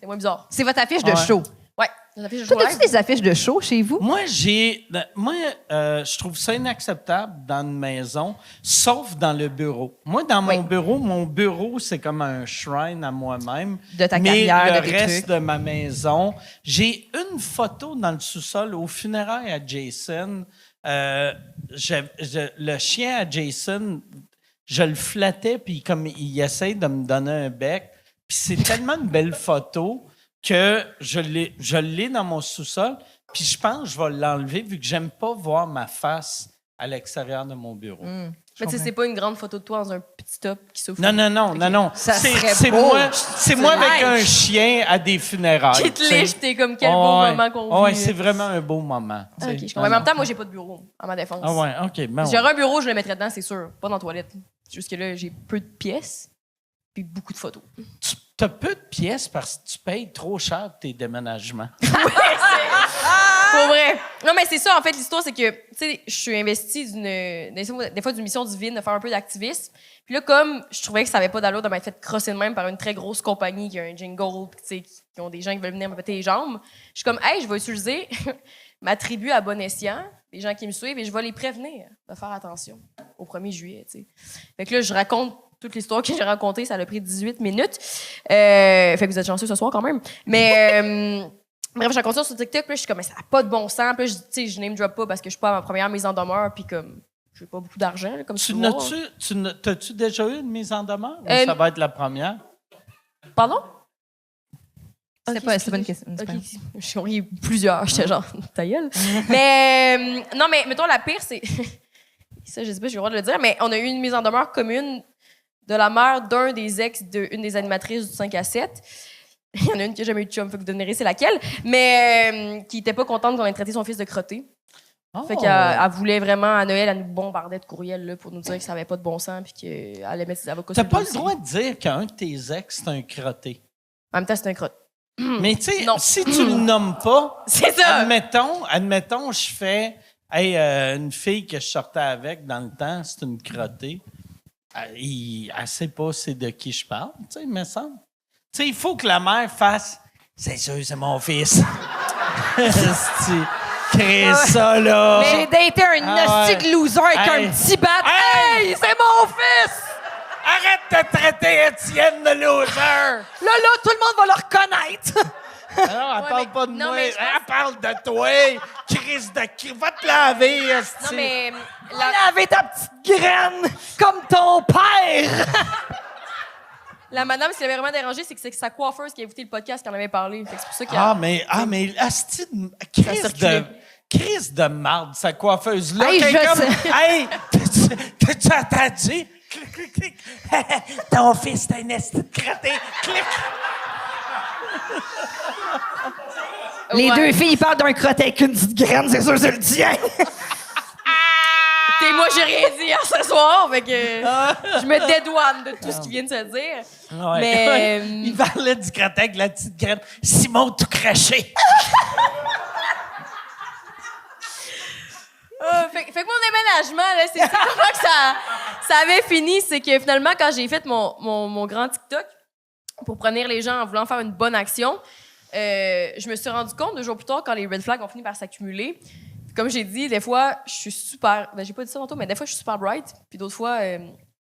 D: moins bizarre.
E: C'est votre affiche de
B: Ouais.
E: show.
D: Ouais, les affiches de
E: Toi,
D: show
E: as-tu
D: live.
E: des affiches de show chez vous?
B: Moi, je trouve ça inacceptable dans une maison, sauf dans le bureau. Moi, dans mon bureau, c'est comme un shrine à moi-même.
E: De ta
B: mais
E: carrière,
B: le
E: de tes
B: reste
E: trucs.
B: de ma maison, j'ai une photo dans le sous-sol aux funérailles à Jason. Le chien à Jason, je le flattais, puis comme il essaie de me donner un bec. Puis c'est tellement une belle photo que je l'ai dans mon sous-sol. Puis je pense que je vais l'enlever vu que j'aime pas voir ma face à l'extérieur de mon bureau.
D: Mais tu sais, c'est pas une grande photo de toi dans un petit top qui souffle.
B: Non.
E: Ça serait
B: C'est
E: beau.
B: moi avec un chien à des funérailles.
D: Qui te
B: tu sais.
D: liche, t'es comme quel beau
B: Ouais.
D: moment qu'on
B: Ouais,
D: vit.
B: c'est vraiment un beau moment. tu sais.
D: Ok, je comprends. Mais en même temps, moi, j'ai pas de bureau, à ma défense.
B: Ah ouais, OK. Ben
D: Si
B: ouais.
D: j'aurais un bureau, je le mettrais dedans, c'est sûr. Pas dans la toilette. C'est juste que là, j'ai peu de pièces puis beaucoup de photos.
B: Tu as peu de pièces parce que tu payes trop cher tes déménagements.
D: Pour vrai. Non, mais c'est ça, en fait, l'histoire, c'est que, tu sais, je suis investie des fois d'une mission divine de faire un peu d'activisme. Puis là, comme je trouvais que ça avait pas d'allure de m'être fait crosser de même par une très grosse compagnie qui a un jingle, puis tu sais, qui ont des gens qui veulent venir me péter les jambes, je suis comme, hey, je vais utiliser ma tribu à bon escient, les gens qui me suivent, et je vais les prévenir de faire attention au 1er juillet, tu sais. Fait que là, je raconte toute l'histoire que j'ai racontée, ça a pris 18 minutes. Fait que vous êtes chanceux ce soir quand même. Mais bref, j'ai raconté ça sur TikTok, puis là, je suis comme, mais ça n'a pas de bon sens. Puis là, tu sais, je name drop pas parce que je suis pas à ma première mise en demeure, puis comme, j'ai pas beaucoup d'argent, là, comme
B: T'as-tu déjà eu une mise en demeure ou
D: Euh,
B: ça va être la première?
D: Pardon?
E: C'est
D: Ok,
E: pas
D: excusez.
E: une question. c'est pas-
D: Ok, j'en ai eu plusieurs, j'étais genre, ta gueule. Mais, non, mais mettons, la pire, c'est. Ça, je sais pas, j'ai le droit de le dire, mais on a eu une mise en demeure commune de la mère d'un des ex d'une des animatrices du 5 à 7. Il y en a une qui n'a jamais eu de chum, fait que vous devinerez c'est laquelle, mais qui était pas contente qu'on ait traité son fils de crotté. Fait qu'elle elle voulait vraiment, à Noël, elle nous bombardait de courriels là, pour nous dire que ça avait pas de bon sens puis qu'elle allait mettre ses avocats
B: T'as
D: sur
B: pas le
D: dossier.
B: droit de dire qu'un de tes ex, c'est un crotté.
D: En même temps, c'est un crotte.
B: Mais tu sais,
D: Non.
B: si tu le nommes pas,
D: C'est ça!
B: admettons, je fais hey, une fille que je sortais avec dans le temps, c'est une crottée. Elle sait pas c'est de qui je parle, tu sais, il me semble. Tu sais, il faut que la mère fasse c'est sûr, c'est mon fils. Crée ça, là.
E: J'ai daté un
B: Ah
E: nasty loser avec
B: Hey.
E: un petit bat.
B: Hey!
E: Hey, c'est mon fils!
B: Arrête de traiter Étienne de loser!
E: Là, tout le monde va le reconnaître.
B: Alors, elle
D: Ouais,
B: parle
D: mais-
B: pas de
D: non,
B: moi,
D: mais je pense-
B: elle parle de toi. Chris de... Va te laver, esti.
D: Non, mais.
E: Laver ta petite graine comme ton père.
D: La madame, ce qui l'avait vraiment dérangé, c'est que c'est sa coiffeuse qui a écouté le podcast qui en avait parlé. Fait que c'est pour ça qu'elle.
B: Mais asti de...
D: circulait.
B: Crise de marde, sa coiffeuse. Là,
E: Hey,
B: quelqu'un
E: je
B: comme...
E: sais.
B: Hey, t'as-tu entendu? Clic, clic, clic. Ton fils, c'est un esti de crotté. Clic.
E: Les
D: Ouais.
E: deux filles ils parlent d'un crotté avec une petite graine, c'est sûr, c'est le tien.
D: T'es moi, j'ai rien dit hier ce soir. Fait que je me dédouane de tout ce qui vient de se dire.
B: Ouais.
D: Mais,
B: Il parlait du crotté avec la petite graine. Simon tout craché.
D: Fait que mon déménagement, là, c'est comment que ça avait fini. C'est que finalement, quand j'ai fait mon grand TikTok pour prévenir les gens en voulant faire une bonne action, je me suis rendu compte 2 jours plus tard, quand les red flags ont fini par s'accumuler. Comme j'ai dit, des fois, je suis super... Ben, j'ai pas dit ça tantôt, mais des fois, je suis super bright. Puis d'autres fois,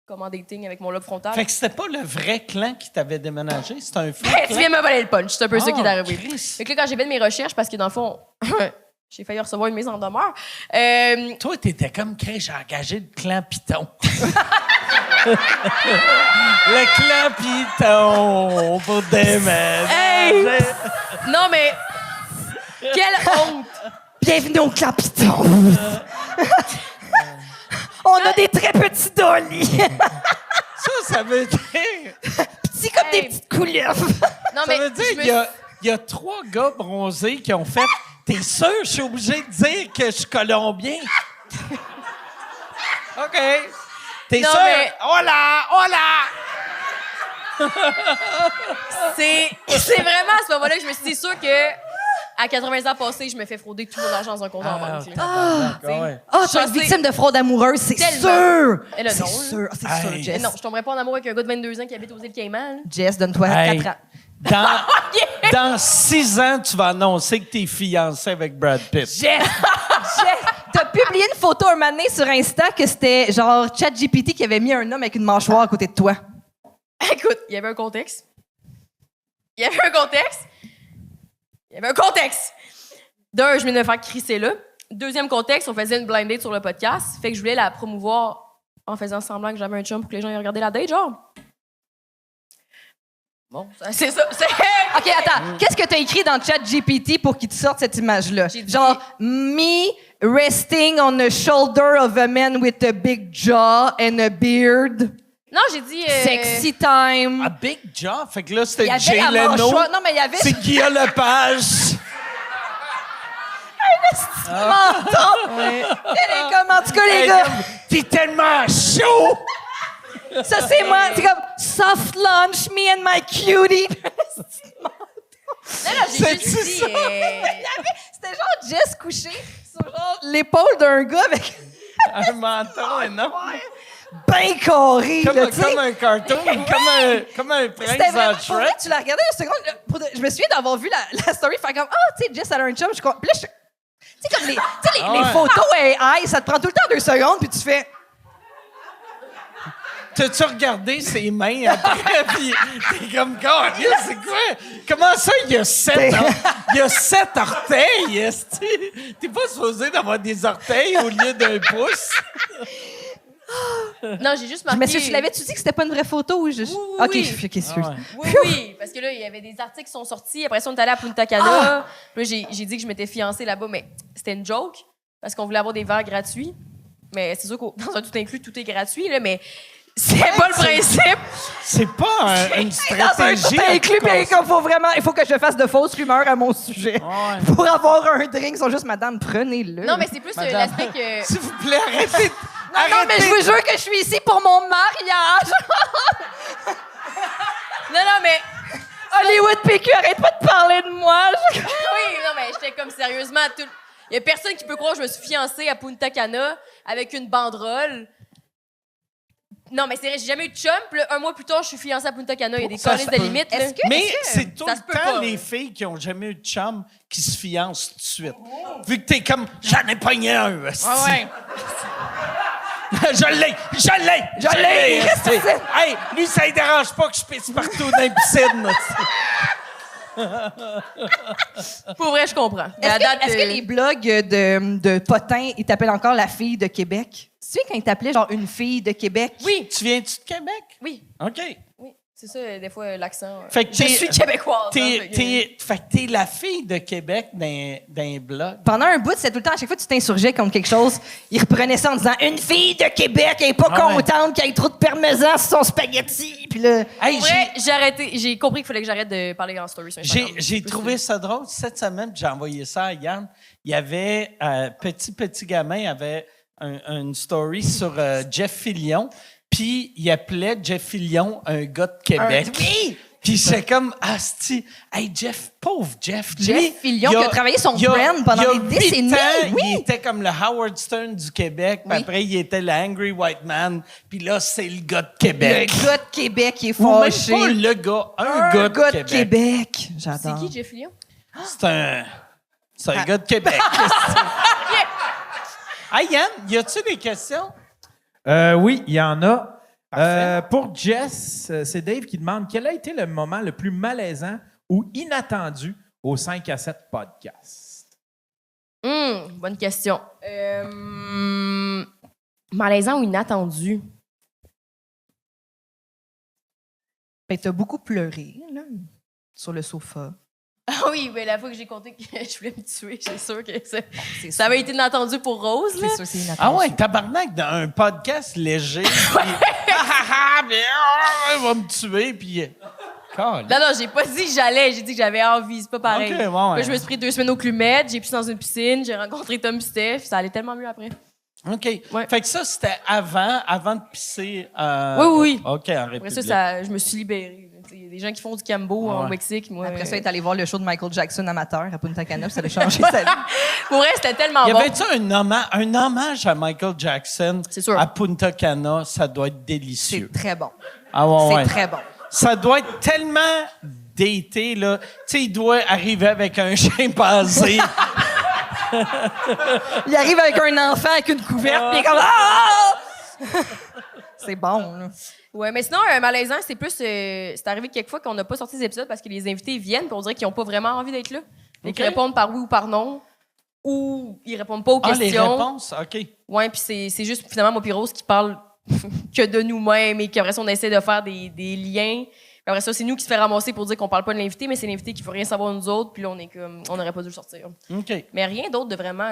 D: comme en dating avec mon lobe frontal.
B: Fait que c'était pas le vrai clan qui t'avait déménagé, c'était un faux
D: Tu
B: clan.
D: viens me voler le punch. C'est un peu ça qui est arrivé.
B: Chris.
D: Fait que là, quand j'ai fait mes recherches, parce que dans le fond, j'ai failli recevoir une mise en demeure.
B: Toi, t'étais comme Chris, j'ai engagé le clan Python. Le clan Python pour déménager.
D: Hey! Non, mais... Quelle honte!
E: Bienvenue au clan Python. On a des très petits dolly.
B: Ça veut dire...
E: Petits comme des petites couleuvres.
D: Non,
B: Ça veut dire
D: je me
B: qu'il y a 3 gars bronzés qui ont fait « T'es sûr, je suis obligé de dire que je suis colombien? » OK. T'es
D: Non,
B: sûr?
D: mais-
B: Hola! Hola!
D: C'est vraiment à ce moment-là que je me suis dit, sûr que à 80 ans passés, je me fais frauder tout mon argent dans un compte en banque. là.
B: Ouais.
E: Ah, tu es
D: Je
E: une
D: sais.
E: victime de fraude amoureuse, c'est
D: Tellement.
E: sûr.
D: Et là,
E: C'est
D: non.
E: sûr. Ah, c'est
B: Hey.
E: sûr,
D: Mais
E: Jess.
D: non, je tomberais pas en amour avec un gars de 22 ans qui habite aux îles Caïmans. là.
E: Jess, donne-toi
B: Hey.
E: 4 ans.
B: Dans 6 ans, tu vas annoncer que t'es fiancé avec Brad Pitt.
E: Jess, t'as publié une photo un moment donné sur Insta que c'était genre ChatGPT qui avait mis un homme avec une mâchoire à côté de toi.
D: Écoute, il y avait un contexte. D'un, je venais de me faire crisser là. Deuxième contexte, on faisait une blind date sur le podcast. Fait que je voulais la promouvoir en faisant semblant que j'avais un chum pour que les gens aient regardé la date, genre. Bon, c'est ça.
E: OK, attends. Qu'est-ce que t'as écrit dans ChatGPT pour qu'il te sorte cette image-là?
D: J'ai dit-
E: Genre, me resting on the shoulder of a man with a big jaw and a beard.
D: Non, j'ai dit...
E: Sexy time.
B: A big job. Fait que là,
E: Il
B: c'était
E: y avait
B: Jay
E: la
B: Leno.
E: mâchoire. Non, mais il y avait
B: C'est Guillaume Lepage.
E: menton. Et comme, en tout cas, les
B: Hey,
E: gars,
B: comme, t'es tellement chaud!
E: ça, c'est moi. C'est comme soft lunch, me and my cutie.
D: Non, j'ai
B: C'est-tu
D: juste dit...
B: ça?
E: C'était genre Jess couché sur genre l'épaule d'un gars avec
B: Un menton énorme.
E: ben carré, là, tu sais.
B: Comme un cartoon, comme un prince
E: C'était
B: dans
E: vraiment, pour vrai,
B: Shrek.
E: tu l'as regardé une seconde. Là, je me souviens d'avoir vu la story, faire comme, ah, tu sais, Jess, elle a un chum. Je crois. Puis là, tu sais, comme les photos AI, ça te prend tout le temps 2 secondes, puis tu fais.
B: T'as-tu regardé ses mains après? Puis t'es comme, God, c'est quoi? Comment ça, il y a 7 orteils? Esti? T'es pas supposé d'avoir des orteils au lieu d'un pouce?
D: Non, j'ai juste
E: Je
D: marqué...
E: me suis tu l'avais-tu dit que c'était pas une vraie photo ou juste.
D: Oui,
E: OK,
D: oui.
E: OK, excuse.
D: Oui, parce que là, il y avait des articles qui sont sortis. Après ça, on est allé à Punta Cana. Puis là, j'ai dit que je m'étais fiancée là-bas, mais c'était une joke parce qu'on voulait avoir des verres gratuits. Mais c'est sûr que dans un tout inclus, tout est gratuit, là, mais c'est pas le principe.
B: C'est pas une
E: Dans un
B: stratégie.
E: tout inclus, mais comme faut vraiment, il faut que je fasse de fausses rumeurs à mon sujet.
B: Ouais.
E: Pour avoir un drink, ils sont juste, madame, prenez-le.
D: Non, mais c'est plus
B: Madame.
D: l'aspect que...
B: S'il vous plaît, arrêtez.
E: Non, mais je vous jure que je suis ici pour mon mariage.
D: Non, mais...
E: Hollywood PQ, arrête pas de parler de moi.
D: Oui, non, mais j'étais comme sérieusement... Il y a personne qui peut croire que je me suis fiancée à Punta Cana avec une banderole. Non, mais c'est vrai, j'ai jamais eu de chum. Puis là, un mois plus tard, je suis fiancée à Punta Cana. Il y a des
B: Ça
D: calices
B: se
D: de
B: peut.
D: limites. là.
E: Est-ce que-
B: Mais c'est tout
D: ça
B: le
D: se peut
B: temps
D: pas.
B: les filles qui ont jamais eu de chum qui se fiancent tout de suite. Vu que t'es comme, j'en ai pogné un. esti.
D: Ouais.
B: Je l'ai! esti. Hey, lui, ça ne dérange pas que je pisse partout dans les piscines.
D: Pour vrai, je comprends. Mais à date,
E: Est-ce que les blogs de potins, ils t'appellent encore la fille de Québec? Tu sais quand ils t'appelaient genre une fille de Québec?
D: Oui,
B: Tu viens-tu de Québec?
D: oui,
B: OK.
D: oui. C'est ça, des fois, l'accent.
B: Fait que
D: Je
B: t'es-
D: suis québécoise. hein,
B: Fait que t'es la fille de Québec d'un blog.
E: Pendant un bout, c'était tout le temps, à chaque fois que tu t'insurgeais contre quelque chose, ils reprenaient ça en disant « Une fille de Québec, elle est pas
B: Ah ouais.
E: contente qu'il y ait trop de parmesan sur son spaghetti. » Puis là,
B: Hey,
D: Pour vrai, j'ai arrêté. J'ai compris qu'il fallait que j'arrête de parler en story sur Instagram.
B: j'ai trouvé ça drôle. Cette semaine, j'ai envoyé ça à Yann. Il y avait, petit gamin, il avait une story sur Jeff Fillion. Puis il appelait Jeff Fillion un gars de Québec.
E: oui!
B: Puis c'est comme, asti, hey Jeff, pauvre Jeff.
E: Jeff
B: lui,
E: Fillion,
B: il
E: qui a travaillé son
B: il a-
E: brand pendant
B: il a
E: des
B: 8
E: décennies,
B: ans,
E: oui.
B: Il était comme le Howard Stern du Québec, puis
E: Oui.
B: après, il était le Angry White Man, puis là, c'est le gars de Québec.
E: Le gars de Québec qui est
B: Ou même
E: fâché.
B: pas le gars, un gars de Québec.
D: C'est
E: J'adore.
D: qui, Jeff Fillion?
B: C'est un gars de Québec. Hey Yann, y a-tu des questions?
F: Oui, il y en a.
B: Parfait.
F: Pour Jess, c'est Dave qui demande quel a été le moment le plus malaisant ou inattendu au 5 à 7 podcast?
D: Bonne question. Malaisant ou inattendu?
E: Ben, t'as beaucoup pleuré, là, sur le sofa.
D: Ah oui, mais la fois que j'ai compté que je voulais me tuer, c'est sûr que
E: C'est
D: ça avait été inattendu pour Rose. Là.
E: C'est sûr, c'est inattendu.
B: Ah ouais, tabarnak, dans un podcast léger. Il va me tuer, puis...
D: Non, j'ai pas dit que j'allais, j'ai dit que j'avais envie, c'est pas pareil.
B: Ok, ouais.
D: Là, je me suis pris 2 semaines au Club Med, j'ai pissé dans une piscine, j'ai rencontré Tom et Steph, ça allait tellement mieux après.
B: OK.
D: Ouais.
B: Fait que ça, c'était avant de pisser...
D: Oui.
B: OK, en
D: Après
B: République.
D: ça, je me suis libérée. Il y a des gens qui font du cambo
B: Ouais.
D: au Mexique. Moi,
E: Après ça, il est allé voir le show de Michael Jackson amateur à Punta Cana, puis ça a changé sa vie.
D: Pour vrai, c'était tellement
B: Y
D: bon.
B: avait-tu un hommage à Michael Jackson
D: C'est sûr.
B: à Punta Cana? Ça doit être délicieux.
E: C'est très bon.
B: Ah ouais,
E: C'est
B: ouais.
E: très bon.
B: Ça doit être tellement daté, là. Tu sais, il doit arriver avec un chimpanzé.
E: Il arrive avec un enfant avec une couverte, puis il est comme ah! C'est bon, là.
D: Ouais, mais sinon, un malaisant, c'est plus. C'est arrivé quelquefois qu'on n'a pas sorti des épisodes parce que les invités viennent, puis on dirait qu'ils n'ont pas vraiment envie d'être là. Et
B: Ok.
D: qu'ils répondent par oui ou par non, ou ils répondent pas aux
B: Ah, les
D: questions.
B: réponses? OK.
D: Ouais, puis c'est juste finalement moi puis Rose qui parle que de nous-mêmes et qu'après ça, on essaie de faire des liens. Puis après ça, c'est nous qui se fait ramasser pour dire qu'on parle pas de l'invité, mais c'est l'invité qui veut rien savoir de nous autres, puis là, on est comme. On n'aurait pas dû le sortir.
B: OK.
D: Mais rien d'autre de vraiment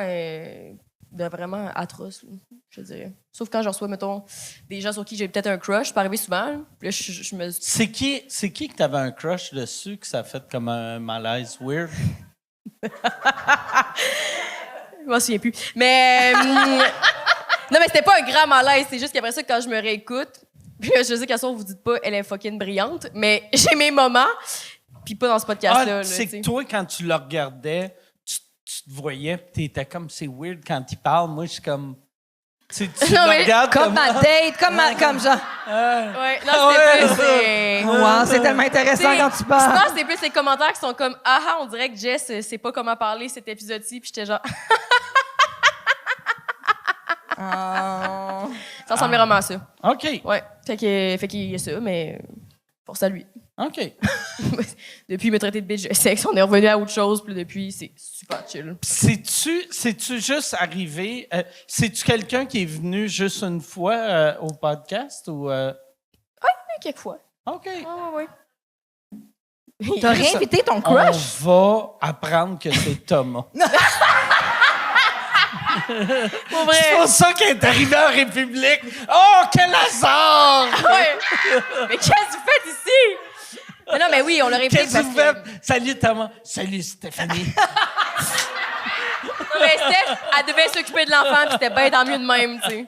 D: atroce, là, je dirais. Sauf quand je reçois, mettons, des gens sur qui j'ai peut-être un crush, ça peut arriver souvent. Là. Puis là, je me...
B: C'est qui que t'avais un crush dessus que ça a fait comme un malaise weird?
D: Je m'en souviens plus. Mais... non, mais c'était pas un grand malaise. C'est juste qu'après ça, quand je me réécoute, puis là, je sais qu'à ce soir, vous dites pas « elle est fucking brillante », mais j'ai mes moments, puis pas dans ce podcast-là. là,
B: c'est
D: tu sais.
B: que toi, quand tu le regardais, tu te voyais, puis t'étais comme, c'est weird quand il parle. Moi, je suis comme... Tu
D: Non,
B: le
D: mais
B: regardes
E: Comme ma date, comme genre.
D: Ouais, non,
B: Ah
D: c'était
B: ouais.
D: plus...
E: Wow, c'est tellement intéressant quand tu
D: Je
E: parles.
D: pense que c'est plus les commentaires qui sont comme « ah, on dirait que Jess sait pas comment parler cet épisode-ci », puis j'étais genre...
E: Oh.
D: Ça ressemblait vraiment à ça.
B: OK.
D: Ouais. Fait qu'il y a ça, mais force à lui.
B: OK.
D: Depuis, il m'a traité de bitch de sexe. On est revenu à autre chose, puis depuis, c'est super chill.
B: C'est-tu juste arrivé? C'est-tu quelqu'un qui est venu juste une fois au podcast ou.
D: Quelquefois.
B: OK.
D: Ah, ouais.
E: T'as
B: Chris,
E: réinvité ton
B: On
E: crush?
B: va apprendre que c'est Thomas.
D: Pour vrai.
B: C'est pour ça qu'il est arrivé en République. Oh, quel hasard!
D: Ouais. Mais qu'est-ce que vous faites ici? Mais non, mais oui, on l'aurait fait
B: Qu'est-ce que
D: parce
B: vous
D: que...
B: faites? Salut Thomas. Salut Stéphanie.
D: Non, mais Steph, elle devait s'occuper de l'enfant, puis c'était bien tant mieux de même, tu sais.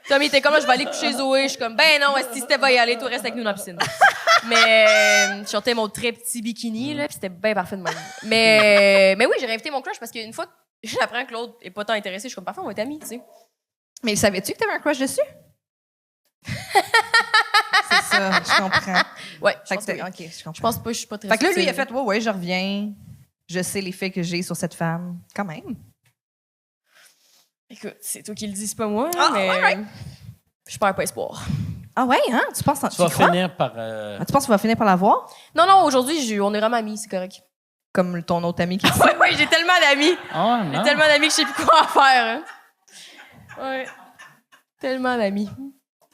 D: Tommy était comme là, je vais aller coucher Zoé. Je suis comme, ben non, si Steph va y aller, toi reste avec nous dans la piscine. Mais je sortais mon très petit bikini, là, puis c'était bien parfait de même. Mais oui, j'ai réinvité mon crush parce qu'une fois que j'apprends que l'autre est pas tant intéressé, je suis comme, parfois, on va être amis, tu sais.
E: Mais savais-tu que t'avais un crush dessus? C'est ça, je comprends.
D: Ouais, je
E: Fait
D: pense
E: que
D: que oui.
E: OK, je comprends.
D: Je pense pas, je suis pas très
E: Fait que là, lui, il a
D: subtile.
E: fait, ouais, je reviens. Je sais les faits que j'ai sur cette femme. Quand même.
D: Écoute, c'est toi qui le dis, c'est pas moi,
E: Ah,
D: mais
E: ouais.
D: je perds pas espoir.
E: Ah ouais, hein? Tu penses
B: Tu
E: tu
B: vas
E: crois?
B: finir par.
E: Ah, tu penses qu'on va finir par la voir?
D: Non, aujourd'hui, on est vraiment amis, c'est correct.
E: Comme ton autre ami qui dit.
D: Ouais, j'ai tellement d'amis.
B: Ah,
D: J'ai
B: non.
D: tellement d'amis que je sais plus quoi en faire. Hein. Ouais. Tellement d'amis.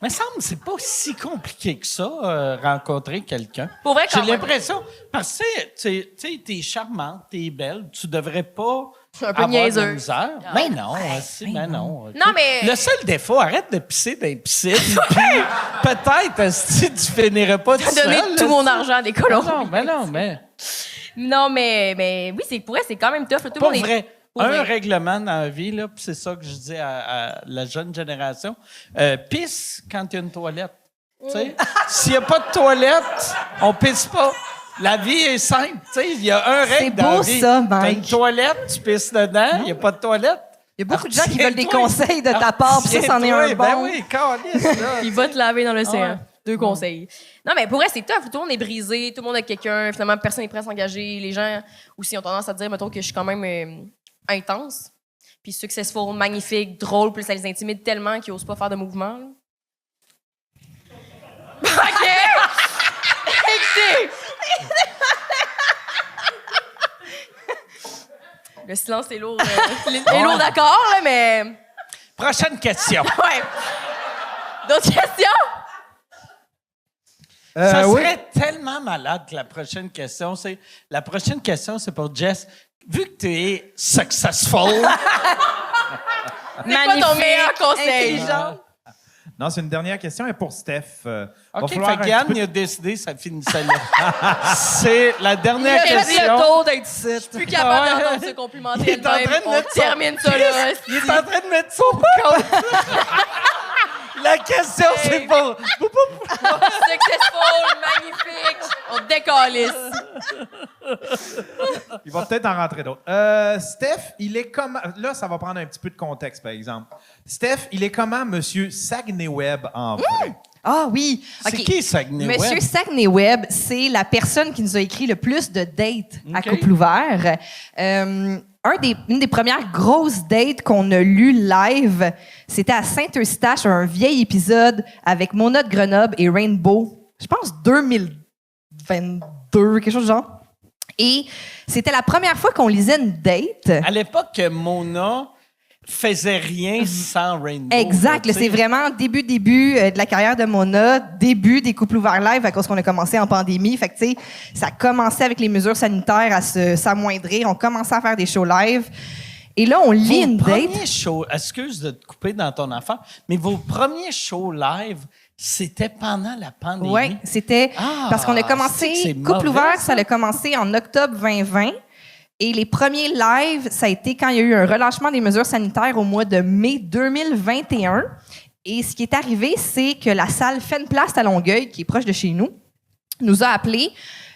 B: Mais ça me semble que c'est pas si compliqué que ça, rencontrer quelqu'un.
D: Pour vrai,
B: J'ai
D: quand même.
B: l'impression, parce que tu sais, t'es charmante, t'es belle, tu devrais pas
D: suis un peu
B: avoir de la
D: niaiseux.
B: misère. Mais non, ben non. ok.
D: Non, mais-
B: Le seul défaut, arrête de pisser dans les piscines, puis peut-être, si tu finirais pas tout
D: J'ai
B: seul.
D: donné tout mon argent à des colons.
B: Non, mais
D: Non, mais oui, pour vrai, c'est quand même tough. Tout le
B: pas
D: monde est-
B: vrai.
D: Pour
B: Un
D: vrai.
B: règlement dans la vie, là, puis c'est ça que je dis à la jeune génération. Pisse quand il y a une toilette. Tu sais? S'il n'y a pas de toilette, on pisse pas. La vie est simple. Tu sais, il y a un règle dans la
E: beau,
B: vie.
E: ça,
B: T'as
E: Mike.
B: une toilette, tu pisses dedans. Il n'y a pas de toilette.
E: Il y a beaucoup de gens qui veulent des
B: Abstiens-toi.
E: conseils de ta part, puis ça, c'en est un
B: Abstiens-toi. Ben
E: bon.
B: oui, câlisse, là.
D: Il va te laver dans l'océan.
B: Ouais.
D: 2 conseils. Non, mais pour vrai, c'est tough. Tout le monde est brisé, tout le monde a quelqu'un. Finalement, personne n'est prêt à s'engager. Les gens aussi ont tendance à dire, mettons, que je suis quand même intense. Puis successful, magnifique, drôle. Puis ça les intimide tellement qu'ils n'osent pas faire de mouvement. Là. OK! Écoutez! Le silence est lourd. Est lourd d'accord, là, mais...
B: Prochaine question.
D: Ouais. D'autres questions?
B: Ça
C: oui.
B: serait tellement malade que la prochaine question, c'est pour Jess. Vu que tu es successful,
D: C'est quoi ton meilleur conseil?
E: intelligent.
F: Non, c'est une dernière question et pour Steph. Va
B: OK,
F: falloir
B: fait
F: un
B: que Yann,
F: petit peu-
B: il a décidé, ça finissait là. C'est la dernière
D: Il a fait
B: question.
E: le tour d'être ici.
D: Plus capable
B: Ouais.
D: d'entendre se complimenter
B: Il est en train
D: elle-même.
B: de
D: On
B: mettre son-
D: termine ça là.
B: Il est en train de mettre son compte. La question, c'est pour...
D: Successful, magnifique. On décalisse.
F: Il va peut-être en rentrer d'autres. Steph, il est comment... Là, ça va prendre un petit peu de contexte, par exemple. Steph, il est comment, Monsieur Saguenay Web, en vrai?
E: Ah oui.
B: C'est
E: OK.
B: qui, Saguenay Web?
E: Monsieur Saguenay Web, c'est la personne qui nous a écrit le plus de dates à
B: OK.
E: couple ouvert. Une des premières grosses dates qu'on a lues live, c'était à Saint-Eustache, un vieil épisode avec Mona de Grenoble et Rainbow. Je pense 2022, quelque chose du genre. Et c'était la première fois qu'on lisait une date.
B: À l'époque, Mona faisait rien sans Rainbow.
E: Exact.
B: là,
E: là, c'est vraiment début de la carrière de Mona, début des couples ouverts live à cause qu'on a commencé en pandémie. Fait que, tu sais, ça a commencé avec les mesures sanitaires à s'amoindrir. On commençait à faire des shows live. Et là, on lit une
B: Vos
E: date.
B: premiers shows, excuse de te couper dans ton affaire, mais vos premiers shows live, c'était pendant la pandémie.
E: Oui, c'était
B: Ah,
E: parce qu'on a
B: c'est que
E: commencé,
B: c'est
E: couple
B: mauvais,
E: ouvert,
B: ça.
E: ça a commencé en octobre 2020. Et les premiers lives, ça a été quand il y a eu un relâchement des mesures sanitaires au mois de mai 2021. Et ce qui est arrivé, c'est que la salle Fait une place à Longueuil, qui est proche de chez nous, nous a appelés.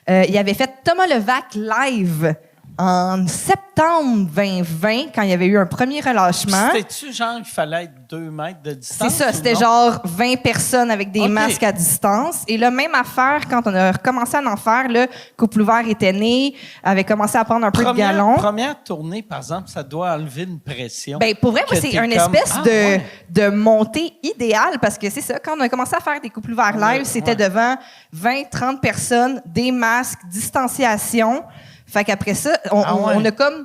E: Il avait fait Thomas Levac live en septembre 2020, quand il y avait eu un premier relâchement.
B: C'était-tu genre il fallait être 2 mètres de distance?
E: C'est ça,
B: ou
E: c'était
B: non?
E: genre 20 personnes avec des
B: OK.
E: masques à distance. Et là, même affaire, quand on a recommencé à en faire, le couple ouvert était né, avait commencé à prendre un peu de galon.
B: Première tournée, par exemple, ça doit enlever une pression.
E: Ben, pour vrai, moi,
B: que
E: c'est
B: t'es
E: une
B: comme,
E: espèce
B: ah,
E: de,
B: ouais.
E: de montée idéale parce que c'est ça, quand on a commencé à faire des couples ouverts live,
B: Ouais,
E: c'était
B: ouais.
E: devant 20, 30 personnes, des masques, distanciation. Fait qu'après ça, on,
B: Ah ouais.
E: on a comme,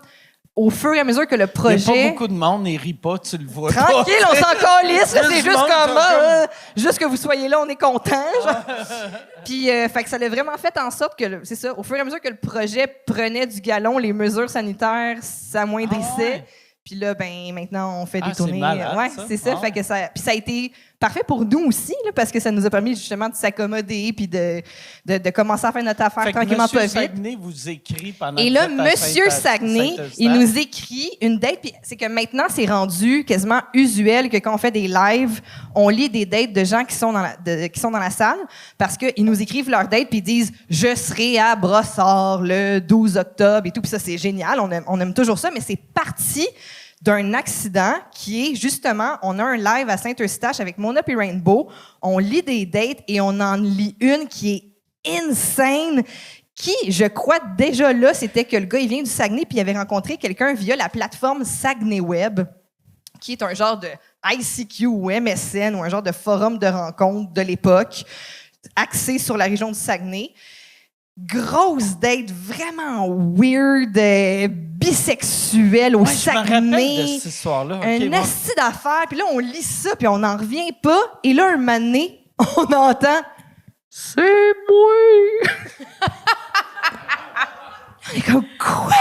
E: au fur et à mesure que le
B: Il n'y a
E: projet...
B: pas beaucoup de monde, il rit pas, tu le vois pas.
E: Tranquille, on s'en calisse, là,
B: Juste
E: c'est
B: du
E: juste
B: monde
E: comme,
B: qui ont
E: juste que vous soyez là, on est content. Puis, fait que ça a vraiment fait en sorte que, c'est ça, au fur et à mesure que le projet prenait du galon, les mesures sanitaires s'amoindrissaient.
B: Ah ouais.
E: Puis là, ben maintenant, on fait des
B: Ah,
E: tournées.
B: c'est malade,
E: ouais,
B: ça.
E: c'est ça.
B: Ah
E: Fait que puis ça a été parfait pour nous aussi, là, parce que ça nous a permis justement de s'accommoder puis de commencer à faire notre affaire
B: Fait que
E: tranquillement
B: Monsieur
E: pas vite.
B: Saguenay vous écrit pendant
E: Et
B: que
E: là,
B: vous êtes à
E: Monsieur Saguenay, il nous écrit une date. Puis c'est que maintenant, c'est rendu quasiment usuel que quand on fait des lives, on lit des dates de gens qui sont dans la salle parce qu'ils nous écrivent leur date puis ils disent « Je serai à Brossard le 12 octobre » et tout. Puis ça, c'est génial. On aime toujours ça, mais c'est parti d'un accident qui est justement, on a un live à Saint-Eustache avec Mona et Rainbow. On lit des dates et on en lit une qui est insane. Qui, je crois déjà là, c'était que le gars, il vient du Saguenay puis il avait rencontré quelqu'un via la plateforme Saguenay Web, qui est un genre de ICQ ou MSN ou un genre de forum de rencontre de l'époque, axé sur la région du Saguenay. Grosse date vraiment weird, bisexuelle au
B: Ouais, je me rappelle de
E: Saguenay.
B: cette histoire-là. OK,
E: Un
B: bon.
E: asti d'affaires. Puis là, on lit ça, puis on n'en revient pas. Et là, un moment donné, on entend « C'est moi! » On est comme « Quoi? »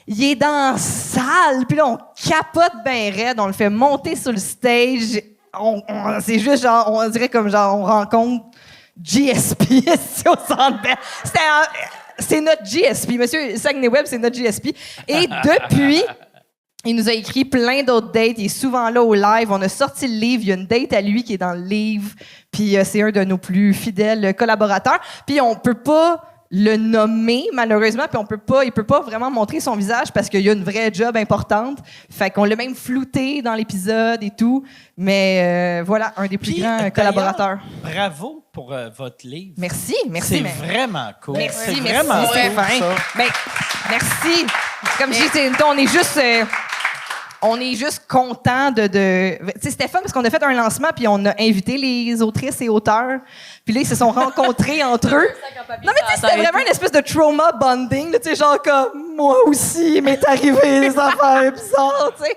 E: Il est dans la salle. Puis là, on capote ben raide. On le fait monter sur le stage. C'est juste genre, on dirait comme genre, on rencontre GSP ici au Centre Bell. C'est notre GSP. Monsieur Saguenay Web, c'est notre GSP. Et depuis, Il nous a écrit plein d'autres dates. Il est souvent là au live. On a sorti le livre. Il y a une date à lui qui est dans le livre. Puis c'est un de nos plus fidèles collaborateurs. Puis on peut pas le nommer, malheureusement, puis il peut pas vraiment montrer son visage parce qu'il y a une vraie job importante. Fait qu'on l'a même flouté dans l'épisode et tout. Mais voilà, un des plus
B: Puis,
E: grands
B: d'ailleurs,
E: collaborateurs.
B: Bravo pour votre livre.
E: Merci.
B: C'est
E: mais-
B: vraiment cool.
E: Merci,
B: C'est
E: merci,
B: vraiment cool,
E: Stéphane.
B: ça.
E: Ben, merci. Comme je dis, on est juste content de. Tu sais, c'était fun parce qu'on a fait un lancement puis on a invité les autrices et auteurs. Puis là, ils se sont rencontrés entre eux. Non, mais tu sais, c'était vraiment une espèce de trauma bonding. Tu sais, genre comme moi aussi, il m'est arrivé des affaires bizarres, tu sais.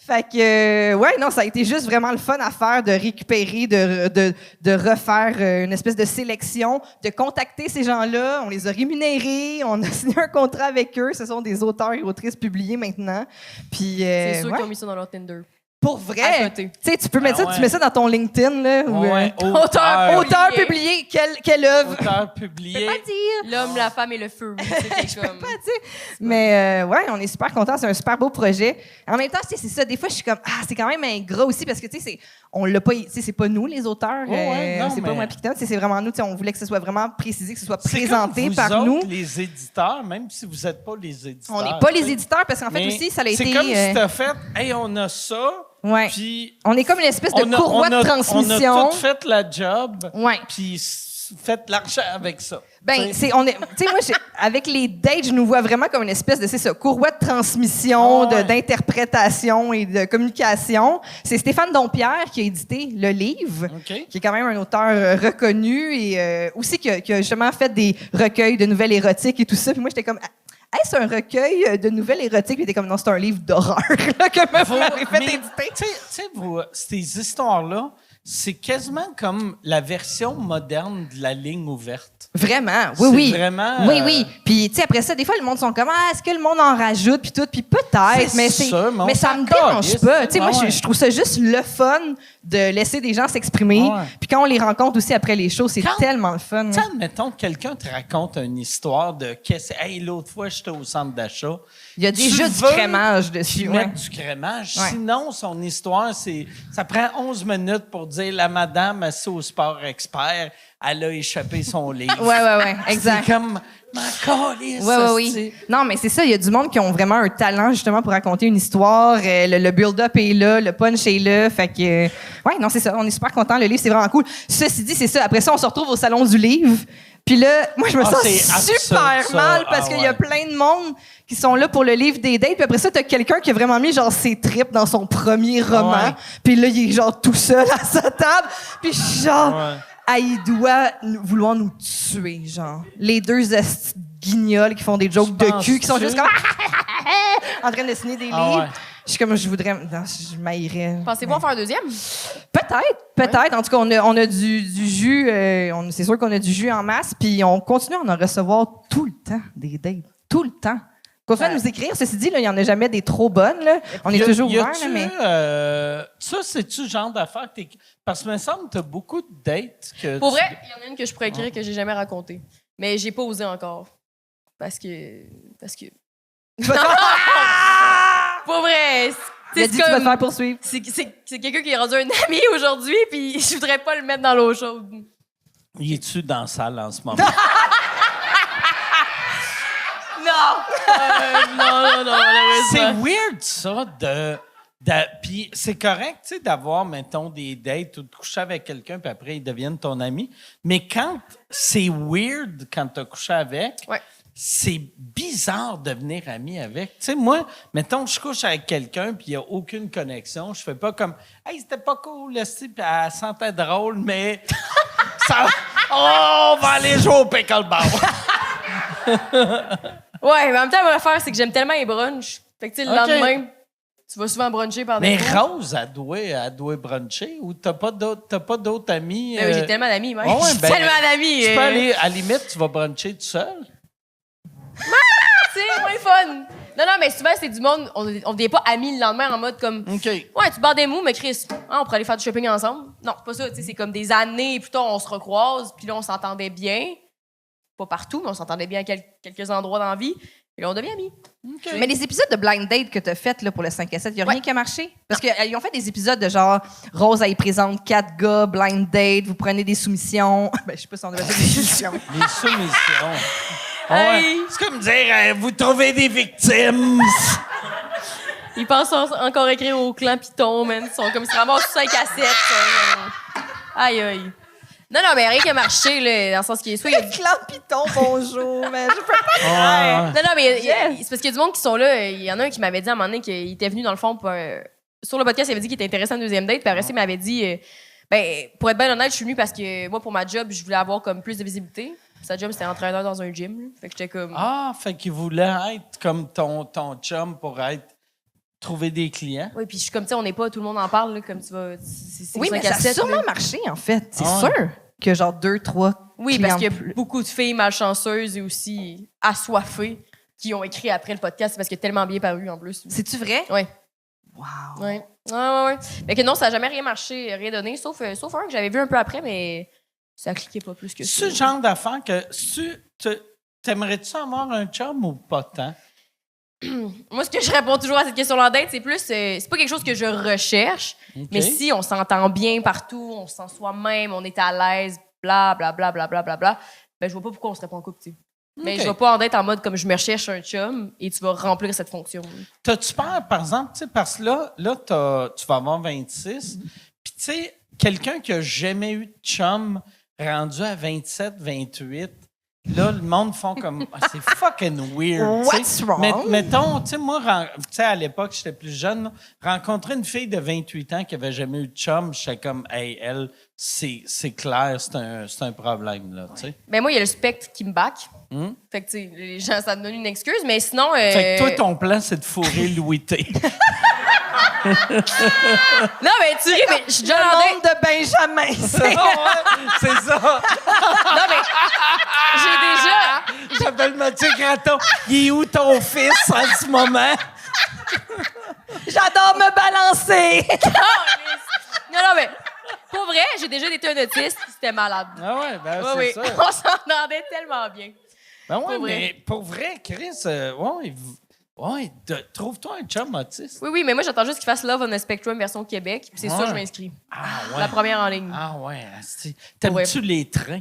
E: Fait que, ouais, non, ça a été juste vraiment le fun à faire de récupérer, de refaire une espèce de sélection, de contacter ces gens-là. On les a rémunérés, on a signé un contrat avec eux. Ce sont des auteurs et autrices publiés maintenant. Puis,
D: C'est sûr
E: ouais,
D: qu'ils ont mis ça dans leur Tinder.
E: pour
D: À
E: vrai.
D: côté.
E: Tu sais, tu peux mettre
B: Ah
E: ça,
B: ouais.
E: tu mets ça dans ton LinkedIn, là. Ou,
B: Ouais,
E: auteur publié, quelle œuvre?
B: Auteur publié.
E: Pas dire.
D: L'homme, la femme et le feu. C'est comme...
E: Pas dire. Mais ouais, on est super contents. C'est un super beau projet. En même temps, tu sais, c'est ça. Des fois, je suis comme, c'est quand même ingrat aussi parce que, tu sais, on l'a pas, tu sais, c'est pas nous les auteurs.
B: Ouais, non,
E: c'est pas
B: mais-
E: moi Picton. C'est vraiment nous. Tu sais, on voulait que ce soit vraiment précisé, que ce soit
B: C'est
E: présenté
B: comme vous
E: par
B: autres,
E: nous.
B: les éditeurs, même si vous n'êtes pas les éditeurs.
E: On n'est pas les
B: tu sais.
E: éditeurs parce qu'en fait
B: Mais
E: aussi, ça a été.
B: C'est comme si t'as fait, hey, on a ça,
E: Ouais.
B: puis
E: On est comme une espèce de
B: on a-
E: courroie
B: on a-
E: de transmission.
B: On a tout fait la job,
E: Ouais.
B: puis faites l'argent avec ça.
E: Ben,
B: Tu sais.
E: tu sais, moi, avec les dates, je nous vois vraiment comme une espèce de, c'est ça, courroie de transmission,
B: Ah ouais.
E: d'interprétation et de communication. C'est Stéphane Dompierre qui a édité le livre,
B: OK.
E: qui est quand même un auteur reconnu et aussi qui a justement fait des recueils de nouvelles érotiques et tout ça. Puis moi, j'étais comme, est-ce un recueil de nouvelles érotiques? Puis il était comme, non, c'est un livre d'horreur là, que vous m'avez fait
B: Mais,
E: éditer.
B: tu sais, ces histoires-là, c'est quasiment comme la version moderne de la ligne ouverte.
E: Vraiment,
B: C'est
E: oui.
B: vraiment,
E: Oui. Puis, tu sais, après ça, des fois, le monde sont comme, est-ce que le monde en rajoute, puis tout, puis peut-être,
B: C'est
E: mais
B: ça, mais on
E: mais ça
B: s'en
E: me dérange
B: calisse,
E: pas. Tu sais, moi,
B: ouais.
E: je trouve ça juste le fun de laisser des gens s'exprimer.
B: Ouais.
E: Puis quand on les rencontre aussi après les shows, c'est
B: Quand-
E: tellement le fun.
B: Tu sais, admettons que quelqu'un te raconte une histoire de hey, l'autre fois, j'étais au centre d'achat.
E: Il y a déjà
B: Tu
E: du
B: veux
E: crémage
B: Puis
E: dessus.
B: mettre
E: Ouais.
B: du crémage.
E: Ouais.
B: Sinon, son histoire, ça prend 11 minutes pour dire la madame assise au sport expert, elle a échappé son livre.
E: Ouais, exact.
B: C'est comme, ma calisse,
E: Oui.
B: hostie.
E: Non, mais c'est ça, il y a du monde qui ont vraiment un talent justement pour raconter une histoire. Le build-up est là, le punch est là. Fait que, ouais, non, c'est ça. On est super contents. Le livre, c'est vraiment cool. Ceci dit, c'est ça. Après ça, on se retrouve au Salon du Livre. Puis là, moi, je me sens
B: c'est
E: super
B: absurde, ça.
E: mal parce
B: Ah,
E: qu'il y a
B: ouais.
E: plein de monde qui sont là pour le livre des dates. Puis après ça, t'as quelqu'un qui a vraiment mis genre ses tripes dans son premier roman.
B: Ouais.
E: Puis là, il est genre tout seul à sa table. Puis je suis genre,
B: Ouais.
E: il doit vouloir nous tuer, genre. Les deux esti de guignols qui font des jokes de cul, qui sont juste comme en train de signer des
B: Ah
E: livres.
B: ouais.
E: Je suis comme, je voudrais. Non, je m'haïrais.
D: Pensez-vous en faire un deuxième?
E: Peut-être. En tout cas, on a du jus. C'est sûr qu'on a du jus en masse. Puis on continue à en recevoir tout le temps, des dates. Tout le temps. Continuez à nous écrire. Ceci dit, là, il n'y en a jamais des trop bonnes. Là. On est toujours ouvert, là, mais.
B: Ça, c'est-tu le genre d'affaire que parce que me semble que t'as beaucoup de dates que.
D: Pour vrai, il y en a une que je pourrais écrire que j'ai jamais racontée. Mais j'ai pas osé encore. Parce que. Pour vrai,
E: Il a dit, tu vas te faire poursuivre.
D: c'est quelqu'un qui est rendu un ami aujourd'hui, puis je voudrais pas le mettre dans l'eau chaude.
B: Y es-tu dans la salle en ce moment?
D: Non,
B: C'est
D: malheureusement.
B: weird, ça, puis c'est correct, tu sais, d'avoir, mettons, des dates ou de coucher avec quelqu'un, puis après, ils deviennent ton ami. Mais quand c'est weird, quand t'as couché avec,
D: Ouais.
B: c'est bizarre de devenir ami avec. Tu sais, moi, mettons, je couche avec quelqu'un, puis il n'y a aucune connexion. Je fais pas comme, hey, c'était pas cool, là, puis elle sentait drôle, mais ça. Oh, on va aller jouer au pickleball.
D: Ouais, mais en même temps, l'affaire, c'est que j'aime tellement les brunchs. Fait que, tu sais, le
B: Ok.
D: lendemain, tu vas souvent bruncher par
B: Mais
D: défaut.
B: Rose, elle doit bruncher ou t'as pas d'autres amis?
D: Ben oui, j'ai tellement d'amis, même.
B: ouais,
D: J'ai
B: ben,
D: tellement d'amis.
B: Tu peux aller, à la limite, tu vas bruncher tout seul.
D: C'est moins fun. Non, mais souvent, c'est du monde, on devient pas amis le lendemain en mode comme.
B: OK.
D: Ouais, tu barres des mous, mais Chris, on pourrait aller faire du shopping ensemble. Non, c'est pas ça. Tu sais, c'est comme des années plus tard, on se recroise, puis là, on s'entendait bien. Pas partout, mais on s'entendait bien à quelques endroits dans la vie. Et là, on devient amis.
E: Mais les épisodes de Blind Date que tu as fait là, pour le 5 à 7, il n'y a rien qui a marché? Parce qu'ils ont fait des épisodes de genre Rose, elle y présente 4 gars, Blind Date, vous prenez des soumissions. Ben, je sais pas si on devait faire des soumissions.
B: Les soumissions.
D: Hey!
B: C'est comme dire, vous trouvez des victimes.
D: Ils pensent encore écrire au clan Python, man. Ils sont comme ils se ramassent 5 à 7. Aïe, aïe. Non, mais rien qui a marché, là, dans le sens qu'il est soit il y a du...
E: Clan Python, bonjour, mais je peux pas.
D: Non, mais c'est parce qu'il y a du monde qui sont là. Il y en a un qui m'avait dit à un moment donné qu'il était venu, dans le fond, pour, sur le podcast, il avait dit qu'il était intéressé à une deuxième date. Puis après ça, il m'avait dit, ben, pour être bien honnête, je suis venu parce que moi, pour ma job, je voulais avoir comme plus de visibilité. Sa job, c'était entraîneur dans un gym. Là. Fait que j'étais comme...
B: Ah, fait qu'il voulait être comme ton chum pour trouver des clients.
D: Oui, puis je suis comme, tu sais, on n'est pas, tout le monde en parle, là, comme tu vas... c'est
E: Oui,
D: 5
E: mais
D: à
E: ça a
D: 7,
E: sûrement
D: là.
E: marché, en fait. C'est
B: Ah
E: sûr que genre 2, 3
D: Oui, parce qu'il y a
E: plus.
D: beaucoup de filles malchanceuses et aussi assoiffées qui ont écrit après le podcast parce qu'il est tellement bien paru, en plus.
E: C'est-tu vrai?
D: Oui.
E: Wow.
D: Ouais. Ouais. Fait que non, ça n'a jamais rien marché, rien donné, sauf un que j'avais vu un peu après, mais ça cliquait pas plus que ça.
B: C'est ce genre d'affaire que t'aimerais-tu avoir un chum ou pas tant?
D: Moi, ce que je réponds toujours à cette question-là en date, c'est plus, c'est pas quelque chose que je recherche,
B: OK.
D: mais si on s'entend bien partout, on se sent soi-même, on est à l'aise, bla, bla, bla, bla, bla, bla, bla, ben je vois pas pourquoi on serait pas en couple, tu sais. Mais
B: OK.
D: je vais pas en date en mode comme je me recherche un chum et tu vas remplir cette fonction.
B: T'as-tu peur, par exemple, tu sais, parce que là tu vas avoir 26, puis tu sais, quelqu'un qui a jamais eu de chum rendu à 27, 28, là, le monde font comme, ah, c'est fucking weird. tu sais.
E: What's wrong?
B: Mettons, tu sais, moi, tu sais, à l'époque, j'étais plus jeune, là, rencontrer une fille de 28 ans qui avait jamais eu de chum, j'étais comme, hey, elle, c'est clair, c'est un problème, là, tu sais.
D: Ben moi, il y a le spectre qui me back.
B: Hmm?
D: Fait que, tu sais, les gens, ça me donne une excuse, mais sinon...
B: Fait que toi, ton plan, c'est de fourrer Louis T.
D: Non, mais tu ris, mais je suis déjà en
E: Le
D: date.
E: monde de Benjamin.
B: C'est ça.
D: Non, mais j'ai déjà...
B: J'appelle Mathieu Graton. Il est où ton fils en ce moment?
E: J'adore me balancer.
D: Non, mais pour vrai, j'ai déjà été un autiste, puis c'était malade.
B: Ah ouais, ben
D: Oui,
B: c'est
D: oui,
B: ça.
D: on s'entendait tellement bien.
B: Ben ouais,
D: Pour vrai.
B: mais pour vrai, Chris, trouve-toi un chum autiste.
D: Oui, mais moi, j'attends juste qu'il fasse Love on a Spectrum version Québec, puis c'est ça,
B: Ouais.
D: je m'inscris.
B: Ah ouais.
D: La première en ligne.
B: Ah ouais, asti. T'aimes-tu les trains?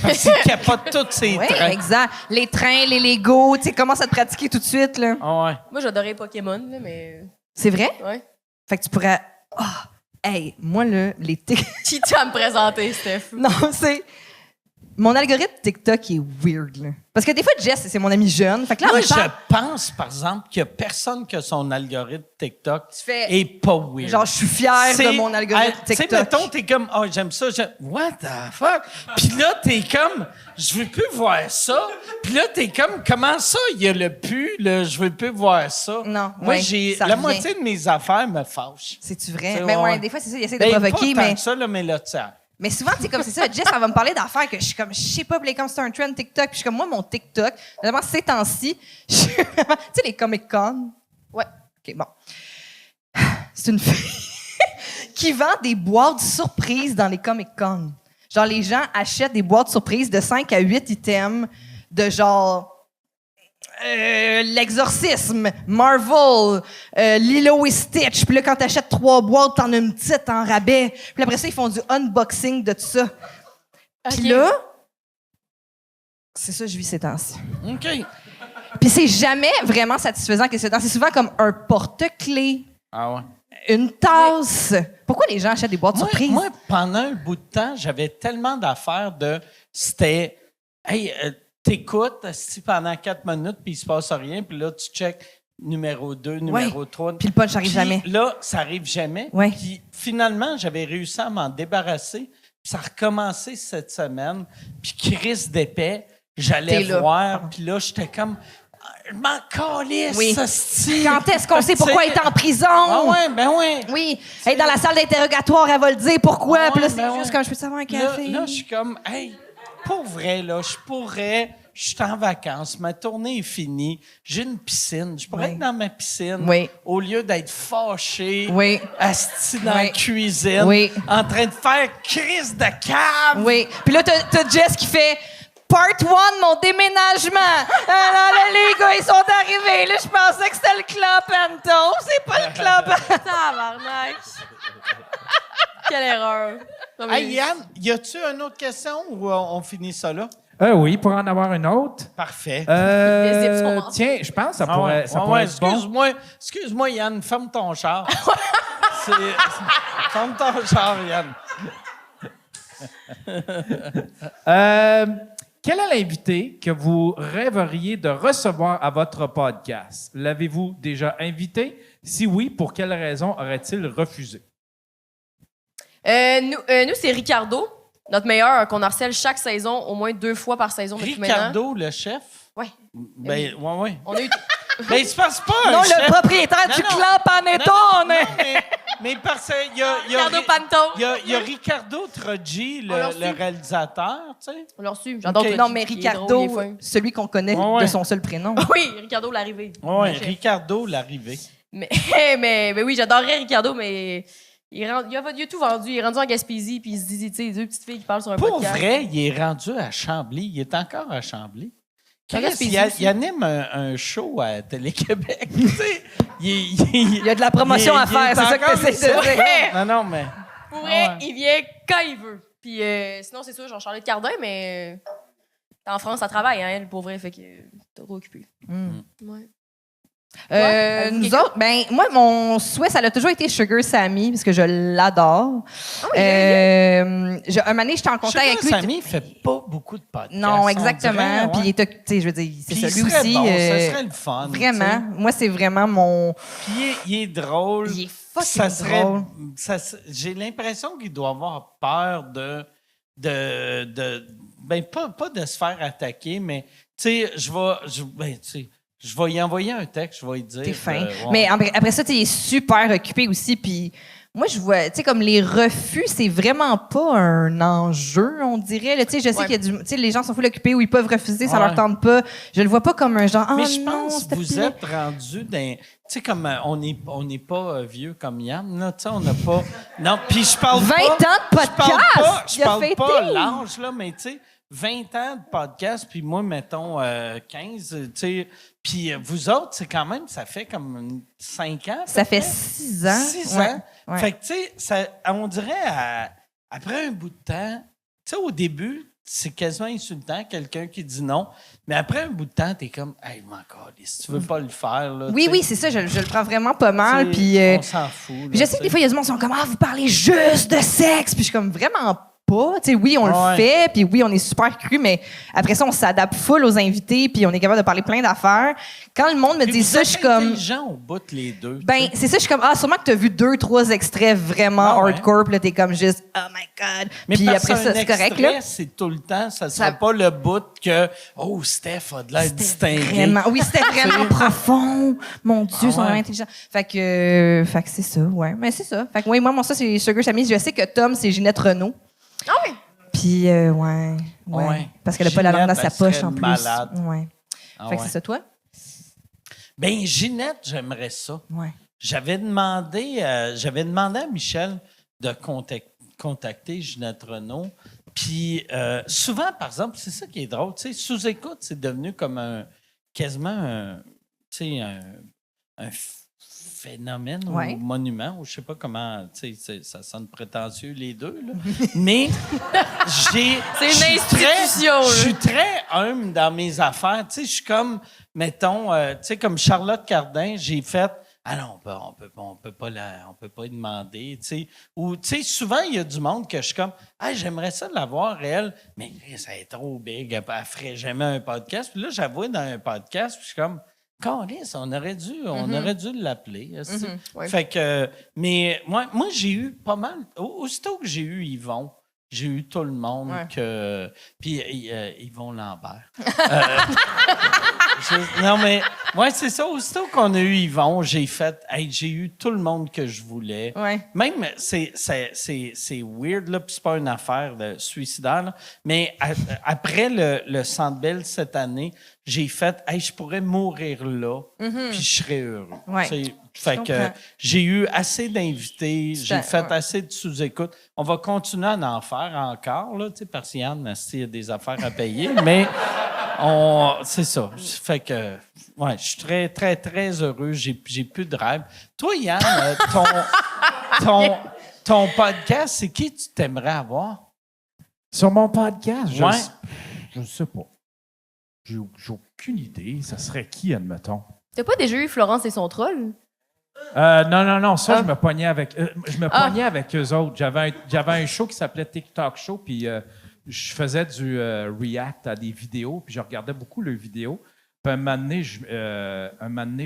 B: Parce qu'il capote tous ces
E: Oui,
B: trains.
E: exact. Les trains, les Legos, tu sais, commence à te pratiquer tout de suite, là.
B: Ah ouais.
D: Moi, j'adorais Pokémon, là, mais...
E: C'est vrai?
D: Ouais.
E: Fait que tu pourrais... Ah, hey, moi, là, les
D: Qui t'a à me présenter, Steph?
E: Non, c'est... Mon algorithme TikTok est weird, là. Parce que des fois, Jess, c'est mon ami jeune. Fait que là,
B: Moi,
E: en même temps,
B: je pense, par exemple, qu'il n'y a personne qui a son algorithme TikTok
E: tu fais...
B: et pas weird.
E: Genre, je suis fière de mon algorithme
B: Tu sais,
E: TikTok.
B: mettons, t'es comme, oh, j'aime ça, what the fuck? Puis là, t'es comme, je veux plus voir ça. Puis là, t'es comme, comment ça, il y a le pu, là, je veux plus voir ça.
E: Non,
B: Moi,
E: ouais,
B: j'ai,
E: ça
B: la
E: revient.
B: moitié de mes affaires me fâchent.
E: C'est-tu vrai?
B: C'est
E: Mais ouais,
B: ouais.
E: des fois, c'est ça, il essaie de
B: Ben,
E: provoquer,
B: pas tant
E: mais...
B: que ça, là, mais là, tiens.
E: Mais souvent, c'est comme c'est ça. Jess, elle va me parler d'affaires que je suis comme, je sais pas, puis comme c'est un trend TikTok. Puis je suis comme, moi, mon TikTok, notamment ces temps-ci, je suis vraiment. Tu sais, les Comic-Con?
D: Ouais.
E: OK, bon. C'est une fille qui vend des boîtes surprises dans les Comic-Con. Genre, les gens achètent des boîtes surprises de 5 à 8 items de genre. L'Exorcisme, Marvel, Lilo et Stitch. Puis là, quand t'achètes 3 boîtes, t'en as une petite en rabais. Puis après ça, ils font du unboxing de tout ça. Puis
D: Ok.
E: là, c'est ça que je vis ces temps-ci.
B: OK.
E: Puis c'est jamais vraiment satisfaisant que ces temps. C'est souvent comme un porte-clés,
B: Ah ouais.
E: une tasse. Pourquoi les gens achètent des boîtes surprises?
B: Moi, pendant un bout de temps, j'avais tellement d'affaires c'était, hey, t'écoutes asti, pendant 4 minutes, puis il se passe rien, puis là, tu check numéro 2, numéro 3.
E: Puis le punch arrive
B: Puis
E: jamais.
B: Là, ça arrive jamais.
E: Ouais.
B: Puis finalement, j'avais réussi à m'en débarrasser. Puis ça a recommencé cette semaine. Puis Chris d'épais, j'allais
E: T'es là.
B: voir. Puis là, j'étais comme, je m'en calisse,
E: Oui.
B: asti.
E: Quand est-ce qu'on sait pourquoi elle est en prison?
B: Ah ouais, ben ouais.
E: Oui. Elle est dans la salle d'interrogatoire, elle va le dire pourquoi.
B: Ah
E: Puis là,
B: ouais,
E: c'est
B: ben
E: juste
B: ouais.
E: comme je peux savoir un café.
B: Là, je suis comme, hey, pour vrai, là, je suis en vacances, ma tournée est finie, j'ai une piscine, je pourrais
E: Oui.
B: être dans ma piscine
E: Oui.
B: au lieu d'être fâché,
E: Oui.
B: asti dans
E: Oui.
B: la cuisine,
E: Oui.
B: en train de faire crise de cave.
E: Oui. Puis là, t'as Jess qui fait Part 1, mon déménagement. Alors là, les gars, ils sont arrivés. Là, je pensais que c'était le clan Panto. C'est pas le clan Panto.
D: Tabarnak! Quelle erreur! Non, mais-
B: Hey, Yann, y a-tu une autre question ou on finit ça là?
F: Oui, pour en avoir une autre.
B: Parfait.
D: Les zips sont morts.
F: Tiens, je pense que ça
B: Ah
F: pourrait,
B: ouais.
F: ça
B: Ouais,
F: pourrait
B: ouais,
F: être bon.
B: excuse-moi, Yann, ferme ton char. Ferme ton char, Yann.
F: Quel est l'invité que vous rêveriez de recevoir à votre podcast? L'avez-vous déjà invité? Si oui, pour quelle raison aurait-il refusé?
D: Nous, c'est Ricardo, notre meilleur, qu'on harcèle chaque saison, au moins 2 fois par saison depuis maintenant.
B: Ricardo, le chef?
D: Ouais.
B: Ben, ouais.
D: On a eu...
B: Mais il se passe pas
E: Non,
B: un
E: le
B: chef.
E: propriétaire du
B: Non.
E: clan Panettone.
B: Mais parce qu'il y a,
D: Ricardo Panto.
B: il y a Ricardo Troggi,
D: On l'a
B: le
D: reçu.
B: réalisateur, tu sais.
D: On l'a reçu. J'adore
B: Ok.
D: Troggi,
E: Non, mais
D: il est drôle,
E: Ricardo,
D: il est fin.
E: celui qu'on connaît
B: Ouais.
E: de son seul prénom.
D: Oui, Ricardo l'arrivée.
B: Ouais,
D: Chef.
B: Ricardo, l'arrivée.
D: Mais oui, j'adorerais Ricardo, mais il a tout vendu. Il est rendu en Gaspésie, puis il se dit, tu sais, 2 petites filles qui parlent sur un
B: Pour
D: podcast.
B: vrai, il est rendu à Chambly. Il est encore à Chambly.
D: En
B: Chris,
D: Gaspésie aussi.
B: il anime un show à Télé-Québec. Tu sais, il
E: y a de la promotion à faire, c'est ça que
B: encore
E: t'essaies de
B: ici.
D: dire.
B: Non, mais...
D: Pour vrai,
B: Ah ouais.
D: il vient quand il veut. Puis sinon, c'est sûr, genre Charlotte Cardin, mais t'es en France, ça travaille, hein, elle, pour vrai, fait que t'es trop occupé. Ouais.
E: Nous autres, ben, moi, mon souhait, ça a toujours été Sugar Sammy, parce que je l'adore. Un moment donné, j'étais en contact avec lui.
B: Samy fait pas beaucoup de podcasts.
E: Non,
B: on
E: exactement.
B: dirait,
E: Puis,
B: ouais.
E: il est, tu sais, je veux dire, c'est
B: Puis
E: ça,
B: il
E: lui
B: serait
E: aussi.
B: bon, ça serait le fun.
E: Vraiment. Moi, c'est vraiment mon.
B: tu sais. Puis il est drôle.
E: Il est fucking drôle.
B: J'ai l'impression qu'il doit avoir peur ben, pas de se faire attaquer, mais, tu sais, je vais y envoyer un texte, je vais lui dire.
E: T'es fin.
B: ouais.
E: Mais après ça, tu es super occupé aussi. Puis moi, je vois, tu sais, comme les refus, c'est vraiment pas un enjeu, on dirait. là. Tu sais, je sais
D: Ouais.
E: qu'il y a du. Tu sais, les gens sont full occupés ou ils peuvent refuser, ça
B: Ouais.
E: leur tente pas. Je le vois pas comme un genre. Ah,
B: Mais je
E: non,
B: pense
E: s'il
B: que
E: te
B: vous
E: plaît.
B: êtes rendu dans. Tu sais, comme on n'est pas vieux comme Yann, là, tu sais, on n'a pas. Non, puis je parle
E: 20
B: pas.
E: ans de podcast!
B: Je
E: Il a
B: parle pas
E: fêté.
B: l'âge, là, mais tu sais, 20 ans de podcast, puis moi, mettons 15, tu sais. Puis vous autres, c'est quand même, ça fait comme 5 ans.
E: Ça fait 6 ans.
B: 6
E: Ouais.
B: ans.
E: Ouais.
B: Fait que, tu sais, on dirait, après un bout de temps, tu sais, au début, c'est quasiment insultant, quelqu'un qui dit non. Mais après un bout de temps, t'es comme, hey, mon si tu veux pas le faire, là.
E: Oui,
B: tu
E: oui,
B: sais,
E: c'est ça. Je le prends vraiment pas mal.
B: tu sais,
E: Puis
B: on s'en fout.
E: puis je sais que des fois, il y a du monde qui sont comme, ah, vous parlez juste de sexe. Puis je suis comme, vraiment pas. Tu sais, oui, on
B: Ouais.
E: le fait. Puis oui, on est super cru. Mais après ça, on s'adapte full aux invités. Puis on est capable de parler plein d'affaires. Quand le monde me
B: Puis
E: dit
B: vous
E: ça,
B: êtes
E: je suis comme.
B: intelligents au bout, les deux.
E: Ben,
B: tu sais.
E: c'est ça, je suis comme, ah, sûrement que t'as vu 2-3 extraits vraiment
B: Ah ouais.
E: hardcore, puis là, t'es comme juste, oh my God.
B: Mais
E: Puis
B: parce
E: après
B: qu'un
E: ça, c'est correct,
B: extrait,
E: là.
B: c'est tout le temps, ça sera
E: Ça-
B: pas le bout que, oh, Steph a de l'air distingué.
E: Vraiment, oui, c'était vraiment profond. Mon Dieu, ils sont
B: ouais.
E: vraiment intelligents. Fait que c'est ça, ouais. Mais c'est ça. Fait que, oui, moi, mon ça, c'est Sugar Sammy. Je sais que Tom, c'est Ginette Renault.
D: Ah oui!
E: Puis, ouais.
B: Ouais.
E: Parce qu'elle a pas la langue dans sa
B: Ginette,
E: poche,
B: elle
E: en
B: serait
E: plus.
B: malade.
E: Ouais.
B: Ah
E: Fait que
B: ouais.
E: c'est ça, toi?
B: Ben, Ginette, j'aimerais ça.
E: Ouais.
B: J'avais demandé à Michel de contacter Ginette Renault. Puis souvent, par exemple, c'est ça qui est drôle, tu sais, sous-écoute, c'est devenu comme quasiment un phénomène
E: Ouais.
B: ou monument, ou je sais pas comment, tu sais, ça sonne prétentieux les deux, là. Mais
D: C'est une
B: je suis
D: institution, là.
B: Je suis très humble dans mes affaires. Tu sais, je suis comme, mettons, tu sais, comme Charlotte Cardin, j'ai fait, ah non, on peut pas y demander, tu sais. Ou, tu sais, souvent, il y a du monde que je suis comme, ah, j'aimerais ça l'avoir, elle, mais ça est trop big, elle ferait jamais un podcast. Puis là, j'avoue dans un podcast, puis je suis comme, Câlisse, on aurait dû l'appeler. esti.
D: ouais.
B: Fait que, mais moi j'ai eu pas mal. Aussitôt que j'ai eu Yvon, j'ai eu tout le monde
D: Ouais.
B: que. Puis Yvon Lambert. Non, mais ouais, c'est ça. Aussitôt qu'on a eu Yvon, j'ai fait. Hey, j'ai eu tout le monde que je voulais.
E: Ouais.
B: Même, c'est weird, là, puis c'est pas une affaire de suicidaire, là, mais après le Centre Bell cette année, j'ai fait, hey, je pourrais mourir là, puis je serais heureux.
E: Ouais.
B: Tu sais, fait que
E: comprends.
B: j'ai eu assez d'invités, j'ai fait
E: ouais.
B: assez de sous-écoutes. On va continuer à en faire encore, là, tu sais, parce qu'il y en a des affaires à payer, mais c'est ça. Fait que, ouais, je suis très, très, très heureux. J'ai plus de rêve. Toi, Yann, ton podcast, c'est qui tu t'aimerais avoir?
F: Sur mon podcast,
B: Ouais.
F: je sais pas. J'ai aucune idée. Ça serait qui, admettons?
D: T'as pas déjà eu Florence et son troll?
F: Non. Ça,
D: Ah.
F: je me pognais avec eux autres. J'avais un show qui s'appelait TikTok Show, puis je faisais du react à des vidéos, puis je regardais beaucoup leurs vidéos. Puis un moment donné,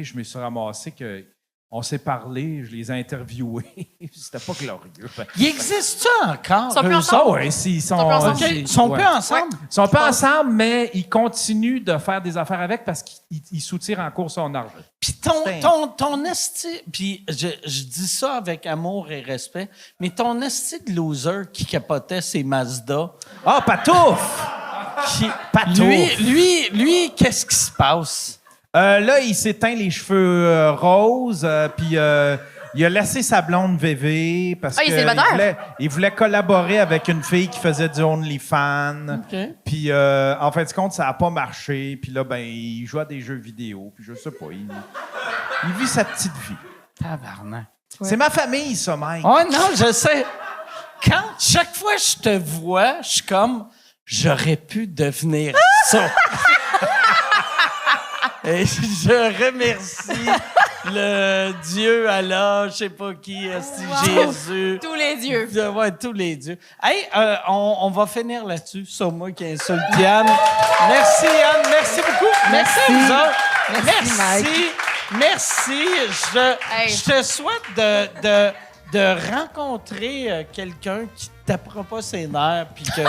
F: je me suis ramassé que on s'est parlé, je les ai interviewés. C'était pas glorieux.
B: Il existe ça encore?
D: Ils sont plus
B: eux
D: ensemble?
B: autres?
F: Ouais, ils sont,
D: plus ensemble?
B: Ils sont
F: ouais.
B: plus ensemble?
F: Ils sont pas ensemble, mais ils continuent de faire des affaires avec parce qu'ils soutirent en cours son argent.
B: Puis ton esti, puis je dis ça avec amour et respect, mais ton esti de loser qui capotait ses Mazda,
C: Ah, Patouf! Patouf!
B: lui, qu'est-ce qui se passe?
C: Là, il s'est teint les cheveux roses, puis il a laissé sa blonde VV parce
D: Ah, il est
C: qu'il
D: célibataire?
C: il voulait collaborer avec une fille qui faisait du OnlyFans.
B: OK.
C: Puis, en fin de compte, ça n'a pas marché. Puis là, ben, il joue à des jeux vidéo. Puis je sais pas, il vit sa petite vie.
B: Tabarnak.
C: C'est ma famille, ça, Mike.
B: Oh non, je sais. Chaque fois que je te vois, je suis comme, j'aurais pu devenir ça. Et je remercie le Dieu, Allah, je sais pas qui, Jésus.
D: Tous les dieux.
B: Ouais, tous les dieux. Hey, on va finir là-dessus. Sur moi qui insulte Yann. Merci, Yann. Merci beaucoup. Merci à vous autres.
E: Merci,
B: Merci.
D: Hey.
B: Je te souhaite de rencontrer quelqu'un qui ne tapera pas ses nerfs puis que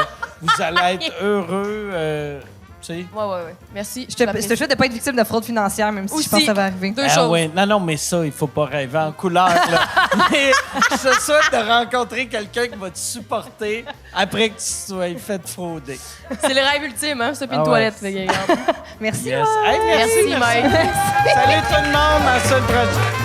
B: vous allez être heureux. Tu sais.
D: Ouais. Merci.
E: Je te souhaite de pas être victime de fraude financière, même si
D: Aussi.
E: je pense que ça va arriver.
D: Deux
B: Ah
D: choses.
B: ouais. Non, mais ça, il faut pas rêver en couleur. Là. Mais je te souhaite de rencontrer quelqu'un qui va te supporter après que tu sois fait frauder.
D: C'est le rêve ultime, hein? Ça, puis une
B: Ah ouais.
D: toilette. Fait que, regarde.
E: Merci.
B: Yes.
E: Mike.
B: Hey, merci,
D: Merci, Mike.
B: Salut tout le monde. À la semaine prochaine.